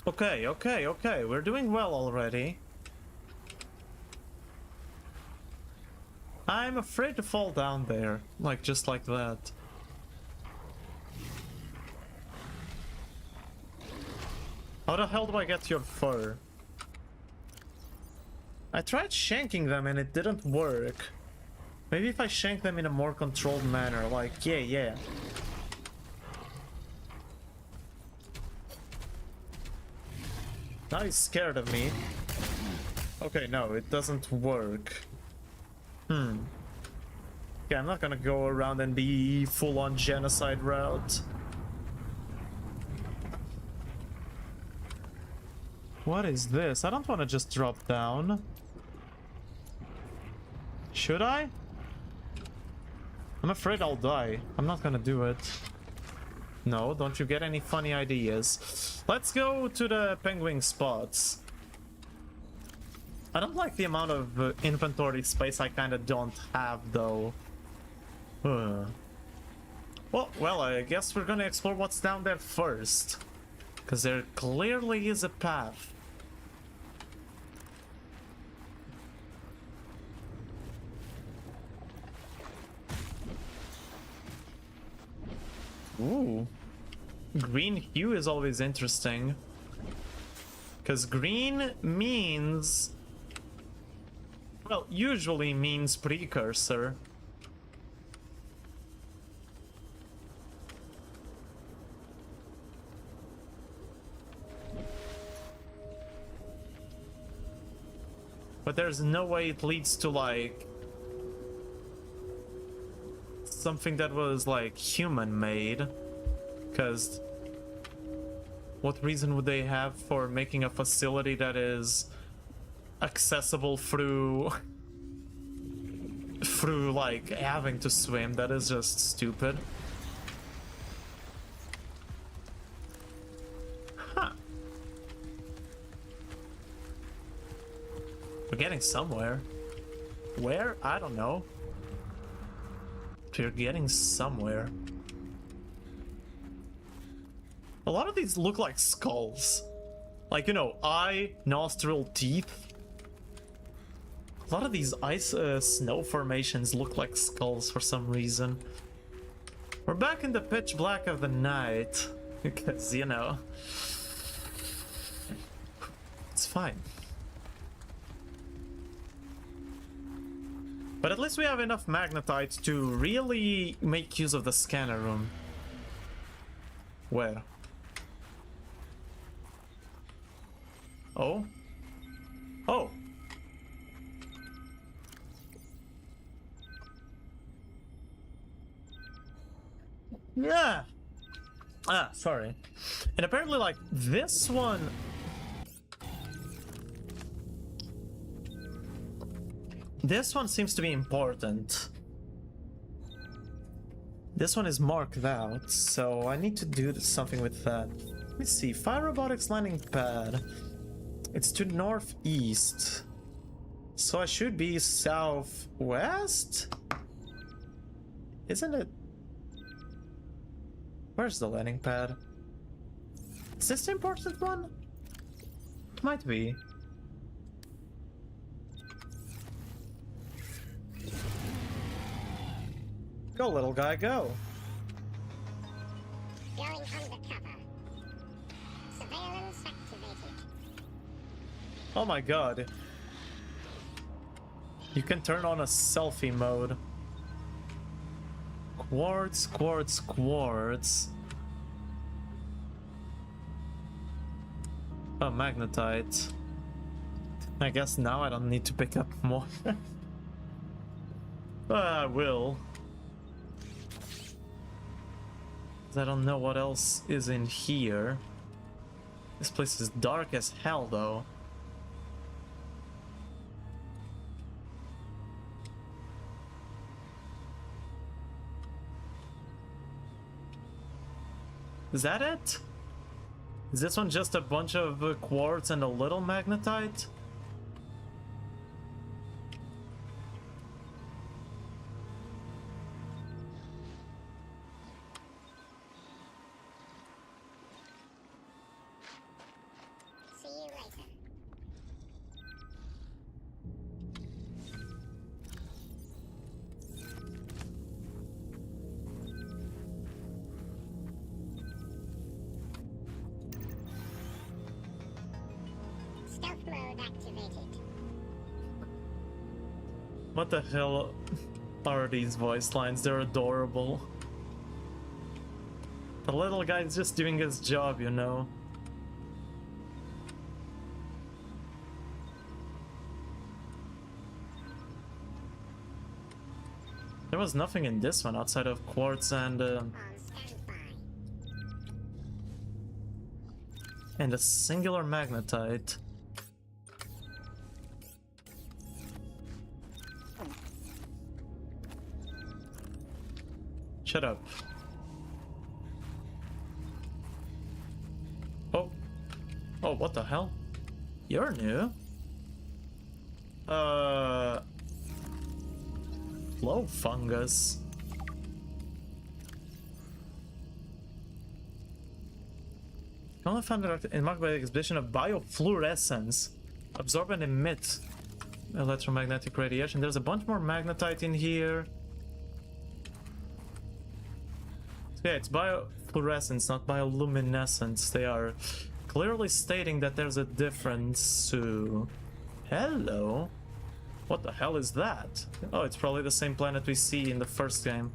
Okay, we're doing well already. I'm afraid to fall down there, like just like that. How the hell do I get your fur? I tried shanking them and it didn't work. Maybe if I shank them in a more controlled manner, like, yeah. Now he's scared of me. Okay, no, it doesn't work. Yeah, I'm not gonna go around and be full-on genocide route. What is this? I don't want to just drop down. Should I? I'm afraid I'll die. I'm not gonna do it. No, don't you get any funny ideas. Let's go to the penguin spots. I don't like the amount of inventory space I kind of don't have, though. Well, I guess we're gonna explore what's down there first. Because there clearly is a path. Ooh. Green hue is always interesting. Because green means... Well, usually means precursor. but there's no way it leads to like something that was like human made, because what reason would they have for making a facility that is accessible through like having to swim? That is just stupid. Huh. We're getting somewhere. Where? I don't know. We're getting somewhere. A lot of these look like skulls. Like, you know, eye, nostril, teeth. A lot of these ice snow formations look like skulls for some reason. We're back in the pitch black of the night. Because, you know, it's fine. But at least we have enough magnetite to really make use of the scanner room. Where? Oh? Oh! Yeah! Ah, sorry. And apparently, like, this one... This one seems to be important. This one is marked out, so I need to do something with that. Let me see. Fire robotics landing pad. It's to northeast. So I should be southwest? Isn't it? Where's the landing pad? Is this the important one? It might be. Go, little guy, go.
Going undercover. Surveillance activated.
Oh my god. You can turn on a selfie mode. Quartz, quartz, quartz. Oh, magnetite. I guess now I don't need to pick up more. I will. I don't know what else is in here. This place is dark as hell, though. Is that it? Is this one just a bunch of quartz and a little magnetite?
See you later. Stealth mode activated.
What the hell are these voice lines? They're adorable. The little guy's just doing his job, you know. There was nothing in this one outside of quartz and
On standby.
a singular magnetite. Shut up. Oh. Oh, what the hell? You're new. Low fungus. Only found in marked by the exhibition of biofluorescence. Absorb and emit electromagnetic radiation. There's a bunch more magnetite in here. Yeah, it's biofluorescence, not bioluminescence. They are clearly stating that there's a difference to... Hello? What the hell is that? Oh, it's probably the same planet we see in the first game.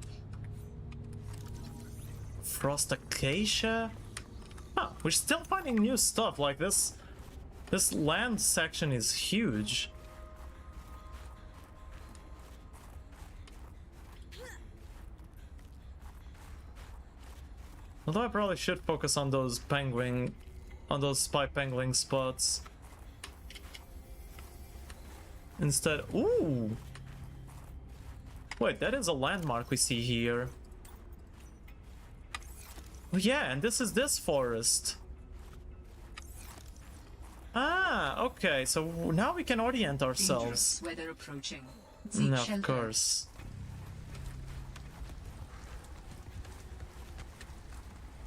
Frost acacia? Huh, we're still finding new stuff like this. This land section is huge. Although I probably should focus on those spy penguin spots. Instead, ooh! Wait, that is a landmark we see here. Oh yeah, and this is this forest. Ah, okay, so now we can orient ourselves.
Dangerous weather approaching. Seek
No,
shelter.
of course.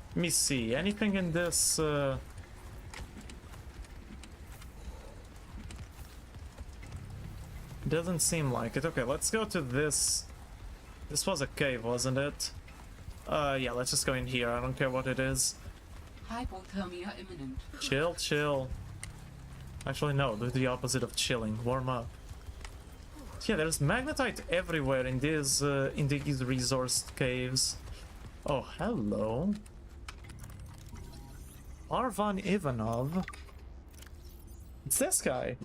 Let me see, anything in this... Doesn't seem like it. Okay, let's go to this. This was a cave, wasn't it? Yeah, let's just go in here. I don't care what it is.
Hypothermia imminent.
Chill, chill. Actually, no, do the opposite of chilling. Warm up. Yeah, there's magnetite everywhere in these resource caves. Oh, hello. Arvan Ivanov. It's this guy.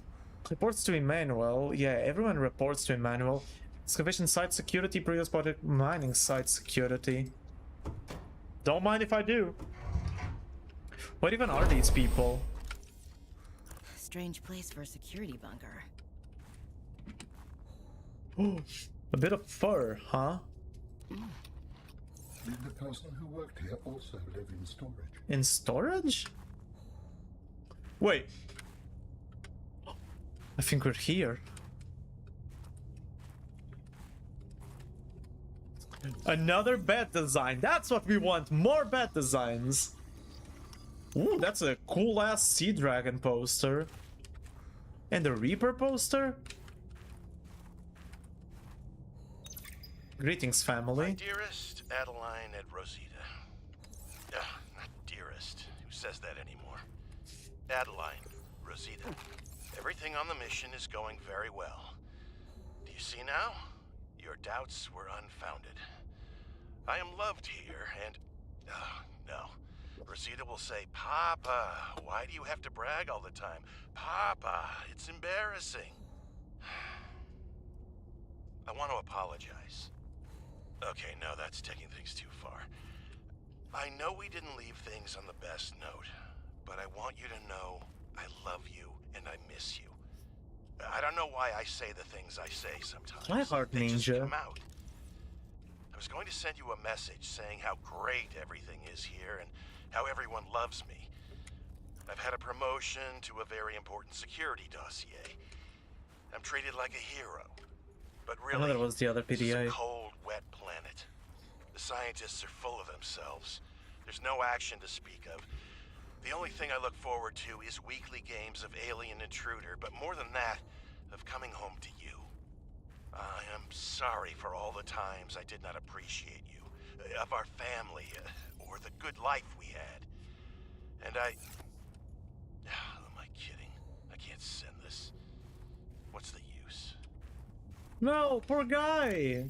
Reports to Emmanuel. Yeah, everyone reports to Emmanuel. Excavation site security, previous project mining site security. Don't mind if I do. What even are these people?
Strange place for a security bunker.
Oh, a bit of fur, huh?
Did the person who worked here also live in storage?
In storage? Wait. I think we're here. Another bed design. That's what we want. More bed designs. Ooh, that's a cool ass Sea Dragon poster. And the Reaper poster. Greetings,
My
family.
dearest Adeline and Rosita. Not dearest. Who says that anymore? Adeline, Rosita. Everything on the mission is going very well. Do you see now? Your doubts were unfounded. I am loved here, and... no. Rosita will say, Papa, why do you have to brag all the time? Papa, it's embarrassing. I want to apologize. Okay, no, that's taking things too far. I know we didn't leave things on the best note, but I want you to know I love you and I miss you. I don't know why I say the things I say sometimes.
My heart
They just
ninja.
come out. I was going to send you a message saying how great everything is here and how everyone loves me. I've had a promotion to a very important security dossier. I'm treated like a hero. But
I know
really,
that was the other
this is a
PDA.
cold, wet planet. The scientists are full of themselves. There's no action to speak of. The only thing I look forward to is weekly games of Alien Intruder, but more than that, of coming home to you. I am sorry for all the times I did not appreciate you, of our family, or the good life we had. And am I kidding? I can't send this. What's the use?
No, poor guy.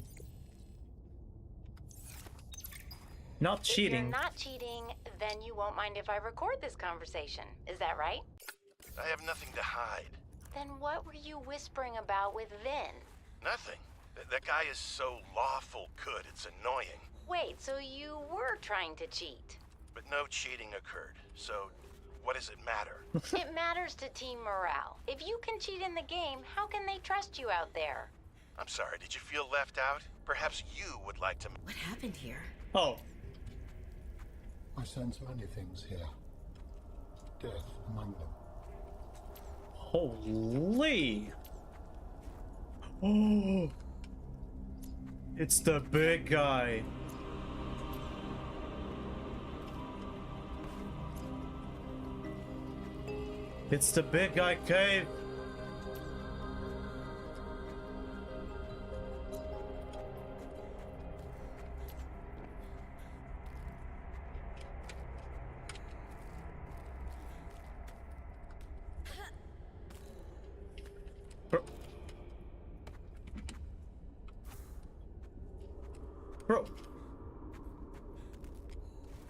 Not
If you're
cheating.
not cheating, then you won't mind if I record this conversation. Is that right?
I have nothing to hide.
Then what were you whispering about with Vin?
Nothing. That guy is so lawful good, it's annoying.
Wait, so you were trying to cheat?
But no cheating occurred, so what does it matter?
It matters to team morale. If you can cheat in the game, how can they trust you out there?
I'm sorry, did you feel left out? Perhaps you would like to...
What happened here?
Oh,
I sense many things here. Death among them.
holy. Oh, it's the big guy. It's the big guy cave. Bro. Bro.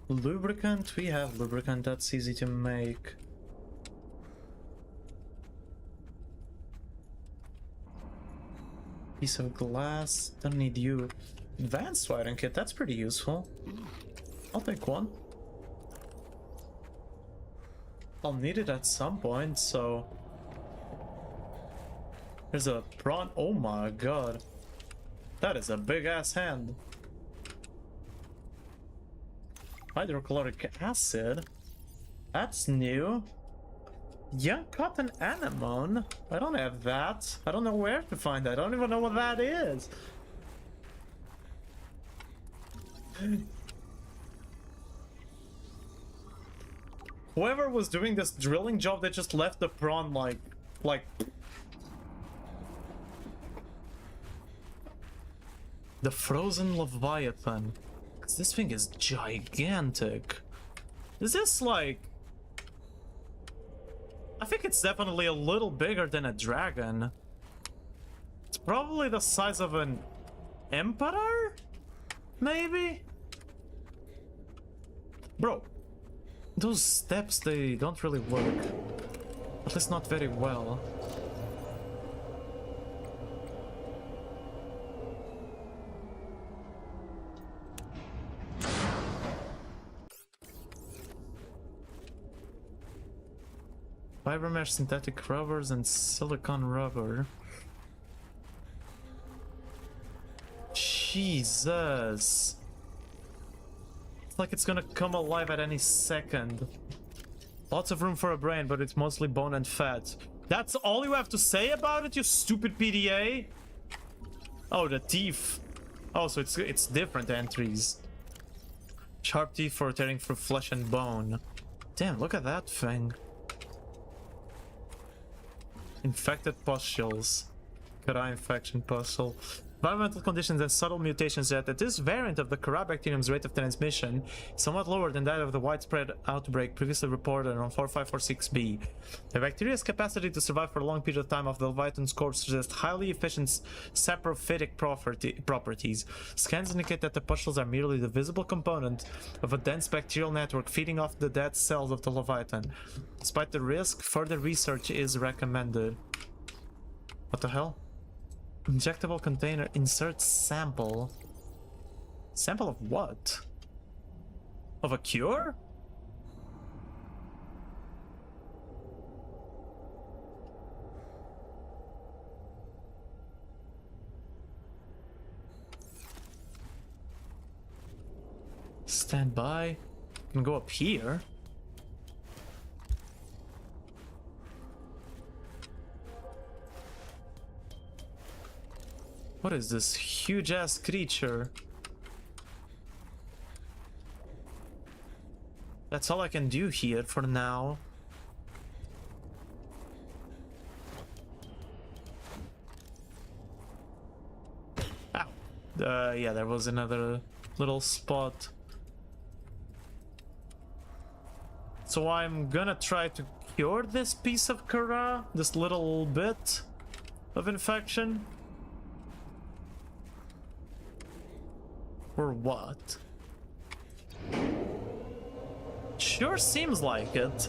Lubricant? We have lubricant, that's easy to make. Piece of glass, don't need you. Advanced wiring kit, that's pretty useful. I'll take one. I'll need it at some point, so... There's a prawn. Oh my god. That is a big-ass hand. Hydrochloric acid? That's new. Young cotton anemone? I don't have that. I don't know where to find that. I don't even know what that is. Whoever was doing this drilling job, they just left the prawn like... The frozen leviathan. 'Cause this thing is gigantic. Is this like... I think it's definitely a little bigger than a dragon. It's probably the size of an emperor? Maybe? Bro, those steps, they don't really work. At least not very well. Fibermesh, synthetic rubbers, and silicone rubber. Jesus. It's like it's gonna come alive at any second. Lots of room for a brain, but it's mostly bone and fat. That's all you have to say about it, you stupid PDA? Oh, the teeth. Oh, so it's different entries. Sharp teeth for tearing through flesh and bone. Damn, look at that thing. Infected pustules. Kara infection puzzle. Environmental conditions and subtle mutations that this variant of the Kara bacterium's rate of transmission is somewhat lower than that of the widespread outbreak previously reported on 4546b. The bacteria's capacity to survive for a long period of time of the Leviathan's corpse suggests highly efficient saprophytic properties. Scans indicate that the pustules are merely the visible component of a dense bacterial network feeding off the dead cells of the Leviathan. Despite the risk, further research is recommended. What the hell? Injectable container, insert sample. Sample of what? Of a cure? Stand by. Can go up here. What is this huge ass creature? That's all I can do here for now. Ow. Yeah, there was another little spot. So I'm gonna try to cure this piece of Kara, this little bit of infection. Or what? Sure seems like it.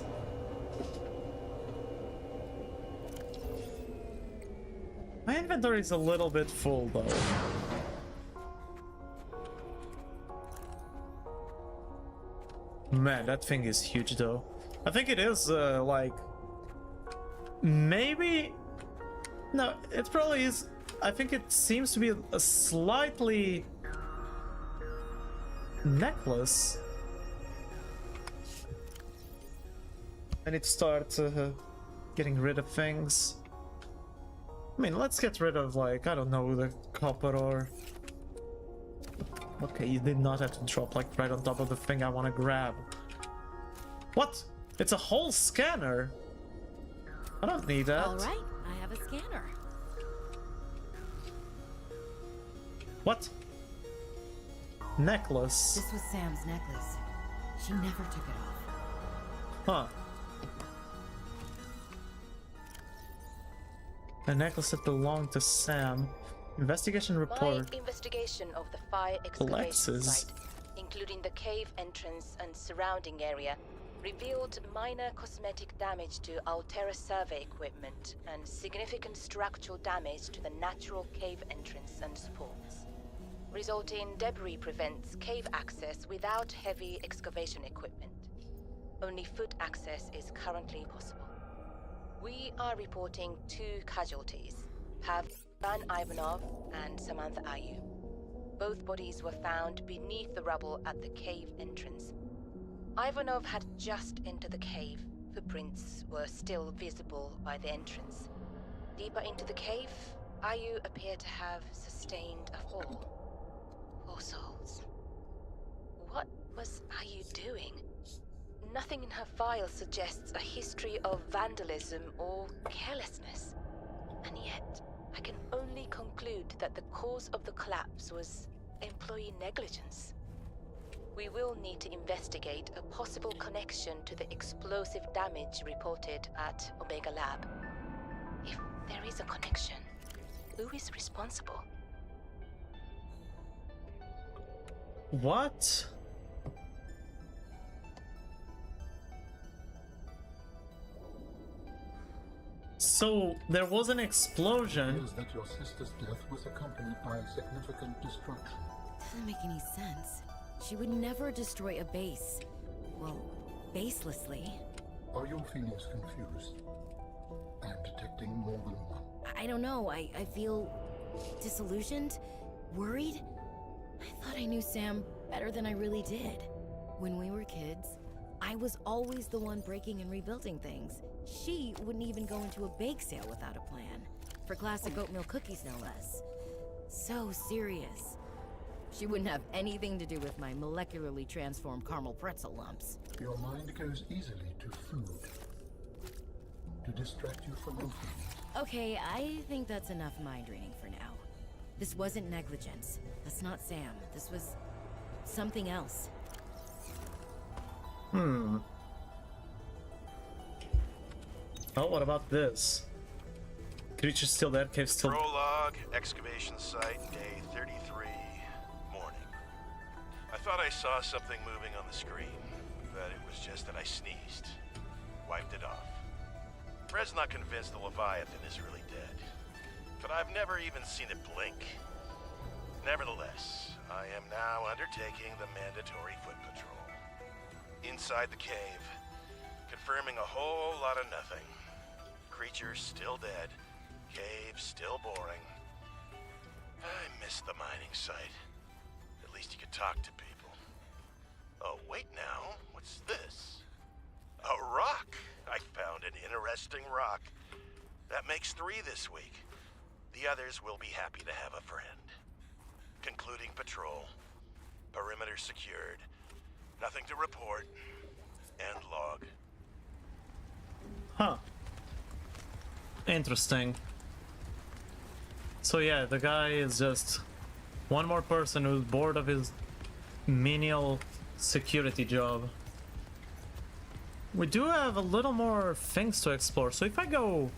My inventory is a little bit full though. Man, that thing is huge though. I think it is like... Maybe... No, it probably is... I think it seems to be a slightly... necklace. I need to start getting rid of things. I mean, let's get rid of, like, I don't know, the copper or... Okay, you did not have to drop, like, right on top of the thing I want to grab. What? It's a whole scanner? I don't need that.
Alright, I have a scanner.
What? Necklace.
This was Sam's necklace. She never took it off.
Huh. A necklace that belonged to Sam. Investigation report.
My investigation of the fire excavation
Alexis.
site, including the cave entrance and surrounding area, revealed minor cosmetic damage to Alterra survey equipment and significant structural damage to the natural cave entrance and supports. Resulting debris prevents cave access without heavy excavation equipment. only foot access is currently possible. We are reporting 2 casualties, Pavan Ivanov and Samantha Ayu. Both bodies were found beneath the rubble at the cave entrance. Ivanov had just entered the cave. Footprints were still visible by the entrance. Deeper into the cave, Ayu appeared to have sustained a fall. Poor souls. What was Ayu doing? Nothing in her file suggests a history of vandalism or carelessness. And yet, I can only conclude that the cause of the collapse was employee negligence. We will need to investigate a possible connection to the explosive damage reported at Omega Lab. If there is a connection, who is responsible?
What? So there was an explosion.
It appears that your sister's death was accompanied by significant destruction.
Doesn't make any sense. She would never destroy a base. Well, baselessly.
Are your feelings confused? I am detecting more than one.
I don't know. I feel disillusioned, worried. I thought I knew Sam better than I really did. When we were kids, I was always the one breaking and rebuilding things. She wouldn't even go into a bake sale without a plan. For classic oatmeal cookies, no less. So serious. She wouldn't have anything to do with my molecularly transformed caramel pretzel lumps.
Your mind goes easily to food. To distract you from your feelings.
Okay, I think that's enough mind reading for now. This wasn't negligence. That's not Sam. This was something else.
Oh, what about this? Creature still there, cave still.
Prologue, excavation site, day 33, morning. I thought I saw something moving on the screen, but it was just that I sneezed. Wiped it off. Fred's not convinced the Leviathan is really dead, but I've never even seen it blink. Nevertheless, I am now undertaking the mandatory foot patrol. Inside the cave, confirming a whole lot of nothing. Creatures still dead, cave still boring. I miss the mining site. At least you could talk to people. Oh, wait now, what's this? A rock! I found an interesting rock. That makes 3 this week. The others will be happy to have a friend. Concluding patrol. Perimeter secured. Nothing to report. End log.
Huh. Interesting. So yeah, the guy is just one more person who's bored of his menial security job. We do have a little more things to explore, so if I go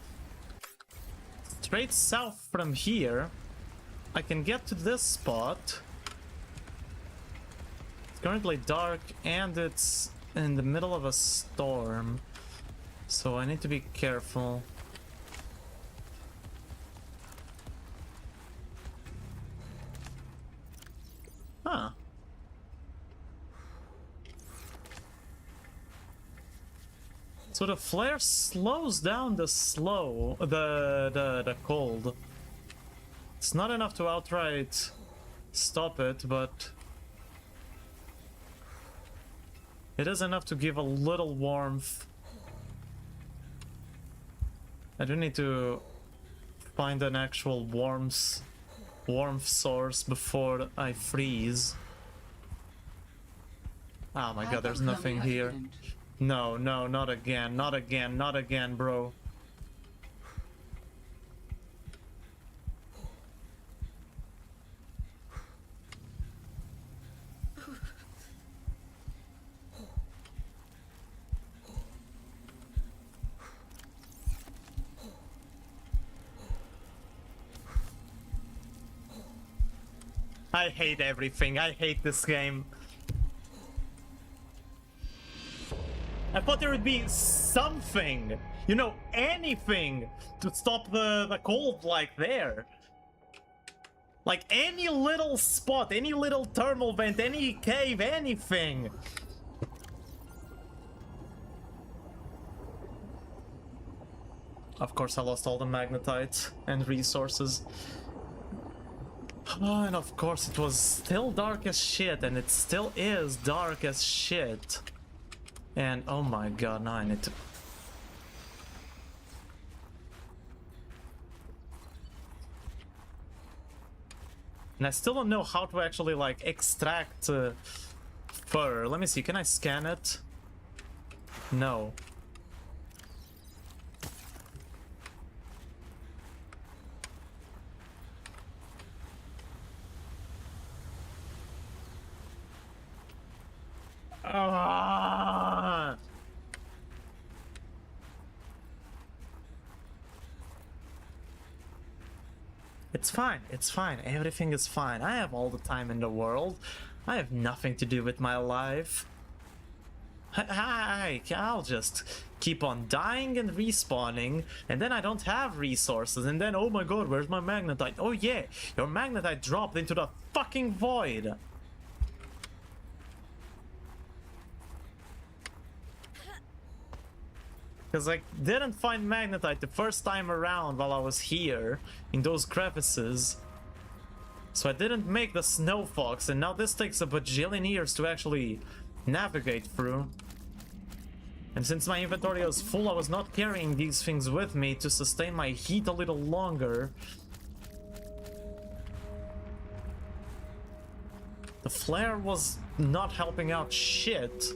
straight south from here, I can get to this spot. It's currently dark and it's in the middle of a storm, so I need to be careful. Huh. So the flare slows down the cold. It's not enough to outright stop it, but it is enough to give a little warmth. I do need to find an actual warmth source before I freeze. Oh my god, there's nothing here. No, no, not again, not again, not again, bro. I hate everything. I hate this game. I thought there would be something, you know, anything to stop the cold like there. Like any little spot, any little thermal vent, any cave, anything. Of course, I lost all the magnetite and resources. Oh, and of course, it was still dark as shit, and it still is dark as shit. And oh my god, now I need to... And I still don't know how to actually, like, extract fur. Let me see, can I scan it? No. Ah! It's fine, it's fine, everything is fine. I have all the time in the world. I have nothing to do with my life. I'll just keep on dying and respawning, and then I don't have resources, and then, oh my god, where's my magnetite? Oh yeah, your magnetite dropped into the fucking void. Because I didn't find magnetite the first time around while I was here in those crevices. So I didn't make the snow fox, and now this takes a bajillion years to actually navigate through. And since my inventory was full, I was not carrying these things with me to sustain my heat a little longer. The flare was not helping out shit.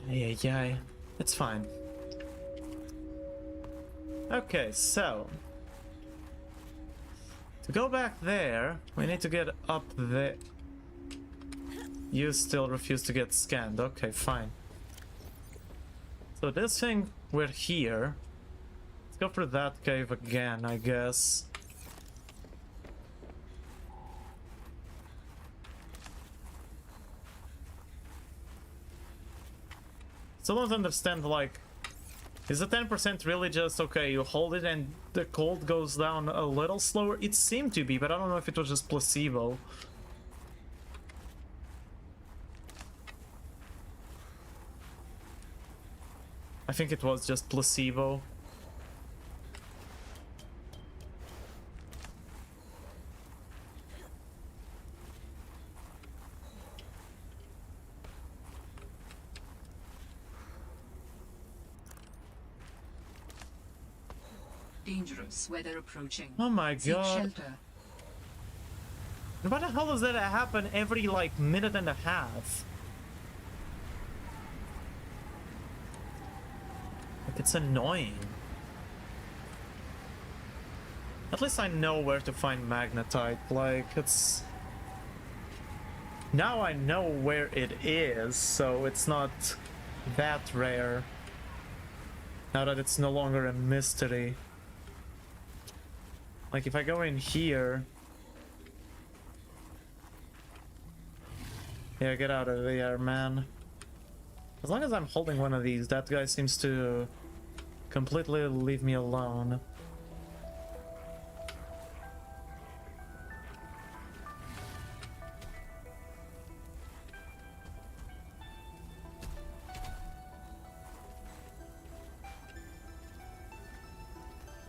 Yeah, it's fine. Okay, so to go back there, we need to get up there. You still refuse to get scanned. Okay, fine. So this thing, we're here. Let's go through that cave again, I guess. Still don't understand, like, is the 10% really just, okay, you hold it and the cold goes down a little slower? It seemed to be, but I don't know if it was just placebo. I think it was just placebo.
Dangerous weather approaching.
Oh my
Seek
god.
shelter.
Why the hell does that happen every, like, minute and a half? Like, it's annoying. At least I know where to find magnetite. Like, it's... Now I know where it is, so it's not that rare. Now that it's no longer a mystery. Like, if I go in here... Yeah, get out of there, man. As long as I'm holding one of these, that guy seems to completely leave me alone.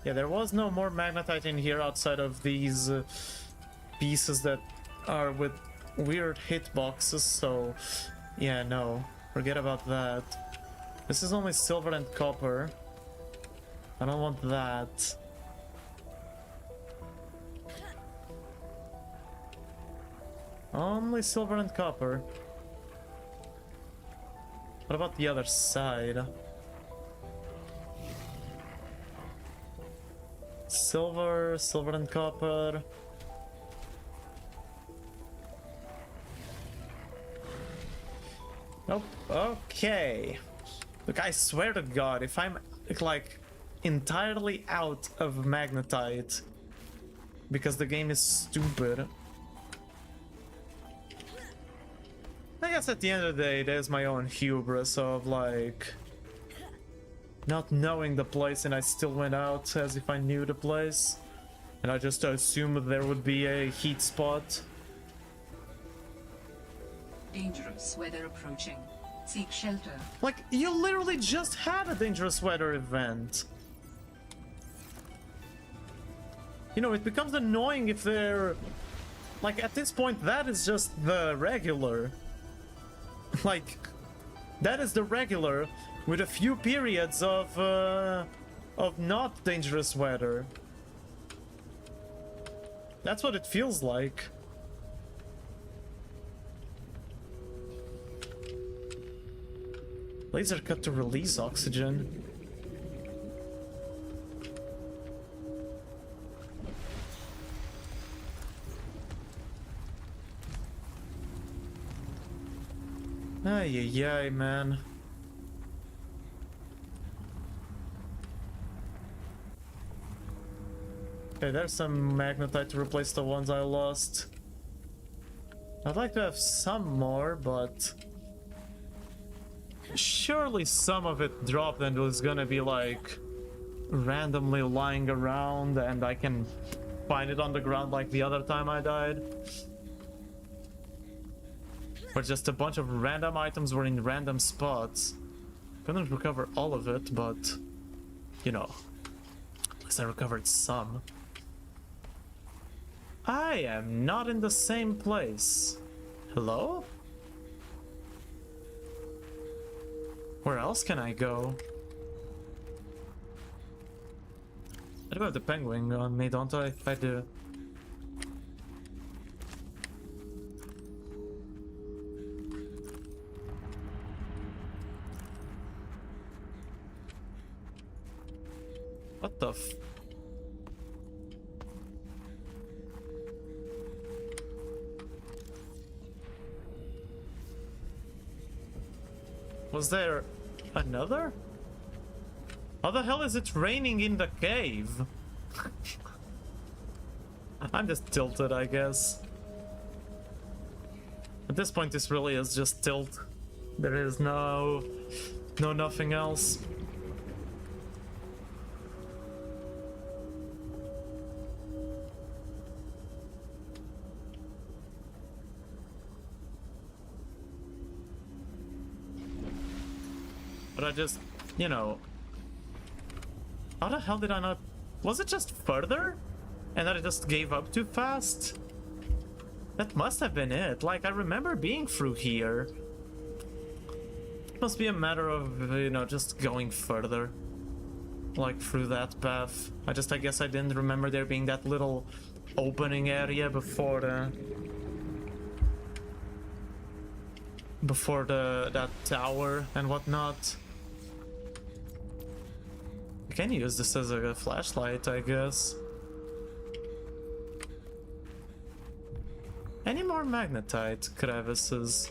Yeah, there was no more magnetite in here outside of these pieces that are with weird hitboxes, so yeah, no, forget about that. This is only silver and copper. I don't want that. Only silver and copper. What about the other side? Silver, silver and copper. Nope. Okay. Look, I swear to God, if I'm, like, entirely out of magnetite because the game is stupid. I guess at the end of the day, there's my own hubris of, like, not knowing the place, and I still went out as if I knew the place. And I just assumed there would be a heat spot.
Dangerous weather approaching. Seek shelter.
Like, you literally just had a dangerous weather event. You know, it becomes annoying if they're... Like, at this point, that is just the regular. Like, that is the regular with a few periods of not dangerous weather. That's what it feels like. Laser cut to release oxygen. Ay, ay, ay, man. Okay, there's some magnetite to replace the ones I lost. I'd like to have some more, but... surely some of it dropped and was gonna be like randomly lying around and I can find it on the ground like the other time I died. Or just a bunch of random items were in random spots. Couldn't recover all of it, but you know, at least I recovered some. I am not in the same place. Hello? Where else can I go? I do have the penguin on me, don't I? I do. What the f... Was there another? How the hell is it raining in the cave? I'm just tilted, I guess. At this point, this really is just tilt. There is no nothing else. But I just, you know... How the hell did I not... Was it just further? And that I just gave up too fast? That must have been it. Like, I remember being through here. It must be a matter of, you know, just going further. Like, through that path. I guess I didn't remember there being that little opening area before the... that tower and whatnot. I can use this as a flashlight, I guess. Any more magnetite crevices?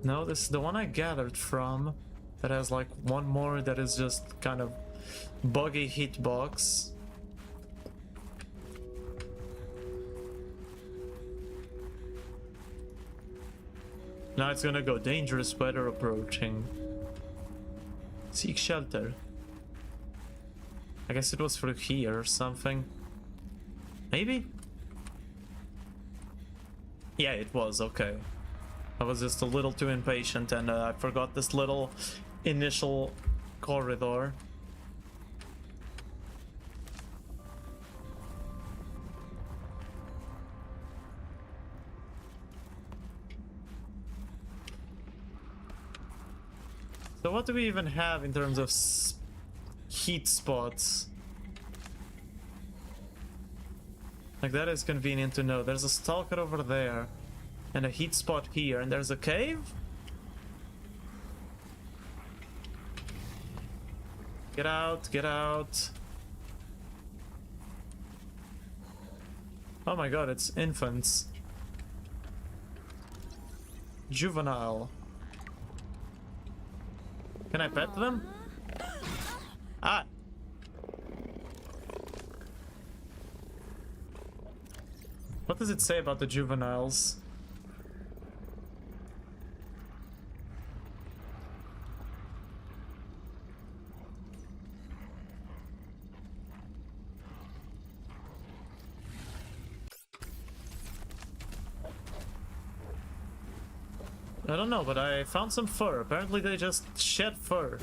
No, this is the one I gathered from. That has like one more that is just kind of buggy hitbox. Now it's gonna go dangerous weather approaching. Seek shelter. I guess it was through here or something. Maybe? Yeah, it was, okay. I was just a little too impatient and I forgot this little initial corridor. So what do we even have in terms of heat spots? Like, that is convenient to know. There's a stalker over there and a heat spot here, and there's a cave? Get out, get out. Oh my god, it's infants. Juvenile. Can I pet them? Ah! What does it say about the juveniles? I don't know, but I found some fur. Apparently they just shed fur.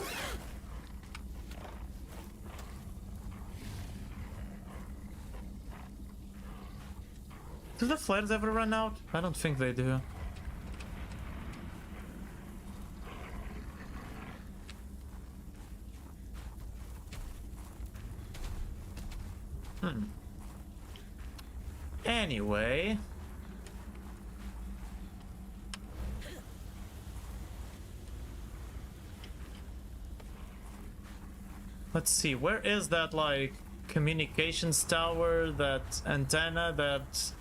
Do the flares ever run out? I don't think they do. Anyway. Let's see, where is that, like, communications tower, that antenna, that...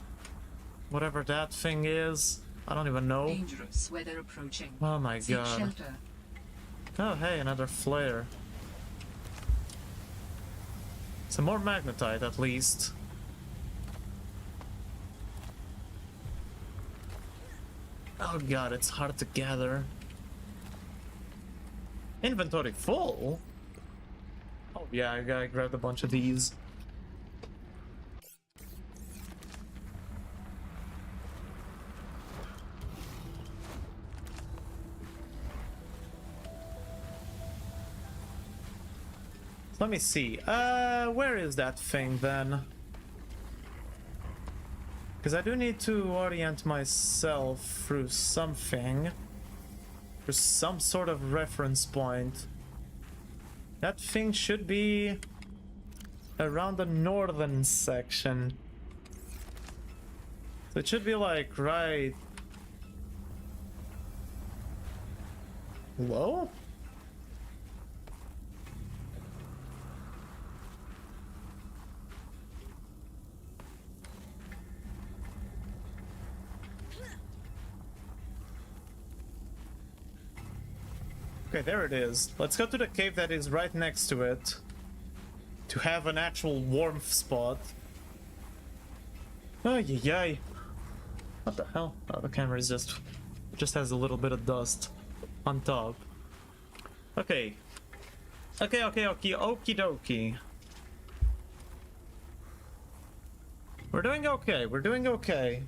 whatever that thing is? I don't even know.
Dangerous weather approaching.
Oh my
Seek
god.
shelter.
Oh, hey, another flare. Some more magnetite, at least. Oh god, it's hard to gather. Inventory full? Oh yeah, I grabbed a bunch of these. Let me see. Where is that thing then? Because I do need to orient myself through something. Through some sort of reference point. That thing should be around the northern section. So it should be like right... Low? Okay, there it is. Let's go to the cave that is right next to it. To have an actual warmth spot. Ay, ay, ay. What the hell? Oh, the camera is just has a little bit of dust on top. Okay. Okay, okie dokie. We're doing okay.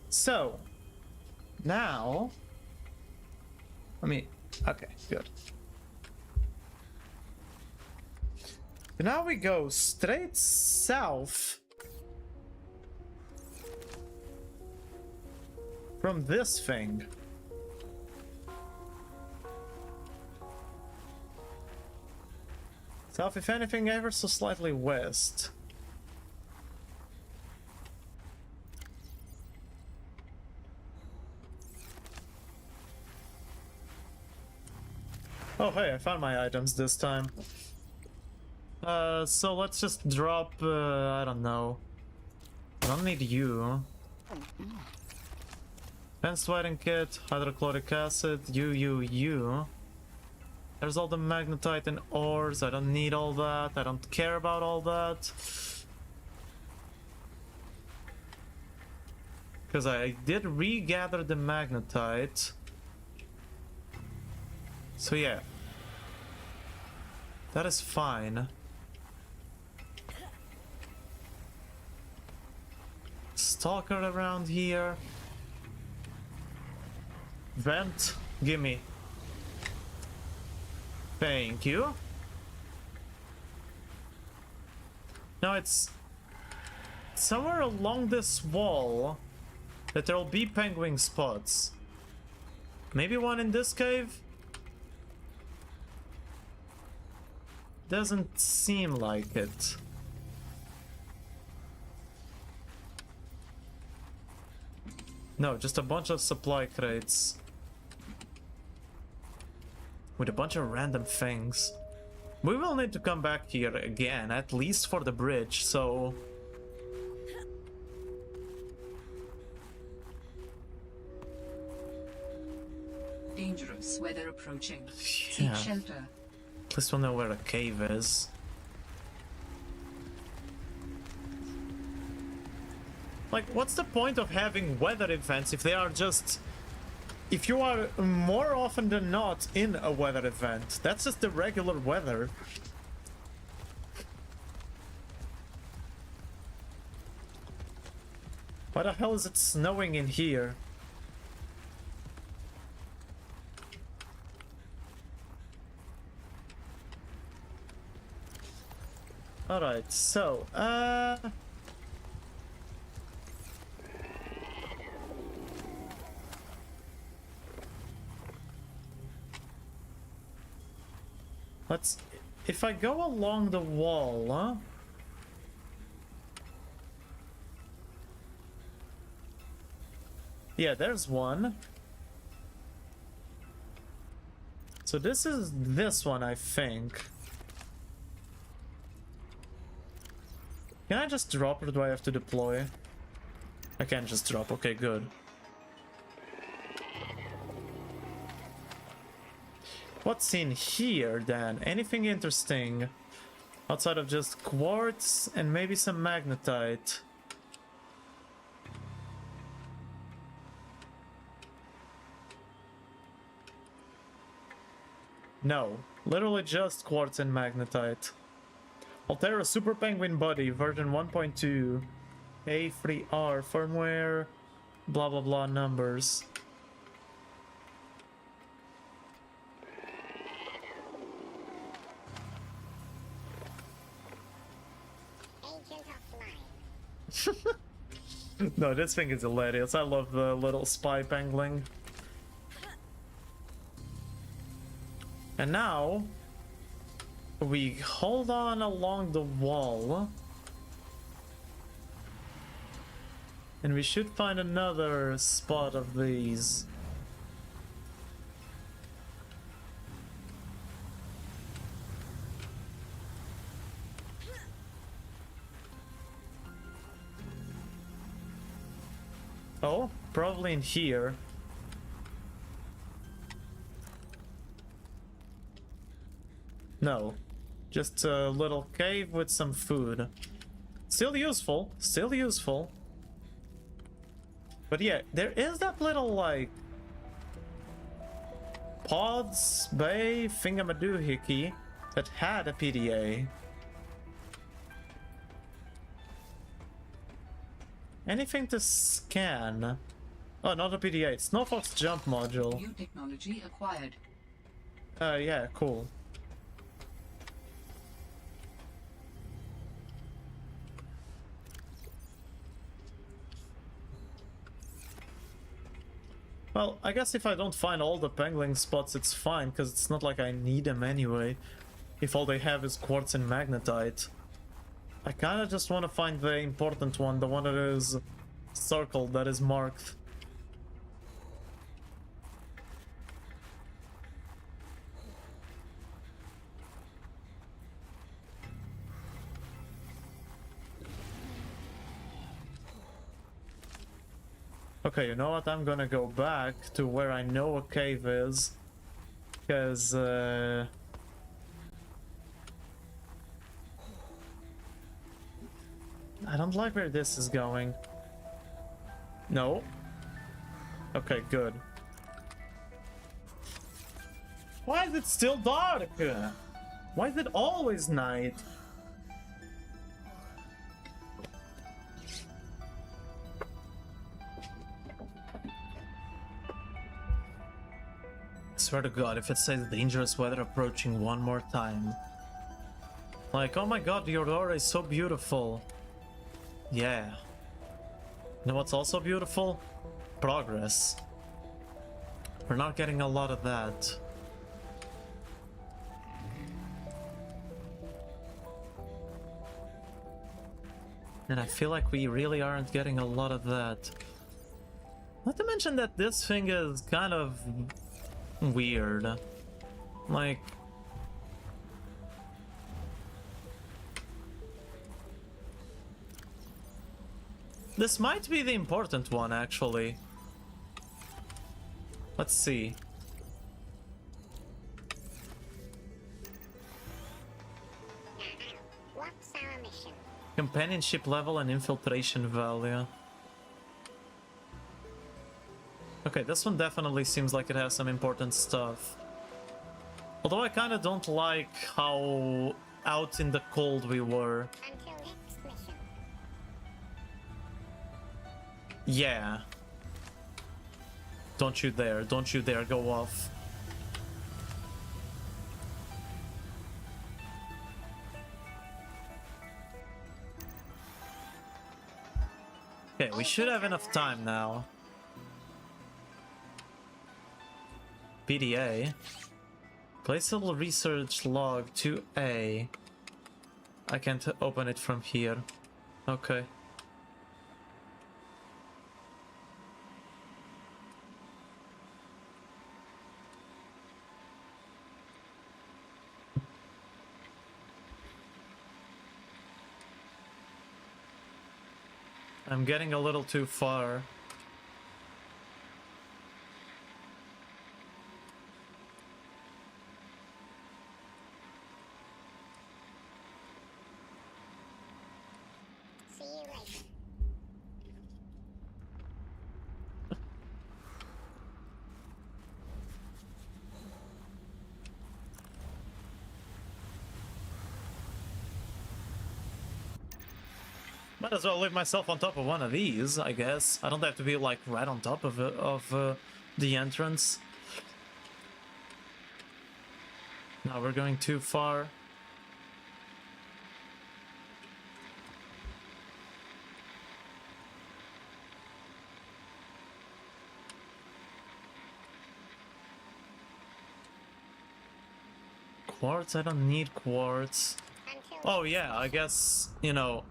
So, now... Okay, good. Now we go straight south from this thing. South, if anything, ever so slightly west. Oh hey, I found my items this time. So let's just drop, I don't know. I don't need you. Advanced whiting kit, hydrochloric acid, you. There's all the magnetite and ores, I don't need all that, I don't care about all that. Because I did regather the magnetite. So yeah, that is fine. Stalker around here. Vent, gimme. Thank you. Now it's somewhere along this wall that there'll be penguin spots. Maybe one in this cave? Doesn't seem like it. No, just a bunch of supply crates. With a bunch of random things. We will need to come back here again, at least for the bridge, so...
Dangerous weather approaching.
Yeah.
Seek shelter.
At least we'll know where a cave is. Like, what's the point of having weather events if they are just... If you are more often than not in a weather event? That's just the regular weather. Why the hell is it snowing in here? Alright, so, let's... If I go along the wall, huh? Yeah, there's one. So this is this one, I think. Can I just drop, or do I have to deploy? I can't just drop. Okay, good. What's in here then? Anything interesting? Outside of just quartz and maybe some magnetite. No, literally just quartz and magnetite. Alterra Super Penguin Body version 1.2 A3R firmware blah blah blah numbers.
Agent offline.
No, this thing is hilarious. I love the little spy pangling. And now we hold on along the wall, and we should find another spot of these. Oh, probably in here. No, just a little cave with some food. Still useful, still useful. But yeah, there is that little, like, pods, bay, thingamadoohickey that had a PDA. Anything to scan? Oh, not a PDA, it's Snowfox jump module.
New technology acquired.
Yeah, cool. Well, I guess if I don't find all the pangling spots, it's fine, because it's not like I need them anyway. If all they have is quartz and magnetite. I kinda just want to find the important one, the one that is circled, that is marked. Okay, you know what? I'm gonna go back to where I know a cave is. Because, I don't like where this is going. No. Okay, good. Why is it still dark? Why is it always night? I swear to God, if it says dangerous weather approaching one more time. Like, oh my God, the aurora is so beautiful. Yeah. You know what's also beautiful? Progress. We're not getting a lot of that. And I feel like we really aren't getting a lot of that. Not to mention that this thing is kind of weird. Like, this might be the important one, actually. Let's see.
What's our mission?
Companionship level and infiltration value. Okay, this one definitely seems like it has some important stuff. Although I kinda don't like how out in the cold we were.
Until next mission.
Yeah. Don't you dare, don't you dare go off. we should have enough time now. PDA. Glacial research log 2A. I can't open it from here. Okay. I'm getting a little too far.
See you later.
Might as well leave myself on top of one of these, I guess. I don't have to be like right on top of it, the entrance. Now we're going too far. Quartz? I don't need quartz. Oh yeah, I guess, you know,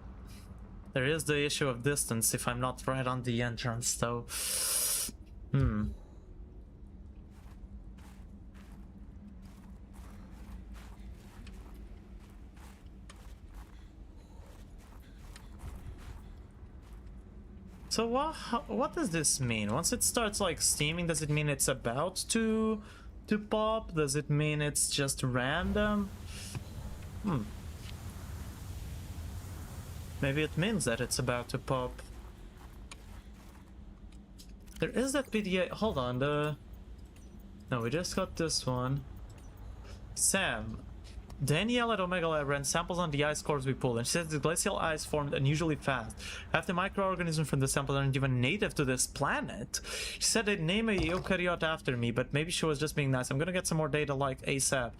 there is the issue of distance if I'm not right on the entrance, though. So what does this mean? Once it starts like steaming, does it mean it's about to pop? Does it mean it's just random? Maybe it means that it's about to pop. There is that PDA. Hold on, no, we just got this one. Sam. Danielle at Omega Lab ran samples on the ice cores we pulled, and she said the glacial ice formed unusually fast. Half the microorganisms from the samples aren't even native to this planet. She said they'd name a eukaryote after me, but maybe she was just being nice. I'm gonna get some more data like ASAP.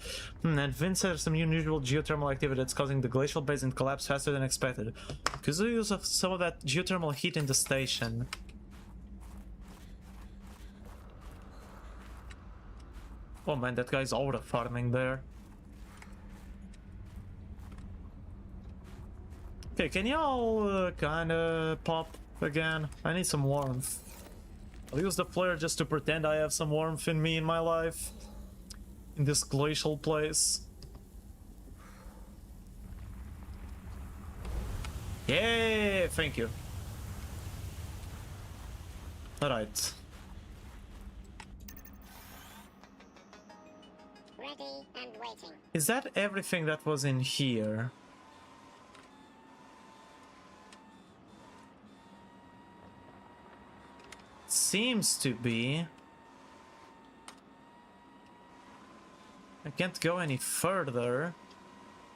And Vince said some unusual geothermal activity that's causing the glacial basin to collapse faster than expected. Because we use some of that geothermal heat in the station. Oh man, that guy's aura farming there. Okay, can y'all kinda pop again? I need some warmth. I'll use the flare just to pretend I have some warmth in me in my life. In this glacial place. Yay! Thank you. Alright.
Ready and waiting.
Is that everything that was in here? Seems to be. I can't go any further.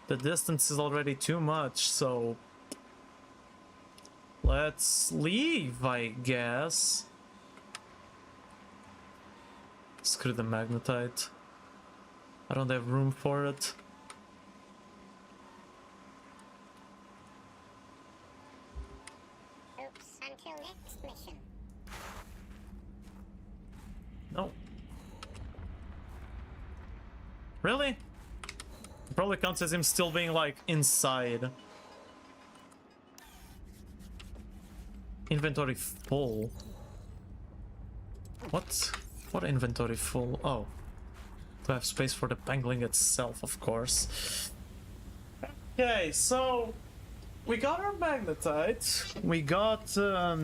The distance is already too much, so let's leave, I guess. Screw the magnetite. I don't have room for it.
Oops, until next mission.
No. Really? It probably counts as him still being like inside. Inventory full. What? What inventory full? Oh. To have space for the pangolin itself, of course. Okay, so we got our magnetite. We got a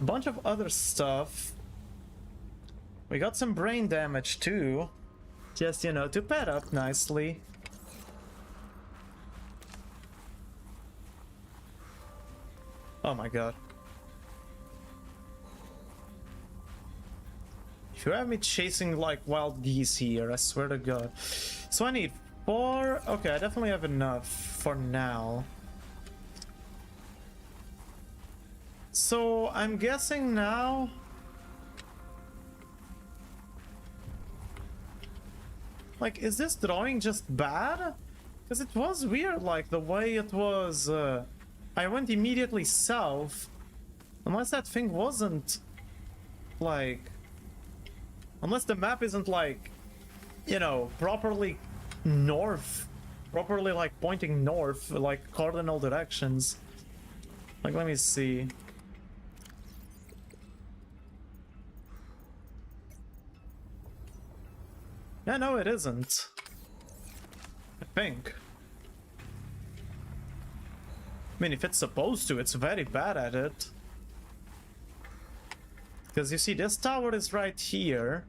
bunch of other stuff. We got some brain damage too. Just, you know, to pad up nicely. Oh my god. If you have me chasing like wild geese here, I swear to god. So I need 4. Okay, I definitely have enough for now. So I'm guessing now. Like, is this drawing just bad? Because it was weird, like the way it was I went immediately south. Unless that thing wasn't like... Unless the map isn't like, you know, properly north. Properly like pointing north, like cardinal directions. Like, let me see. Yeah, no, it isn't. I think. I mean, if it's supposed to, it's very bad at it. Because you see, this tower is right here.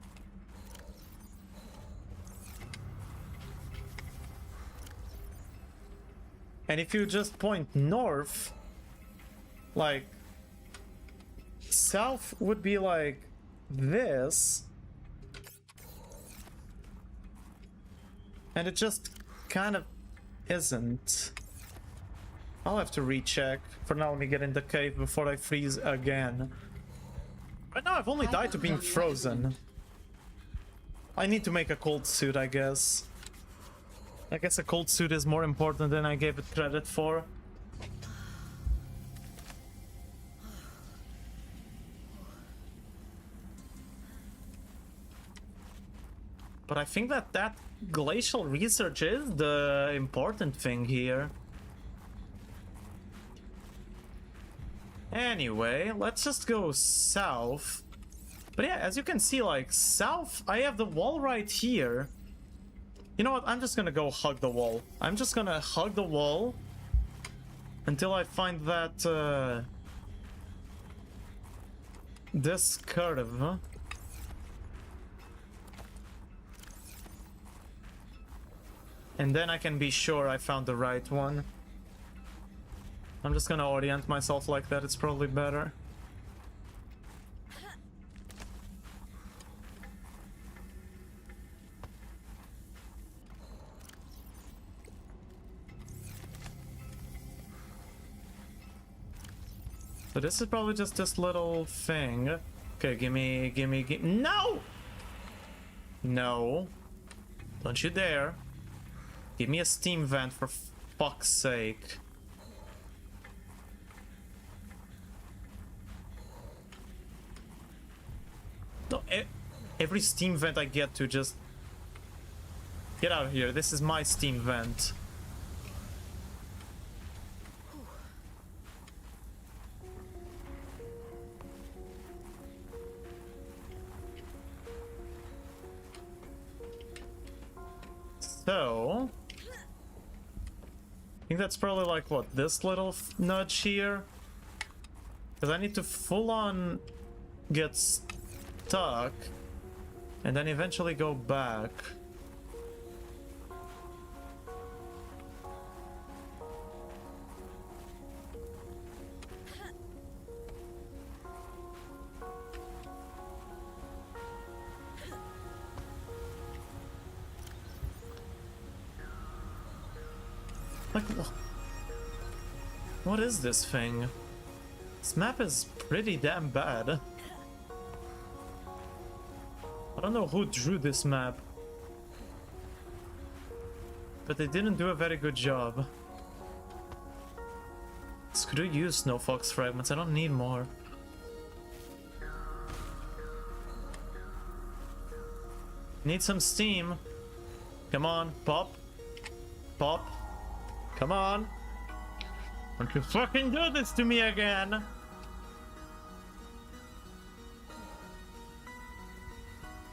And if you just point north, like, south would be like this. And it just kind of isn't. I'll have to recheck. For now, let me get in the cave before I freeze again. Right now, I've only died to being frozen. I need to make a cold suit, I guess. I guess a cold suit is more important than I gave it credit for. But I think that glacial research is the important thing here. Anyway, let's just go south. But yeah, as you can see, like, south, I have the wall right here. You know what? I'm just gonna go hug the wall. I'm just gonna hug the wall until I find that, this curve. And then I can be sure I found the right one. I'm just gonna orient myself like that, it's probably better. So this is probably just this little thing. Okay, gimme. No! No. Don't you dare. Give me a steam vent for fuck's sake. No, every steam vent I get to just... Get out of here, this is my steam vent. So... I think that's probably like, what, this little nudge here? Because I need to full-on get stuck and then eventually go back. Like, what is this thing? This map is pretty damn bad. I don't know who drew this map, but they didn't do a very good job. Screw you, Snow Fox fragments, I don't need more. Need some steam. Come on, pop. Pop. Come on. Don't you fucking do this to me again.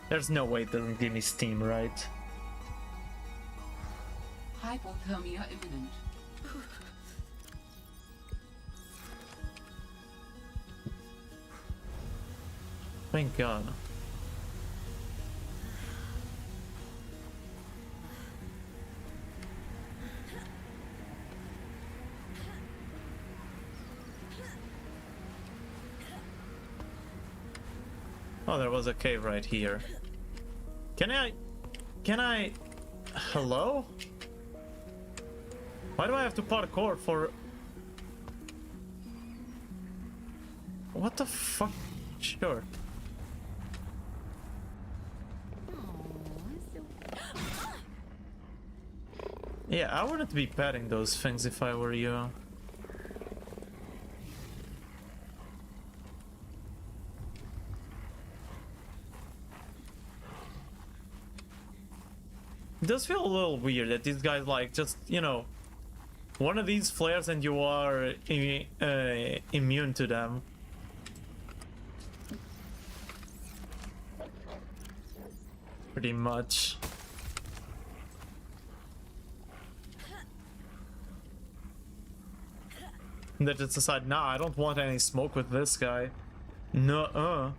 There's no way it doesn't give me steam, right?
Hypothermia imminent.
Thank God. Oh, there was a cave right here. Can I... Hello? Why do I have to parkour for... What the fuck? Sure. Yeah, I wouldn't be petting those things if I were you. It does feel a little weird that these guys, like, just, you know, one of these flares and you are immune to them. Pretty much. They just decide, nah, I don't want any smoke with this guy. Nuh-uh.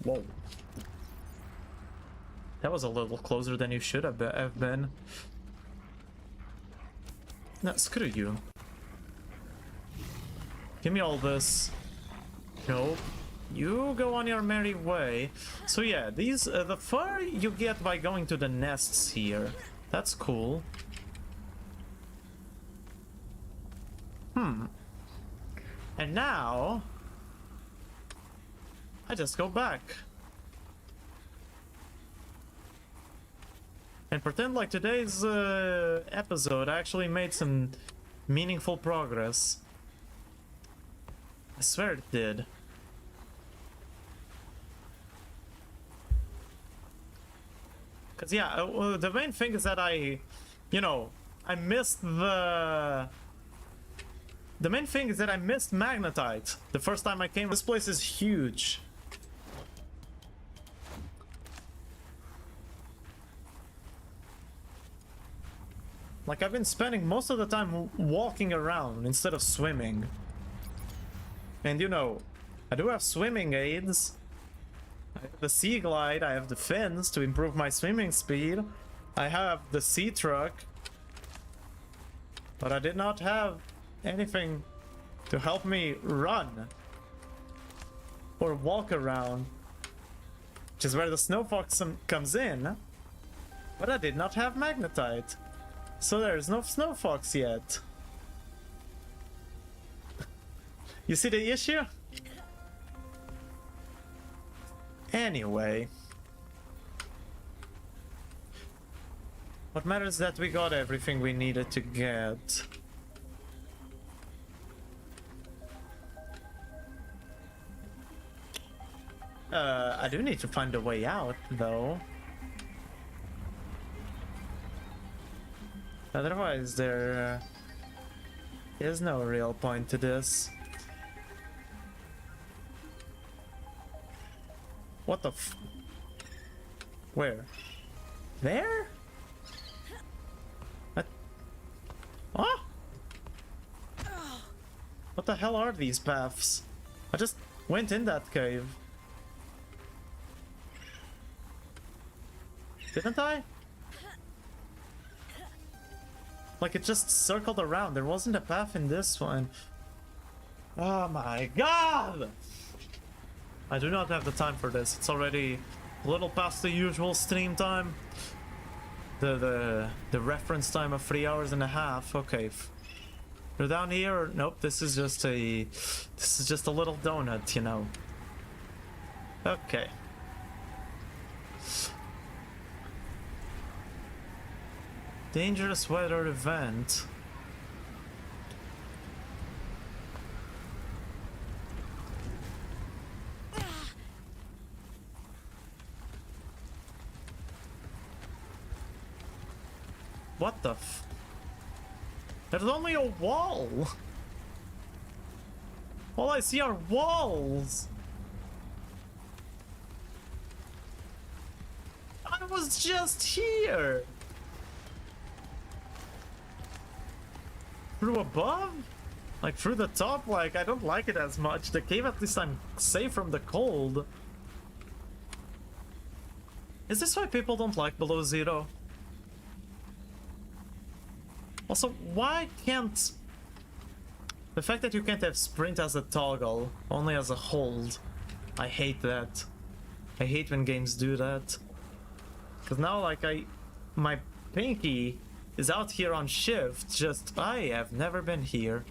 Whoa. That was a little closer than you should have been. No, screw you. Give me all this. Nope. You go on your merry way. So yeah, these the fur you get by going to the nests here. That's cool. And now I just go back and pretend like today's episode actually made some meaningful progress. I swear it did. Cause yeah, the main thing is that I missed the main thing is that I missed magnetite the first time I came. This place is huge. Like, I've been spending most of the time walking around instead of swimming. And you know, I do have swimming aids. I have the sea glide, I have the fins to improve my swimming speed. I have the sea truck. But I did not have anything to help me run or walk around, which is where the snow fox comes in. But I did not have magnetite, so there's no snow fox yet. You see the issue? Anyway, what matters is that we got everything we needed to get. I do need to find a way out, though. Otherwise, there is no real point to this. What the f... Where? There? What? Huh? What the hell are these paths? I just went in that cave. Didn't I? Like, it just circled around. There wasn't a path in this one. Oh my god! I do not have the time for this. It's already a little past the usual stream time. The reference time of 3 hours and a half. Okay. You're down here. Nope, this is just a little donut, you know. Okay. Dangerous weather event. What the f... There's only a wall! All I see are walls! I was just here! Through above? Like through the top? Like, I don't like it as much. The cave, at least I'm safe from the cold. Is this why people don't like Below Zero? Also, why can't... The fact that you can't have sprint as a toggle, only as a hold. I hate that. I hate when games do that. Because now, like, my pinky is out here on shift, just... I have never been here.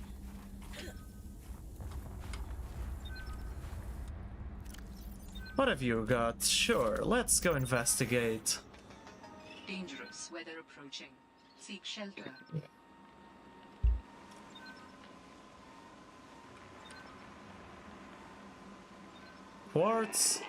What have you got? Sure, let's go investigate.
Dangerous weather approaching. Seek shelter.
quartz.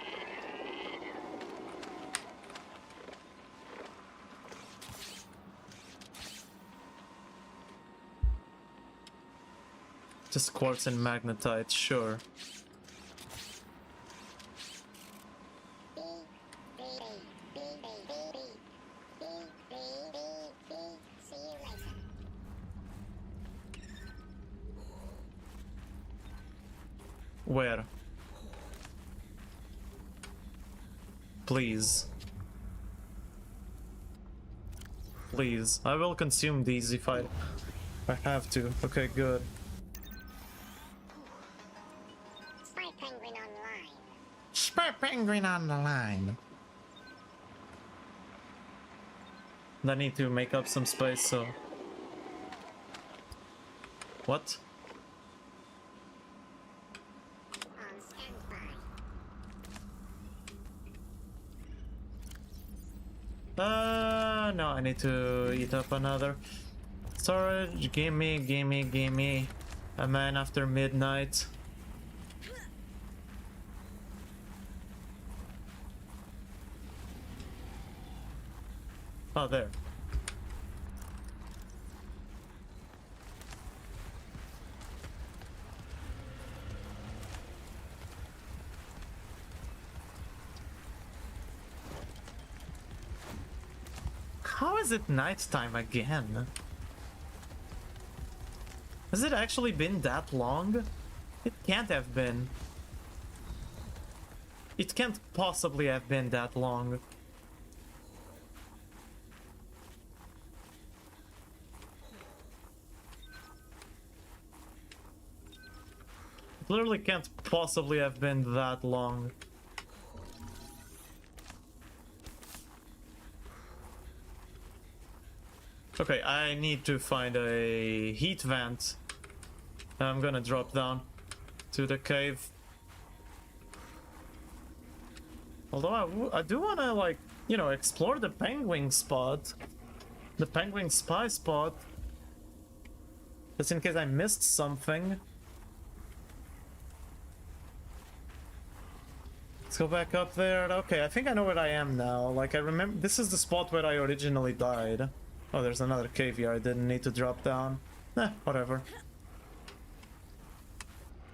Just quartz and magnetite, sure. Where? Please. Please. I will consume these if I have to. Okay, good.
Spy penguin online.
Spy penguin on the line. I need to make up some space, so... What?
On standby.
No, I need to eat up another. Storage, gimme, gimme, gimme. A man after midnight. Oh, there. How is it nighttime again? Has it actually been that long? It can't have been. It can't possibly have been that long. It literally can't possibly have been that long. Okay, I need to find a heat vent. I'm gonna drop down to the cave. Although I do wanna, like, you know, explore the penguin spot. The penguin spy spot. Just in case I missed something. Let's go back up there. Okay, I think I know where I am now. Like, I remember this is the spot where I originally died. Oh, there's another cave here. I didn't need to drop down. Whatever.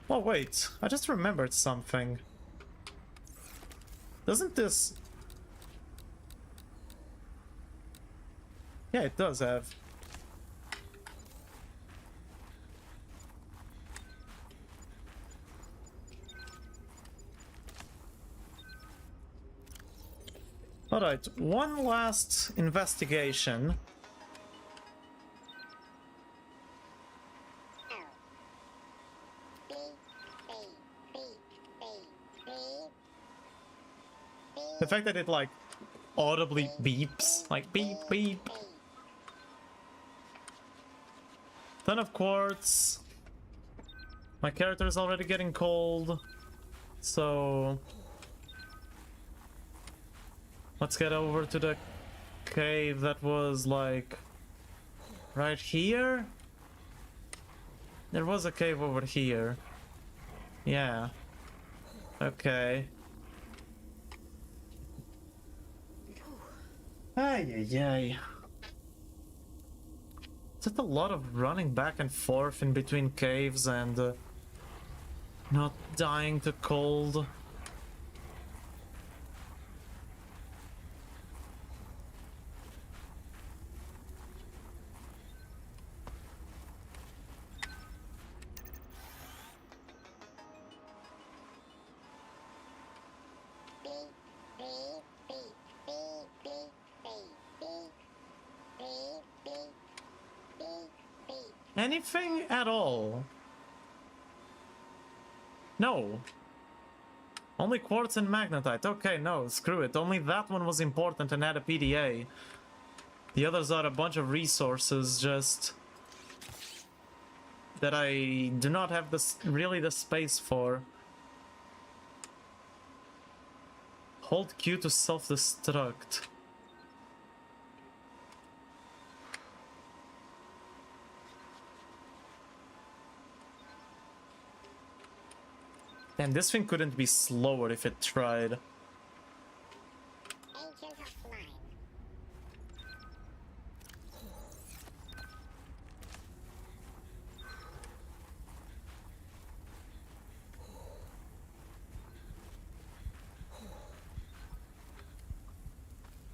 Oh, wait. I just remembered something. Doesn't this... Yeah, it does have. Alright, one last investigation. The fact that it, like, audibly beeps, like beep beep. Ton of quartz. My character is already getting cold, so let's get over to the cave that was, like, right here. There was a cave over here. Yeah. Okay. Ay, ay, ay. Just a lot of running back and forth in between caves and not dying to cold. Anything at all? No. Only quartz and magnetite. Okay, no, screw it. Only that one was important and had a PDA. The others are a bunch of resources just that I do not have really the space for. Hold Q to self-destruct. And this thing couldn't be slower if it tried.
Agent of mine.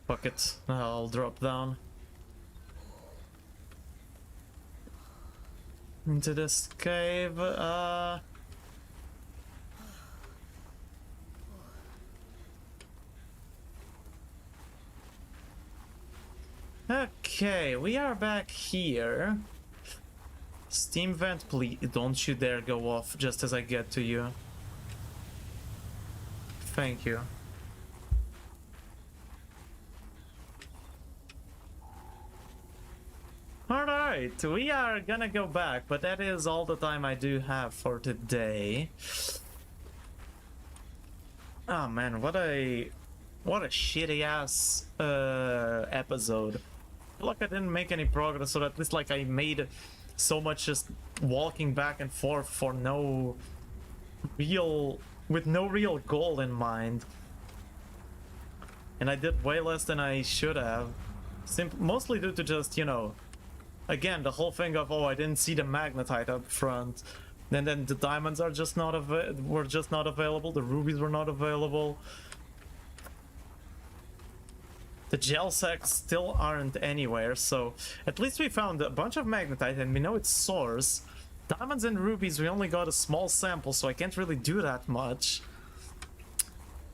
Fuck it, I'll drop down into this cave. Okay, we are back here. Steam vent, please don't you dare go off just as I get to you. Thank you. Alright, we are gonna go back, but that is all the time I do have for today. Oh man, what a shitty ass episode. I feel like I didn't make any progress, or at least like I made so much just walking back and forth for with no real goal in mind. And I did way less than I should have. Mostly due to just, you know, again, the whole thing of, oh, I didn't see the magnetite up front. And then the diamonds are just were just not available. The rubies were not available. The gel sacks still aren't anywhere, so at least we found a bunch of magnetite and we know its source. Diamonds and rubies, we only got a small sample, so I can't really do that much.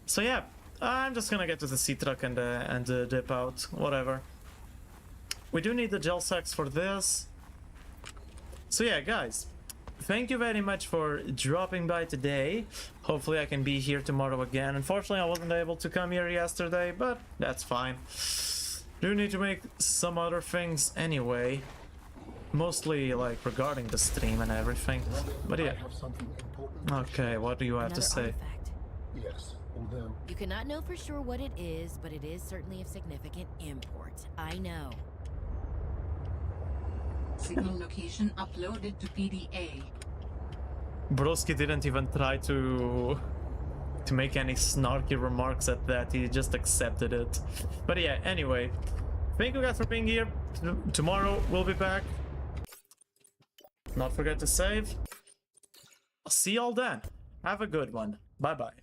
So yeah, I'm just gonna get to the sea truck and dip out, whatever. We do need the gel sacks for this. So yeah, guys, thank you very much for dropping by today. Hopefully I can be here tomorrow again. Unfortunately, I wasn't able to come here yesterday, but that's fine. Do need to make some other things anyway. Mostly like regarding the stream and everything. But yeah. Okay, what do you have to say?
Artifact.
Yes, although
You cannot know for sure what it is, but it is certainly of significant import. I know.
Signal location uploaded to PDA.
Broski didn't even try to make any snarky remarks at that. He just accepted it. But yeah, anyway, thank you guys for being here. Tomorrow we'll be back. Not forget to save. I'll see y'all then. Have a good one. Bye bye.